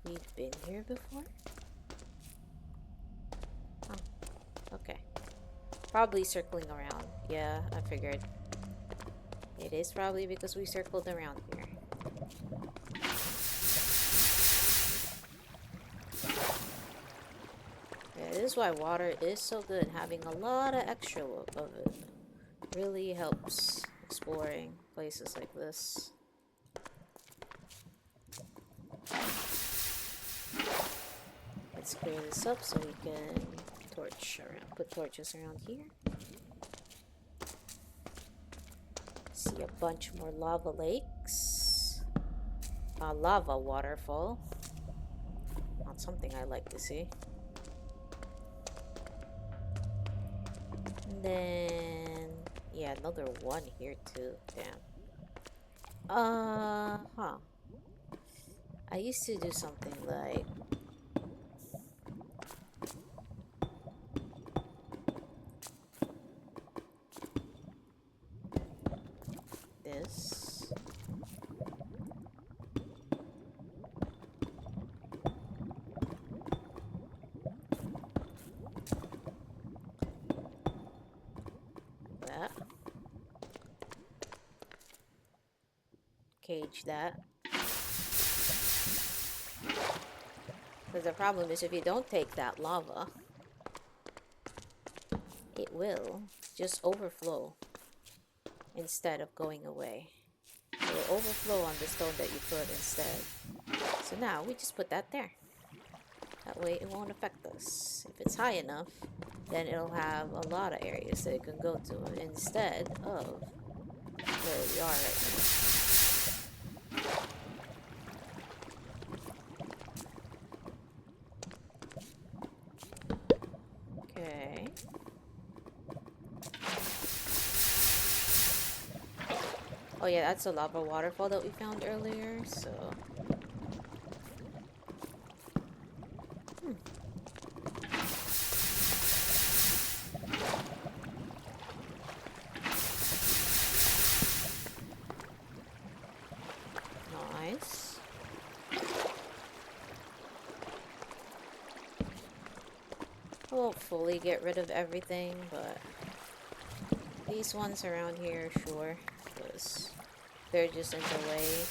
We've been here before? Oh, okay. Probably circling around. Yeah, I figured. It is probably because we circled around here. Yeah, this is why water is so good. Having a lot of extra of it really helps exploring places like this. Let's clear this up so we can put torches around here. See a bunch more lava lakes. A lava waterfall. Not something I like to see. And then, yeah, another one here too. Damn. Huh. I used to do something like this. That. Cage that. Because the problem is if you don't take that lava, it will just overflow instead of going away. It will will overflow on the stone that you put instead. So now we just put that there. That way it won't affect us. If it's high enough, then it'll have a lot of areas that it can go to instead of where we are right now. Okay. Oh yeah, that's a lava waterfall that we found earlier, so... Nice. I won't fully get rid of everything, but... These ones around here, sure, because they're just in the way.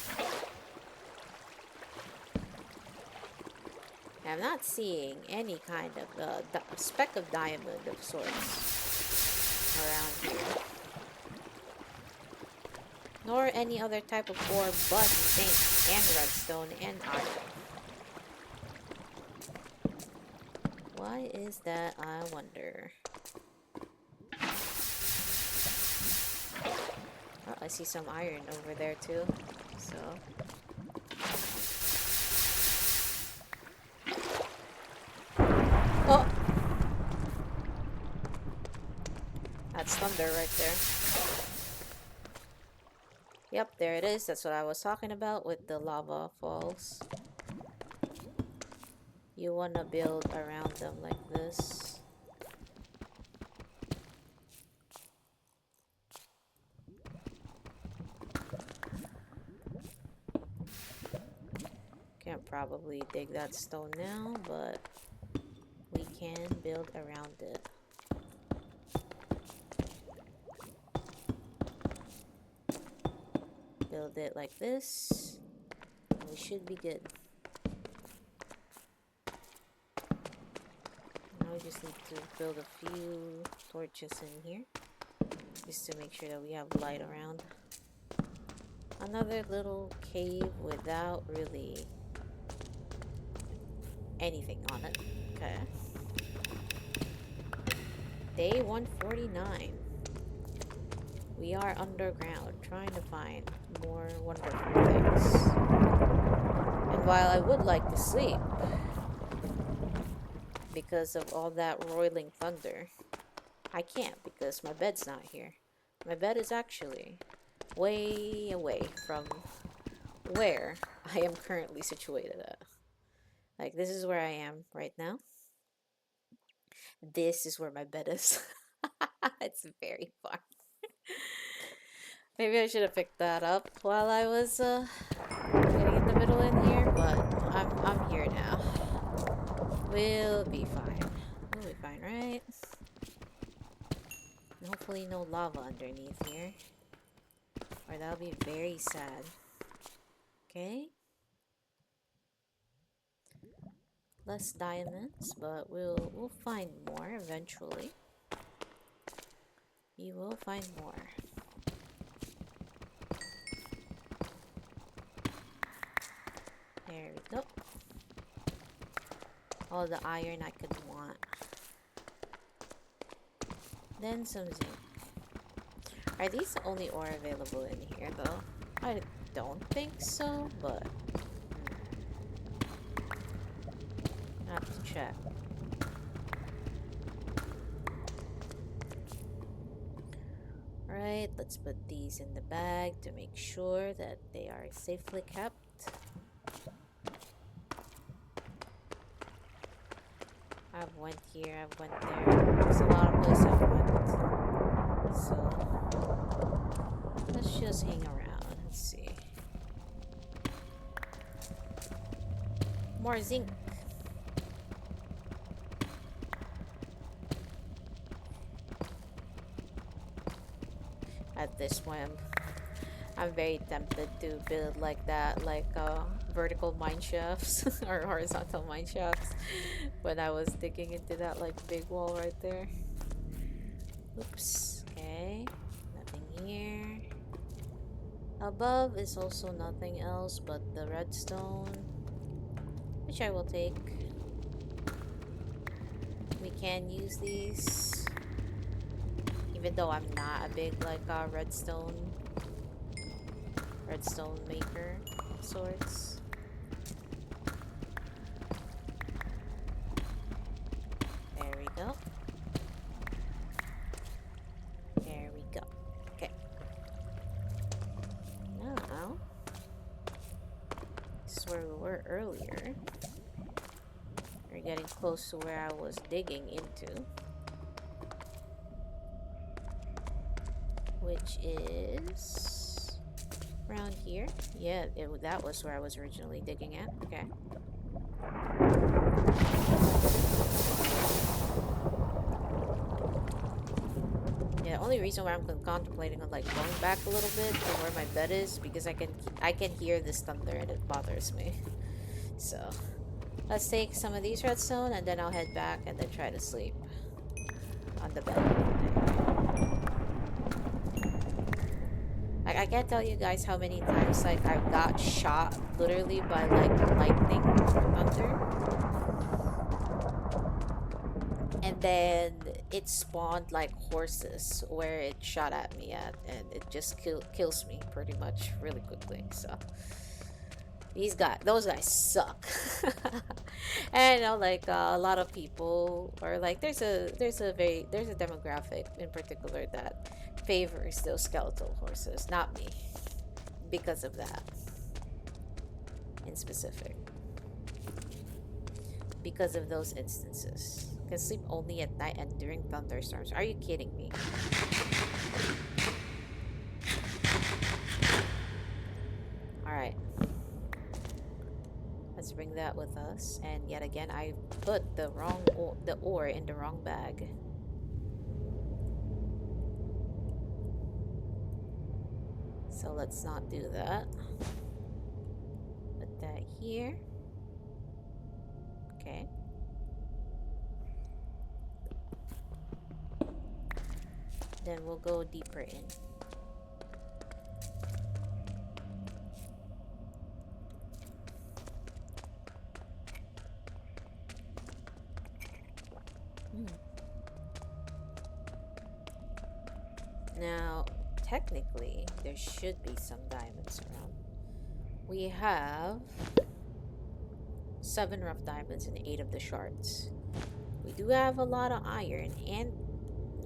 I'm not seeing any kind of speck of diamond of sorts around here. Nor any other type of ore but zinc and redstone and iron. Why is that, I wonder? Oh, I see some iron over there too, so... Oh! That's thunder right there. Yep, there it is. That's what I was talking about with the lava falls. You want to build around them like this. Can't probably dig that stone now, but we can build around it. Build it like this, and we should be good. Now we just need to build a few torches in here, just to make sure that we have light around. Another little cave without really anything on it. Okay. Day 149. We are underground, trying to find more wonderful things. And while I would like to sleep, because of all that roiling thunder, I can't because my bed's not here. My bed is actually way away from where I am currently situated at. Like, this is where I am right now. This is where my bed is. It's very far. Maybe I should have picked that up while I was getting in the middle in here, but I'm here now. We'll be fine. We'll be fine, right? And hopefully no lava underneath here, or that'll be very sad. Okay. Less diamonds, but we'll find more eventually. We will find more. There we go. All the iron I could want. Then some zinc. Are these the only ore available in here though? I don't think so, but I have to check. Right, let's put these in the bag to make sure that they are safely kept. I've went here, I've went there. There's a lot of places I've went. So let's just hang around. Let's see. More zinc. At this point, I'm very tempted to build like that, like vertical mine shafts or horizontal mine shafts when I was digging into that like big wall right there. Oops. Okay. Nothing here. Above is also nothing else but the redstone, which I will take. We can use these, even though I'm not a big like redstone maker of sorts. There we go. There we go. Okay. Now, this is where we were earlier. We're getting close to where I was digging into, which is around here. Yeah, that was where I was originally digging at. Okay. Yeah, the only reason why I'm contemplating on like going back a little bit from where my bed is because I can hear this thunder and it bothers me. So let's take some of these redstone and then I'll head back and then try to sleep on the bed. Like, I can't tell you guys how many times like I got shot literally by like lightning thunder. And then it spawned like horses where it shot at me at, and it just kills me pretty much really quickly. So those guys suck. And you know, like a lot of people are like, there's a demographic in particular that favors those skeletal horses, not me, because of that in specific. Because of those instances. Can sleep only at night and during thunderstorms. Are you kidding me? Alright. Let's bring that with us. And yet again, I put the ore in the wrong bag. So let's not do that. Put that here. Okay. Then we'll go deeper in. Now, technically, there should be some diamonds around. We have 7 rough diamonds and 8 of the shards. We do have a lot of iron and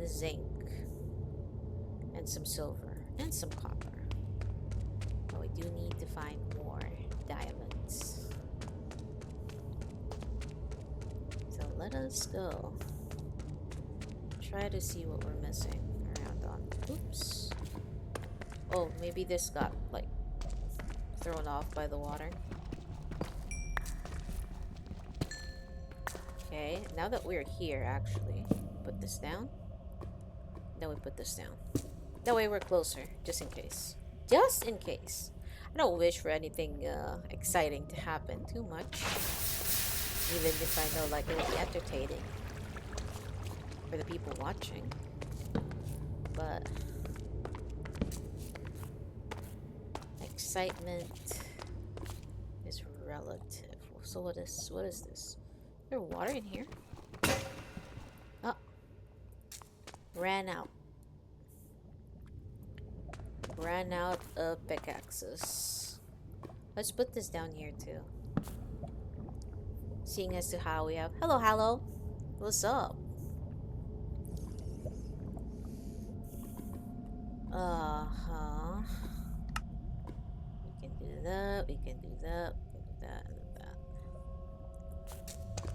zinc and some silver and some copper. But we do need to find more diamonds. So let us go. Try to see what we're missing around on. Oops. Oh, maybe this got like thrown off by the water. Okay, now that we're here, actually, put this down. Then we put this down. That way we're closer, just in case. Just in case. I don't wish for anything exciting to happen too much. Even if I know like it will be entertaining for the people watching. But excitement is relative. So what is this? Is there water in here? Oh. Ran out. Ran out of pickaxes. Let's put this down here too. Seeing as to how we have... Hello. What's up? Uh-huh. We can do that. We can do that. We can do that and that.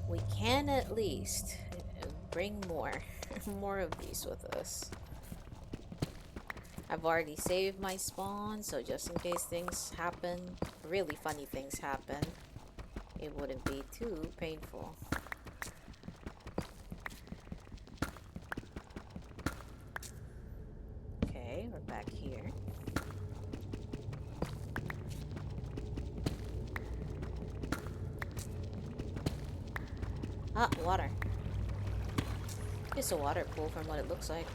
We can at least bring more of these with us. I've already saved my spawn, so just in case things happen, really funny things happen, it wouldn't be too painful. Okay, we're back here. Ah, water. It's a water pool from what it looks like.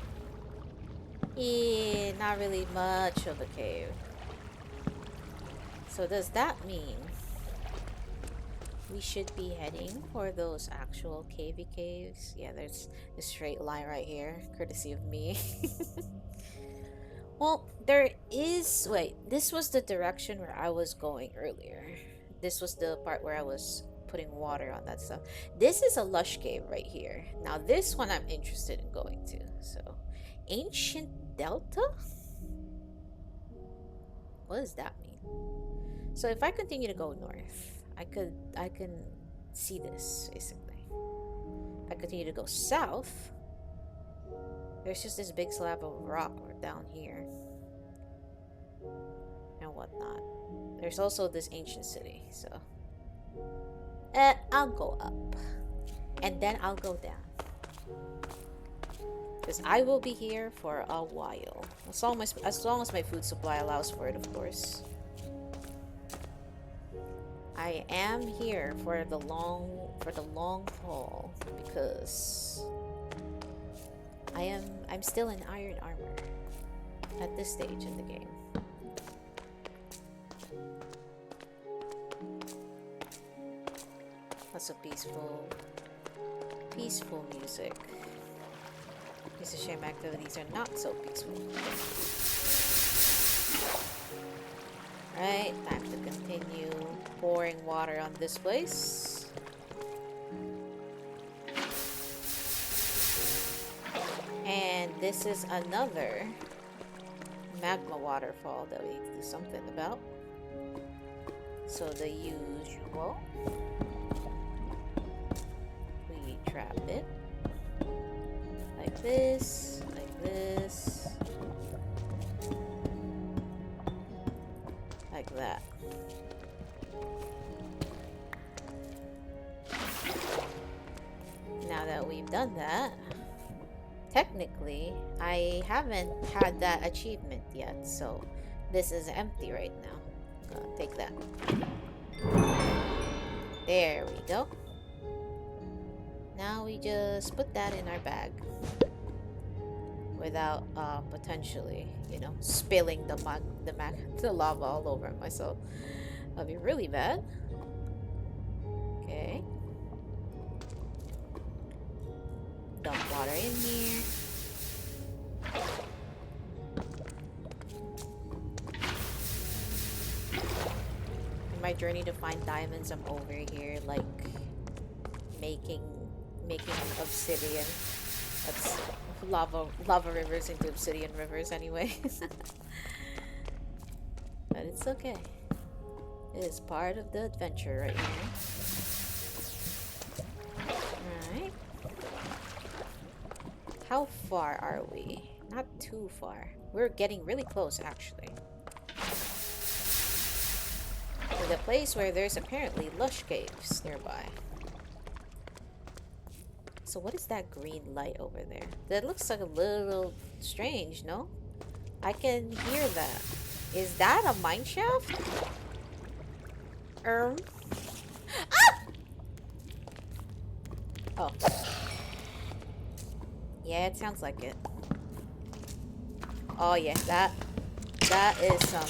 Yeah, not really much of a cave. So does that mean we should be heading for those actual cavey caves? Yeah, there's a straight line right here, courtesy of me. Well, there is... Wait, this was the direction where I was going earlier. This was the part where I was putting water on that stuff. This is a lush cave right here. Now, this one I'm interested in going to. So, Ancient Delta? What does that mean? So, if I continue to go north, I can see this, basically. If I continue to go south, there's just this big slab of rock down here. And whatnot. There's also this ancient city, so I'll go up and then I'll go down because I will be here for a while, as long as my food supply allows for it, of course. I am here for the long haul because I'm still in iron armor at this stage in the game. Lots of peaceful music. It's a shame activities are not so peaceful. Right, time to continue pouring water on this place. And this is another magma waterfall that we need to do something about. So the usual. We trap it. Like this, like this. Like that. Now that we've done that, technically, I haven't had that achievement yet, so this is empty right now. Take that. There we go. Now we just put that in our bag without potentially, you know, spilling the lava all over myself. That'd be really bad. Okay. Dump water in here. In my journey to find diamonds, I'm over here like making obsidian. That's lava rivers into obsidian rivers anyway. But it's okay. It is part of the adventure right here. Alright. How far are we? Not too far. We're getting really close, actually. To the place where there's apparently lush caves nearby. So what is that green light over there? That looks like a little strange, no? I can hear that. Is that a mine shaft? Ah! Oh. Yeah, it sounds like it. Oh yeah, that is some...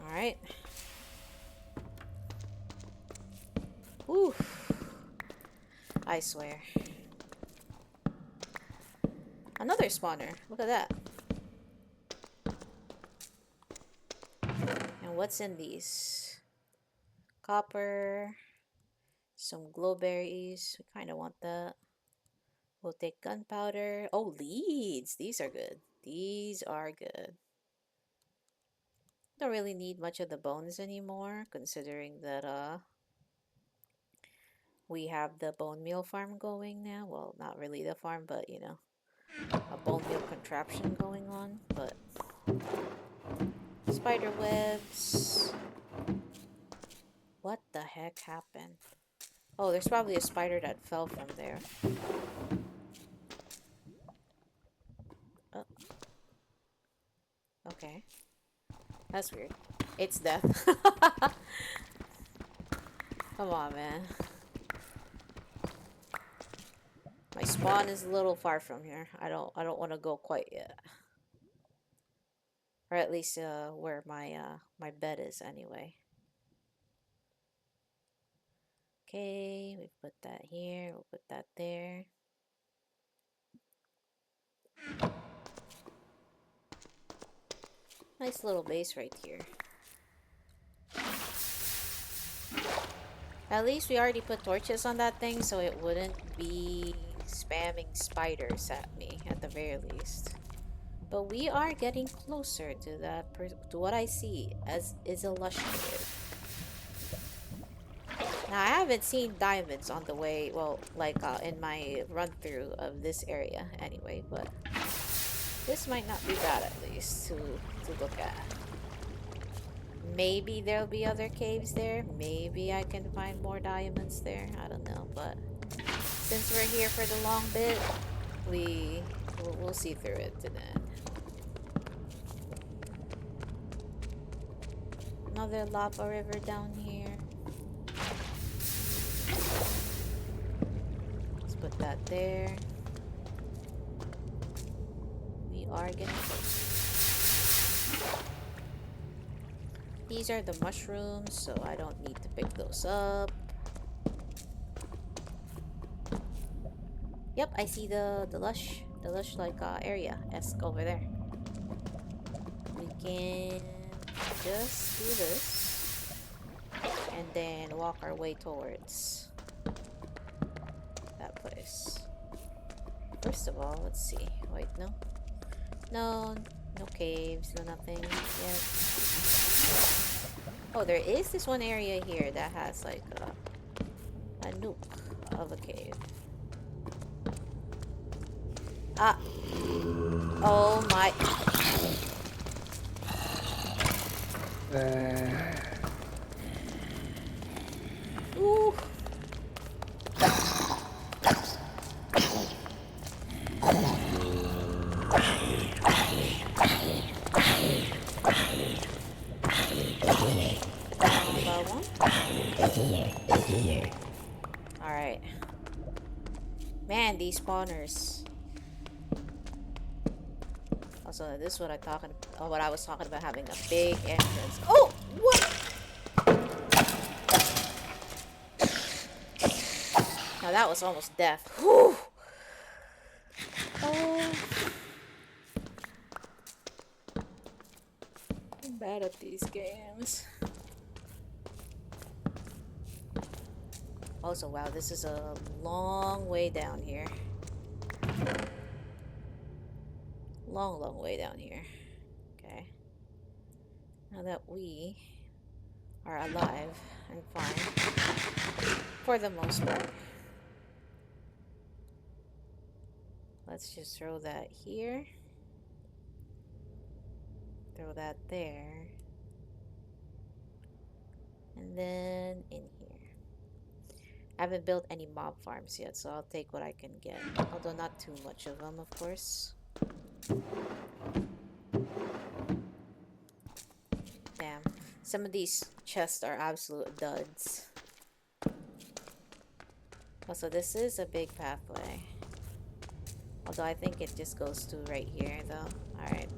Alright. Whew. I swear. Another spawner. Look at that. And what's in these? Copper. Some glowberries. We kind of want that. We'll take gunpowder. Oh, leads. These are good. These are good. Don't really need much of the bones anymore, considering that we have the bone meal farm going now. Well, not really the farm, but you know, a bone meal contraption going on. But spider webs. What the heck happened? Oh, there's probably a spider that fell from there. Oh. Okay. That's weird. It's death. Come on, man. My spawn is a little far from here. I don't want to go quite yet. Or at least where my bed is anyway. Okay, we put that here, we'll put that there. Nice little base right here. At least we already put torches on that thing, so it wouldn't be spamming spiders at me, at the very least. But we are getting closer to that, to what I see as is a lush cave. Now, I haven't seen diamonds on the way, well, like in my run-through of this area anyway, but this might not be bad at least to look at. Maybe there'll be other caves there. Maybe I can find more diamonds there. I don't know, but since we're here for the long bit, we'll see through it to the end. Another lava river down here. Let's put that there. We are getting close. These are the mushrooms, so I don't need to pick those up. Yep, I see the lush like area-esque over there. We can just do this and then walk our way towards that place. First of all, let's see. Wait, no caves, no nothing yet. Oh, there is this one area here that has like a nuke of a cave. Ah. Oh my. Ooh. Alright. Man, these spawners. Also, this is what I was talking about, having a big entrance. Oh, what? Now that was almost death. Whew. Oh. I'm bad at these games. Also, wow, this is a long way down here. Long way down here. Okay. Now that we are alive and fine, for the most part, let's just throw that here. Throw that there. And then in here. I haven't built any mob farms yet, so I'll take what I can get. Although not too much of them, of course. Damn. Some of these chests are absolute duds. Also, this is a big pathway. Although I think it just goes to right here, though. Alright.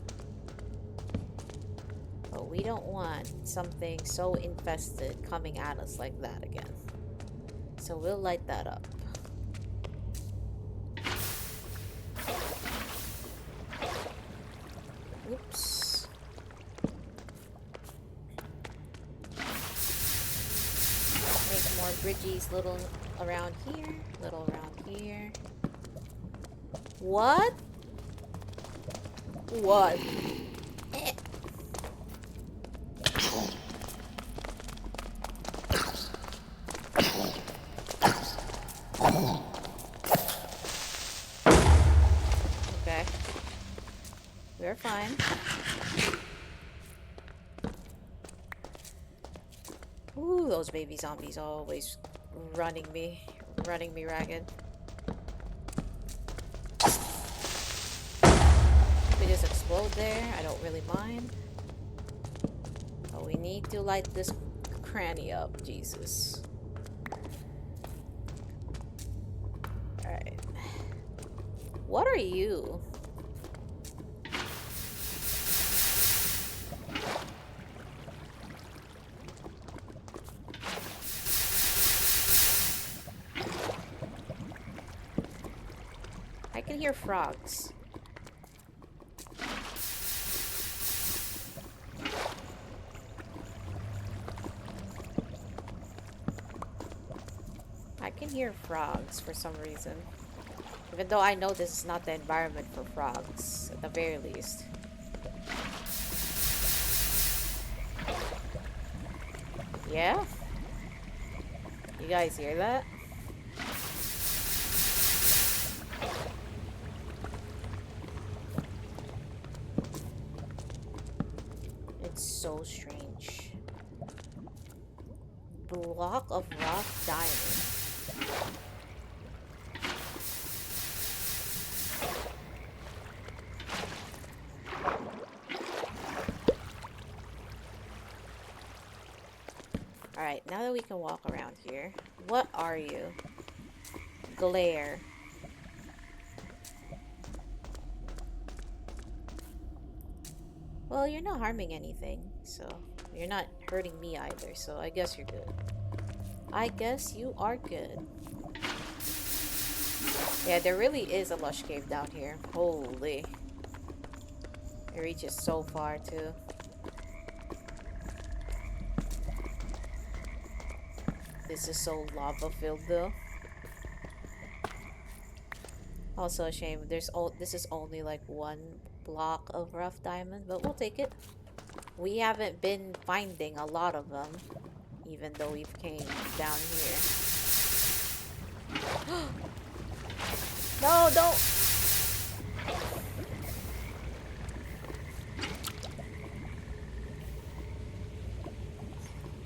But we don't want something so infested coming at us like that again. So we'll light that up. Oops. Make more bridges, little around here, little around here. What? What? Okay. We're fine. Ooh, those baby zombies always running me ragged. We just explode there. I don't really mind. But we need to light this cranny up. Jesus. Alright. What are you? I can hear frogs. I can hear frogs for some reason. Even though I know this is not the environment for frogs, at the very least. Yeah? You guys hear that? It's so strange. Block of rough diamond. Alright, now that we can walk around here, what are you? Glare. Well, you're not harming anything, so you're not hurting me either, so I guess you're good. I guess you are good. Yeah, there really is a lush cave down here. Holy. It reaches so far, too. This is so lava-filled, though. Also a shame. This is only like one block of rough diamond, but we'll take it. We haven't been finding a lot of them, even though we've came down here. No, don't!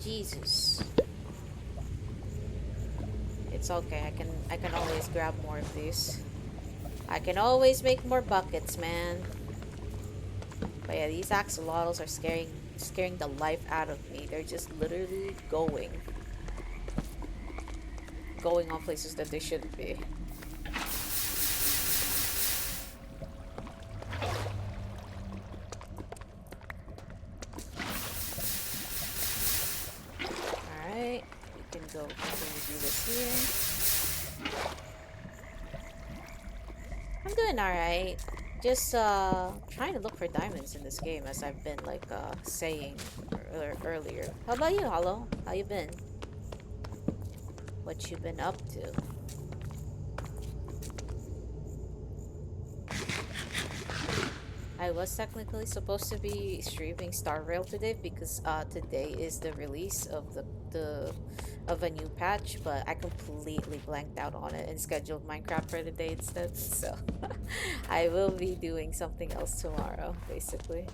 Jesus. It's okay. I can always grab more of these. I can always make more buckets, man. But yeah, these axolotls are scaring the life out of me. They're just literally going on places that they shouldn't be. Alright, we can go continue to do this here. I'm doing alright. Just trying to look for diamonds in this game, as I've been like saying earlier. How about you, Hollow? How you been? What you been up to? I was technically supposed to be streaming Star Rail today because today is the release of of a new patch, but I completely blanked out on it and scheduled Minecraft for the day instead. So I will be doing something else tomorrow, basically.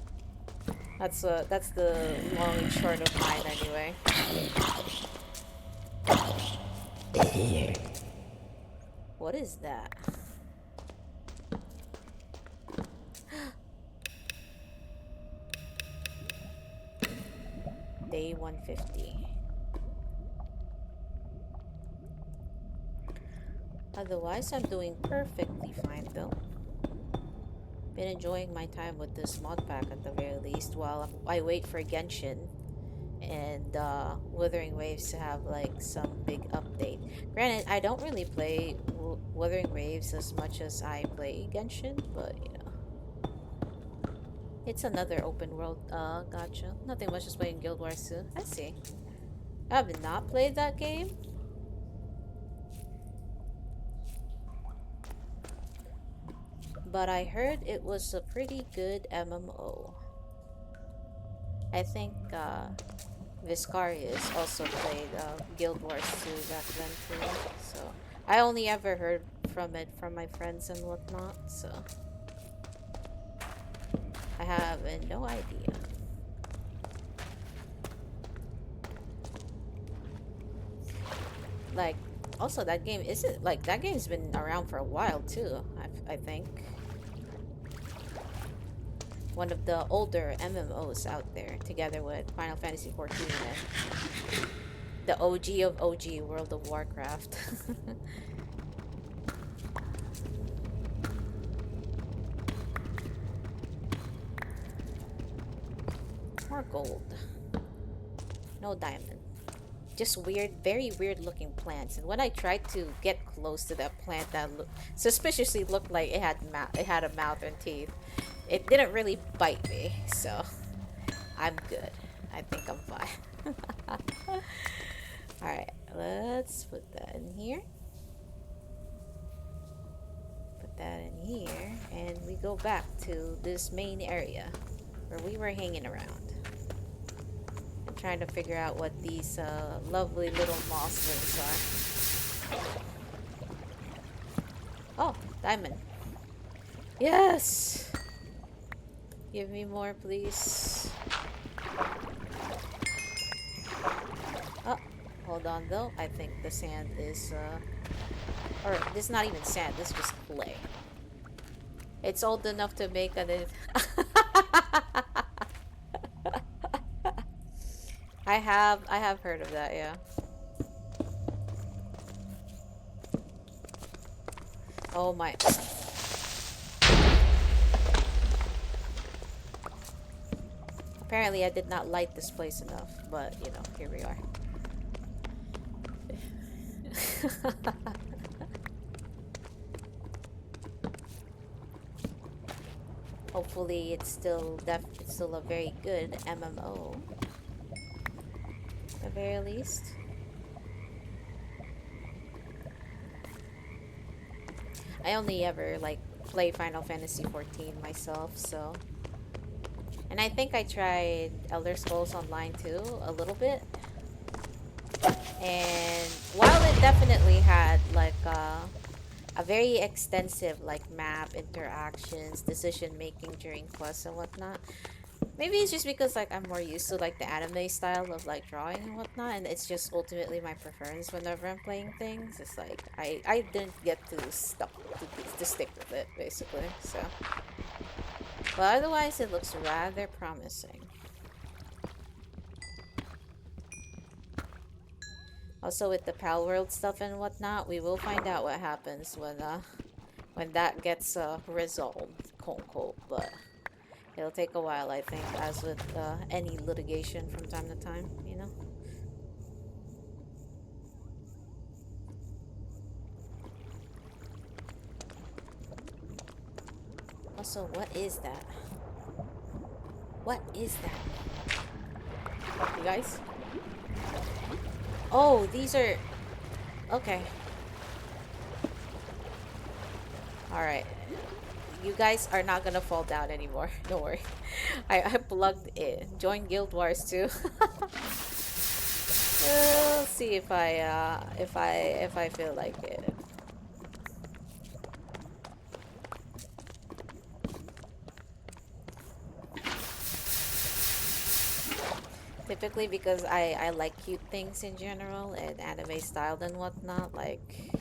That's the long and short of mine anyway. What is that? Day 150. Otherwise, I'm doing perfectly fine though. Been enjoying my time with this mod pack at the very least while I wait for Genshin and Wuthering Waves to have like some big update. Granted, I don't really play Wuthering Waves as much as I play Genshin, but you know. It's another open world gotcha. Nothing much, just playing Guild Wars 2. I see. I have not played that game. But I heard it was a pretty good MMO. I think Viscarius also played Guild Wars 2 back then too. So I only ever heard from it from my friends and whatnot, so I have no idea. Like, also that game isn't like that game's been around for a while too. I think one of the older MMOs out there, together with Final Fantasy XIV and the OG of OG, World of Warcraft. More gold. No diamond. Just weird, very weird looking plants. And when I tried to get close to that plant that suspiciously looked like it had a mouth and teeth, it didn't really bite me. So I'm good. I think I'm fine. Alright, let's put that in here. Put that in here. And we go back to this main area where we were hanging around. I'm trying to figure out what these lovely little mosslings are. Oh, diamond. Yes! Give me more, please. Oh, hold on though. I think the sand is, or this is not even sand, this is just clay. It's old enough to make an... I have heard of that, yeah. Oh my... Apparently I did not light this place enough, but you know, here we are. Hopefully it's still a very good MMO. At the very least. I only ever like play Final Fantasy 14 myself, so. And I think I tried Elder Scrolls Online too, a little bit. And while it definitely had like a very extensive like map interactions, decision making during quests and whatnot, maybe it's just because like I'm more used to like the anime style of like drawing and whatnot, and it's just ultimately my preference whenever I'm playing things. It's like I didn't get to stick with it basically, so. But otherwise it looks rather promising. Also with the Pal World stuff and whatnot, we will find out what happens when that gets resolved, quote unquote, but it'll take a while, I think, as with any litigation from time to time, you know? Also, what is that? What is that? You guys? Oh, these are... Okay. Alright. You guys are not gonna fall down anymore. Don't worry. I plugged in. Join Guild Wars too. We'll see if I feel like it. Typically because I like cute things in general and anime styled and whatnot, like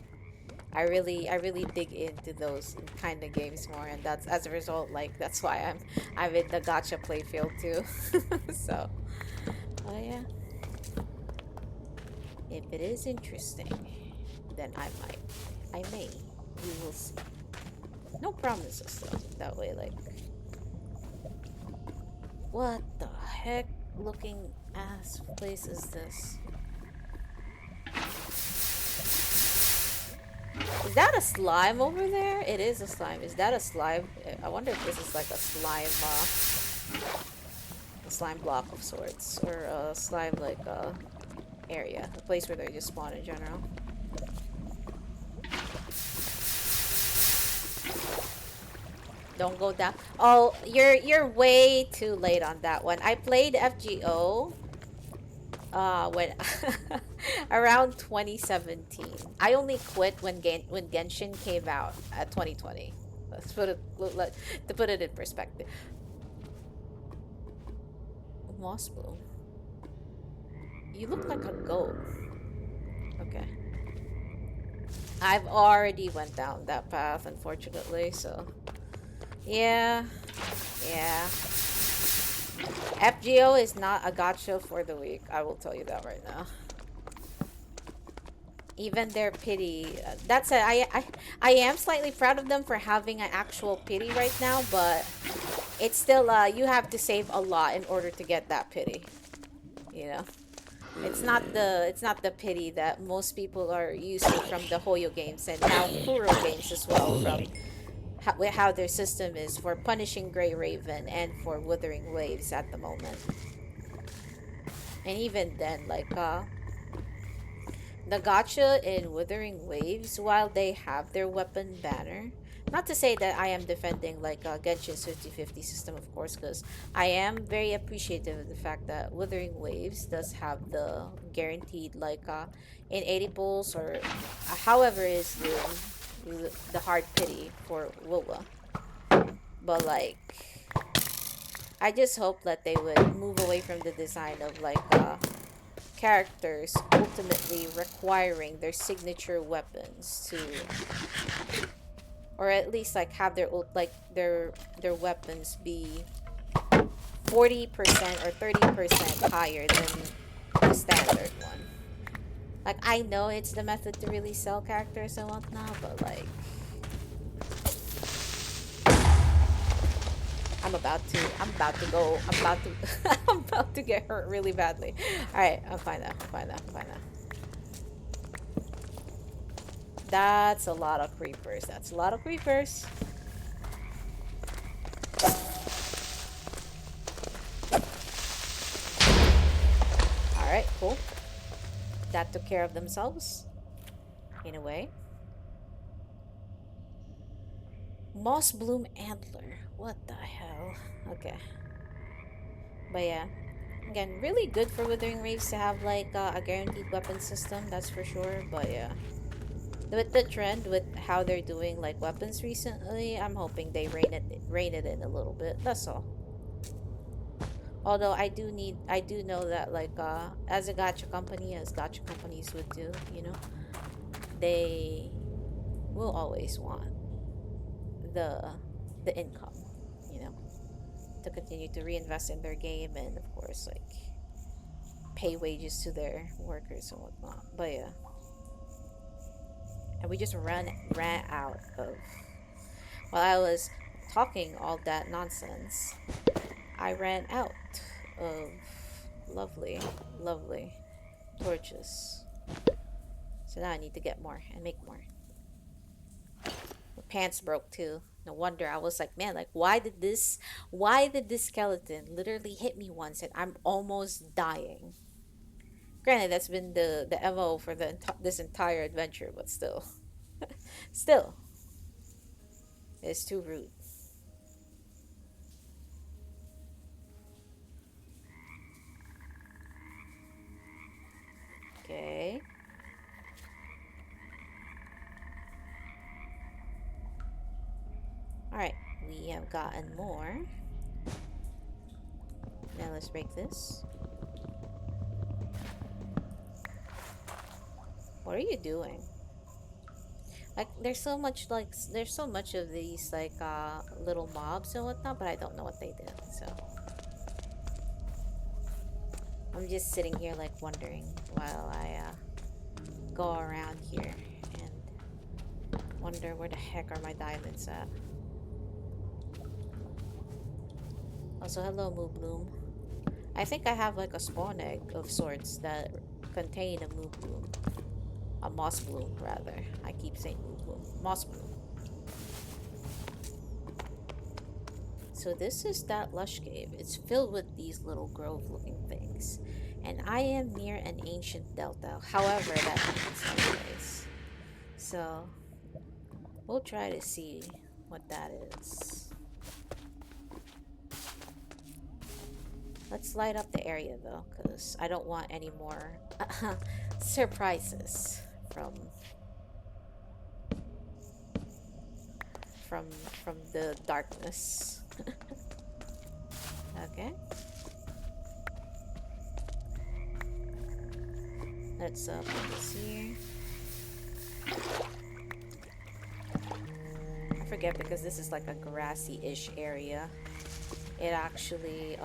I really dig into those kind of games more, and that's as a result, like that's why I'm in the gacha playfield too. So oh yeah. If it is interesting, then I may. We will see. No promises though. That way, like, what the heck looking ass place is this? Is that a slime over there? It is a slime. Is that a slime? I wonder if this is like a slime block of sorts, or a slime like area, a place where they just spawn in general. Don't go down. Oh, you're way too late on that one. I played FGO when around 2017. I only quit when Genshin came out at 2020. Let's put it to put it in perspective. Moss bloom. You look like a goat. Okay. I've already went down that path, unfortunately, so yeah. FGO is not a gacha for the week. I will tell you that right now. Even their pity. That said, I am slightly proud of them for having an actual pity right now, but it's still you have to save a lot in order to get that pity, you know. It's not the pity that most people are used to from the Hoyo games and now Kuro games as well, from how their system is for punishing Grey Raven and for Wuthering Waves at the moment. And even then, like the gacha in Wuthering Waves, while they have their weapon banner, not to say that I am defending like Genshin's 50-50 system, of course, because I am very appreciative of the fact that Wuthering Waves does have the guaranteed like in 80 pulls or however is the hard pity for Wowa. But like I just hope that they would move away from the design of like characters ultimately requiring their signature weapons to, or at least like have their weapons be 40% or 30% higher than the standard one. Like I know it's the method to really sell characters and whatnot, but like I'm about to go, I'm about to, I'm about to get hurt really badly. All right, I'm fine now. I'm fine now. I'm fine now. That's a lot of creepers. That's a lot of creepers. Alright, cool. That took care of themselves. In a way. Moss Bloom Antler. What the hell? Okay. But yeah. Again, really good for Withering Waves to have like a guaranteed weapon system, that's for sure. But yeah. With the trend, with how they're doing like weapons recently, I'm hoping they rein it in a little bit. That's all. Although I do know that like as a gacha company, as gacha companies would do, you know, they will always want the the income, you know, to continue to reinvest in their game and of course like pay wages to their workers and whatnot. But yeah. And we just ran out of, while I was talking all that nonsense, I ran out of lovely, lovely torches. So now I need to get more and make more. My pants broke too. No wonder. I was like, man, like why did this skeleton literally hit me once and I'm almost dying? Granted, that's been the MO for this entire adventure, but still, still, it's too rude. Okay. All right, we have gotten more. Now let's break this. What are you doing? Like there's so much of these like little mobs and whatnot, but I don't know what they do. So I'm just sitting here like wondering while I go around here and wonder where the heck are my diamonds at. Also, hello Moo Bloom. I think I have like a spawn egg of sorts that contain a Moo Bloom. A Moss Bloom, rather. I keep saying Moo Bloom. Moss Bloom. So this is that lush cave. It's filled with these little grove-looking things. And I am near an ancient delta. However that means anyways. So we'll try to see what that is. Let's light up the area though, because I don't want any more surprises from from the darkness. Okay. Let's put this here. I forget because this is like a grassy-ish area. It actually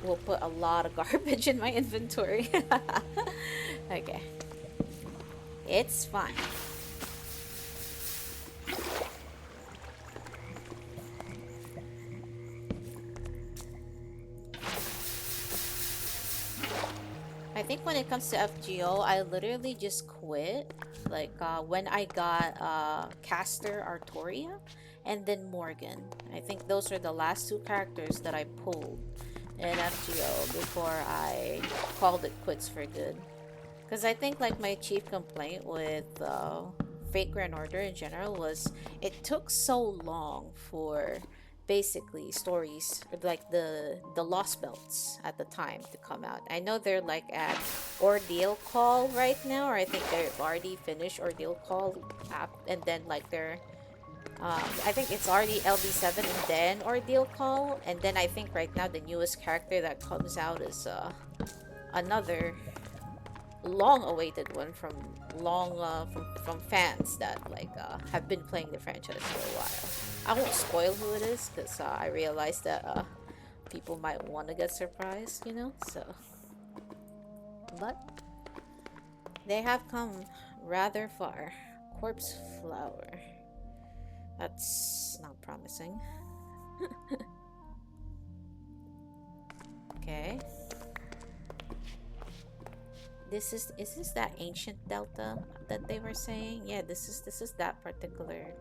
will put a lot of garbage in my inventory. Okay. It's fine. I think when it comes to FGO, I literally just quit. Like when I got Caster Artoria and then Morgan. I think those are the last two characters that I pulled in FGO before I called it quits for good. Because I think like my chief complaint with Fate Grand Order in general was it took so long for basically stories like the Lost Belts at the time to come out. I know they're like at Ordeal Call right now, or I think they've already finished Ordeal Call app, and then like they're I think it's already LB7 and then Ordeal Call, and then I think right now the newest character that comes out is another long-awaited one from from fans that like have been playing the franchise for a while. I won't spoil who it is because I realized that people might want to get surprised, you know. So, but they have come rather far. Corpse flower. That's not promising. Okay. Is this that ancient delta that they were saying? Yeah, this is that particular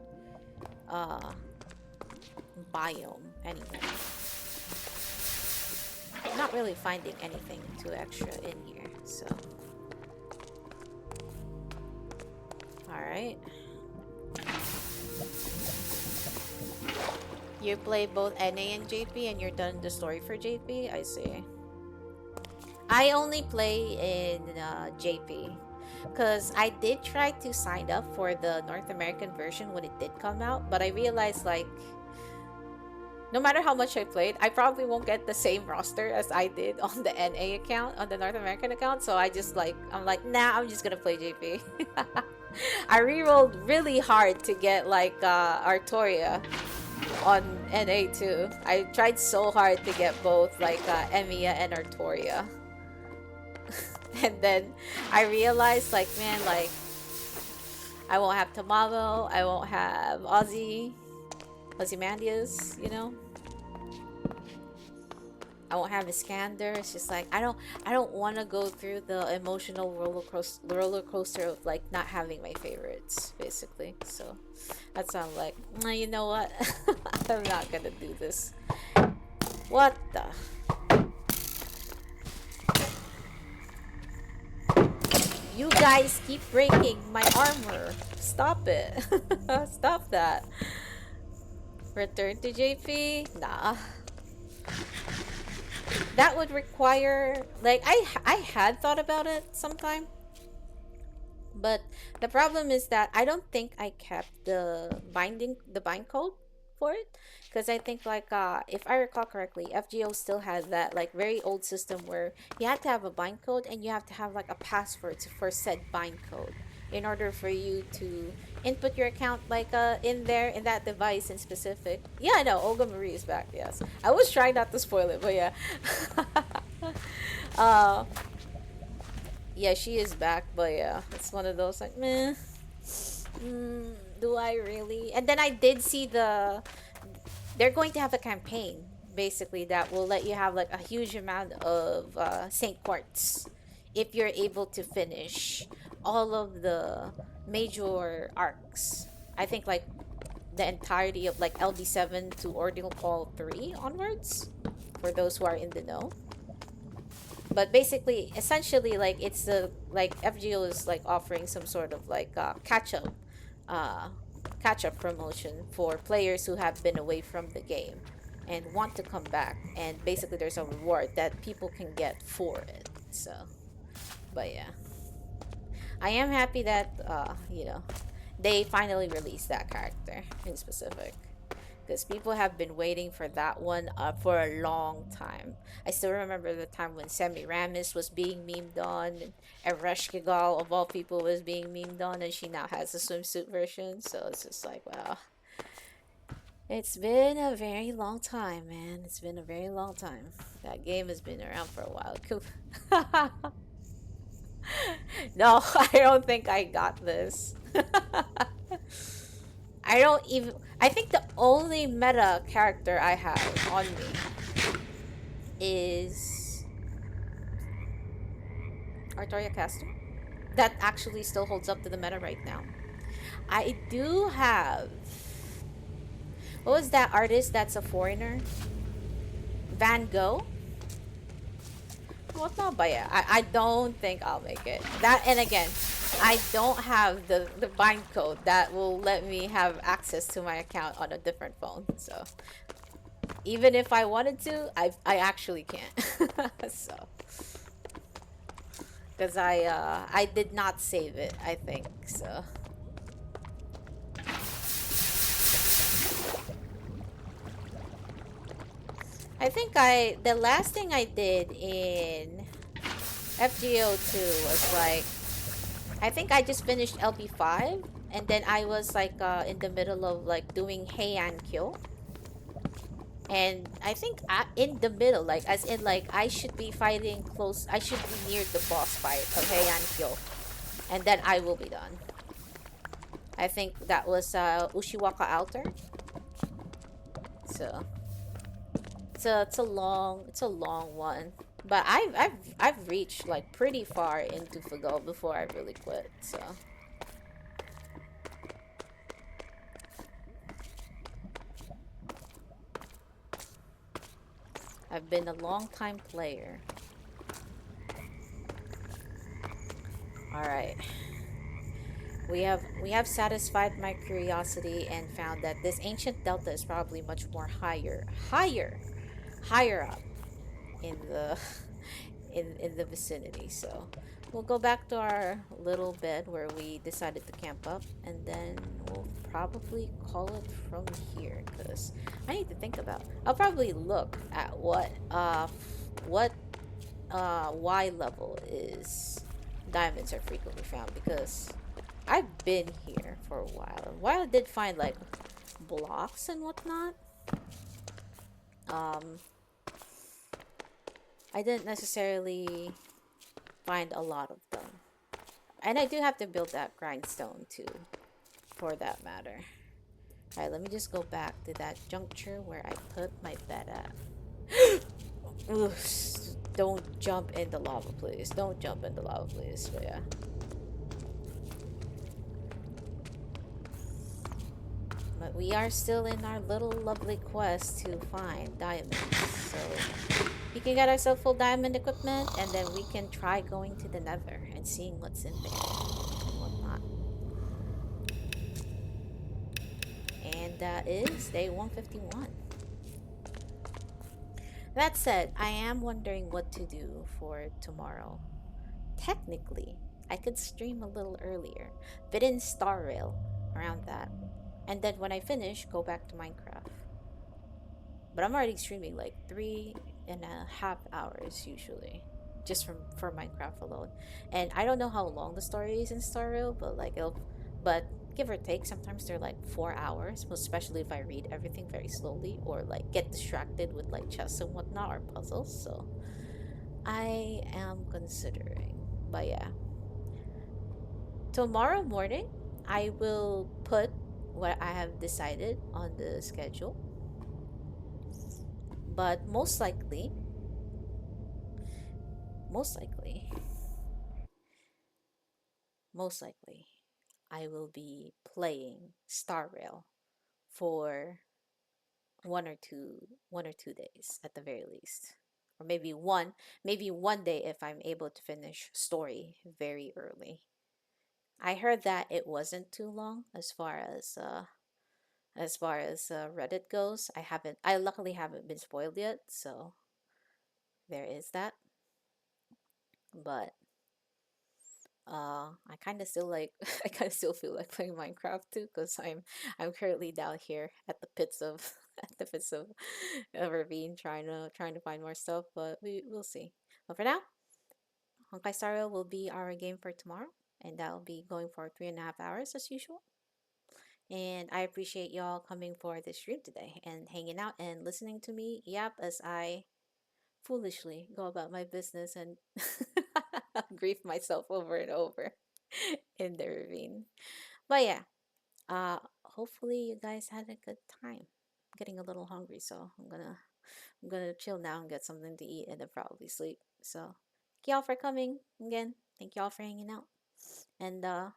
uh biome anyway. I'm not really finding anything too extra in here, so alright. You play both NA and JP and you're done the story for JP? I see. I only play in JP because I did try to sign up for the North American version when it did come out, but I realized like no matter how much I played, I probably won't get the same roster as I did on the NA account, on the North American account. So I just like, I'm like, nah, I'm just gonna play JP. I re-rolled really hard to get like Artoria on NA too. I tried so hard to get both like Emiya and Artoria. And then I realized like, man, like I won't have Tamamo, I won't have Ozymandias, you know. I won't have Iskander. It's just like I don't want to go through the emotional roller coaster of like not having my favorites, basically. So that's why I'm like, you know what? I'm not gonna do this. What the? You guys keep breaking my armor. Stop it. Stop that. Return to JP? Nah. That would require like I had thought about it sometime. But the problem is that I don't think I kept the bind code for it because I think like if I recall correctly, FGO still has that like very old system where you have to have a bind code and you have to have like a password for said bind code in order for you to input your account like in there in that device in specific. Yeah, I know Olga Marie is back. Yes, I was trying not to spoil it, but yeah. uh yeah, she is back, but yeah, it's one of those like, meh. Do I really? And then I did see they're going to have a campaign basically that will let you have like a huge amount of Saint Quartz if you're able to finish all of the major arcs. I think like the entirety of like LD7 to Ordeal Call 3 onwards for those who are in the know. But basically essentially like it's the like FGO is like offering some sort of like uh catch up promotion for players who have been away from the game and want to come back, and basically there's a reward that people can get for it. So but yeah, I am happy that you know, they finally released that character in specific because people have been waiting for that one for a long time. I still remember the time when Semiramis was being memed on, and Ereshkigal of all people was being memed on, and she now has a swimsuit version. So it's just like, wow. It's been a very long time, man. It's been a very long time. That game has been around for a while. Cool. No, I don't think I got this. I don't even. I think the only meta character I have on me is Artoria Castor. That actually still holds up to the meta right now. I do have. What was that artist that's a foreigner? Van Gogh? What not? But yeah, I don't think I'll make it. That, and again, I don't have the bind code that will let me have access to my account on a different phone. So even if I wanted to, I actually can't. So because I did not save it, I think. So I think the last thing I did in FGO2 was like, I think I just finished LP5, and then I was like in the middle of like doing Heian Kyo. And I think in the middle, like as in like I should be fighting close, I should be near the boss fight of Heian Kyo, and then I will be done. I think that was Ushiwaka Altar. So it's a long one. But I've reached like pretty far into Fago before I really quit. So I've been a long time player. All right. We have satisfied my curiosity and found that this ancient delta is probably much more higher up in the in the vicinity. So we'll go back to our little bed where we decided to camp up, and then we'll probably call it from here because I need to think about. I'll probably look at what Y level is diamonds are frequently found because I've been here for a while. And while I did find like blocks and whatnot, um, I didn't necessarily find a lot of them. And I do have to build that grindstone too, for that matter. Alright, let me just go back to that juncture where I put my bed at. Ugh, don't jump in the lava, please. Don't jump in the lava, please. But yeah. But we are still in our little lovely quest to find diamonds. So we can get ourselves full diamond equipment, and then we can try going to the nether and seeing what's in there and whatnot. And that is day 151. That said, I am wondering what to do for tomorrow. Technically, I could stream a little earlier, fit in Star Rail around that, and then when I finish, go back to Minecraft. But I'm already streaming like 3.5 hours usually, just for Minecraft alone. And I don't know how long the story is in Star Rail, but but give or take, sometimes they're like 4 hours. Most especially if I read everything very slowly or like get distracted with like chess and whatnot or puzzles. So I am considering, but yeah, tomorrow morning I will put what I have decided on the schedule, but most likely, most likely, I will be playing Star Rail for 1 or 2 days at the very least, or maybe one day if I'm able to finish story very early. I heard that it wasn't too long as far as Reddit goes. I luckily haven't been spoiled yet, so there is that. But I kind of still like I kind of still feel like playing Minecraft too because I'm currently down here at the pits of at the pits of a ravine trying to find more stuff, but we'll see. But for now, Honkai Star Rail will be our game for tomorrow, and that'll be going for 3.5 hours as usual. And I appreciate y'all coming for this stream today and hanging out and listening to me yap as I foolishly go about my business and grief myself over and over in the ravine. But yeah, hopefully you guys had a good time. I'm getting a little hungry, so I'm gonna chill now and get something to eat and then probably sleep. So thank y'all for coming again. Thank y'all for hanging out. And I'm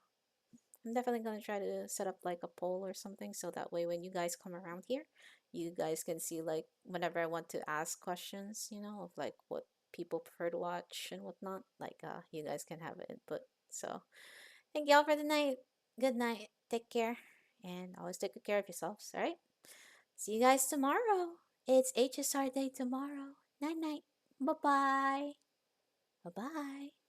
definitely gonna try to set up like a poll or something so that way when you guys come around here, you guys can see like whenever I want to ask questions, of like what people prefer to watch and whatnot, like you guys can have input. So thank y'all for the night. Good night. Take care. And always take good care of yourselves, alright? See you guys tomorrow. It's HSR day tomorrow. Night night. Bye bye. Bye bye.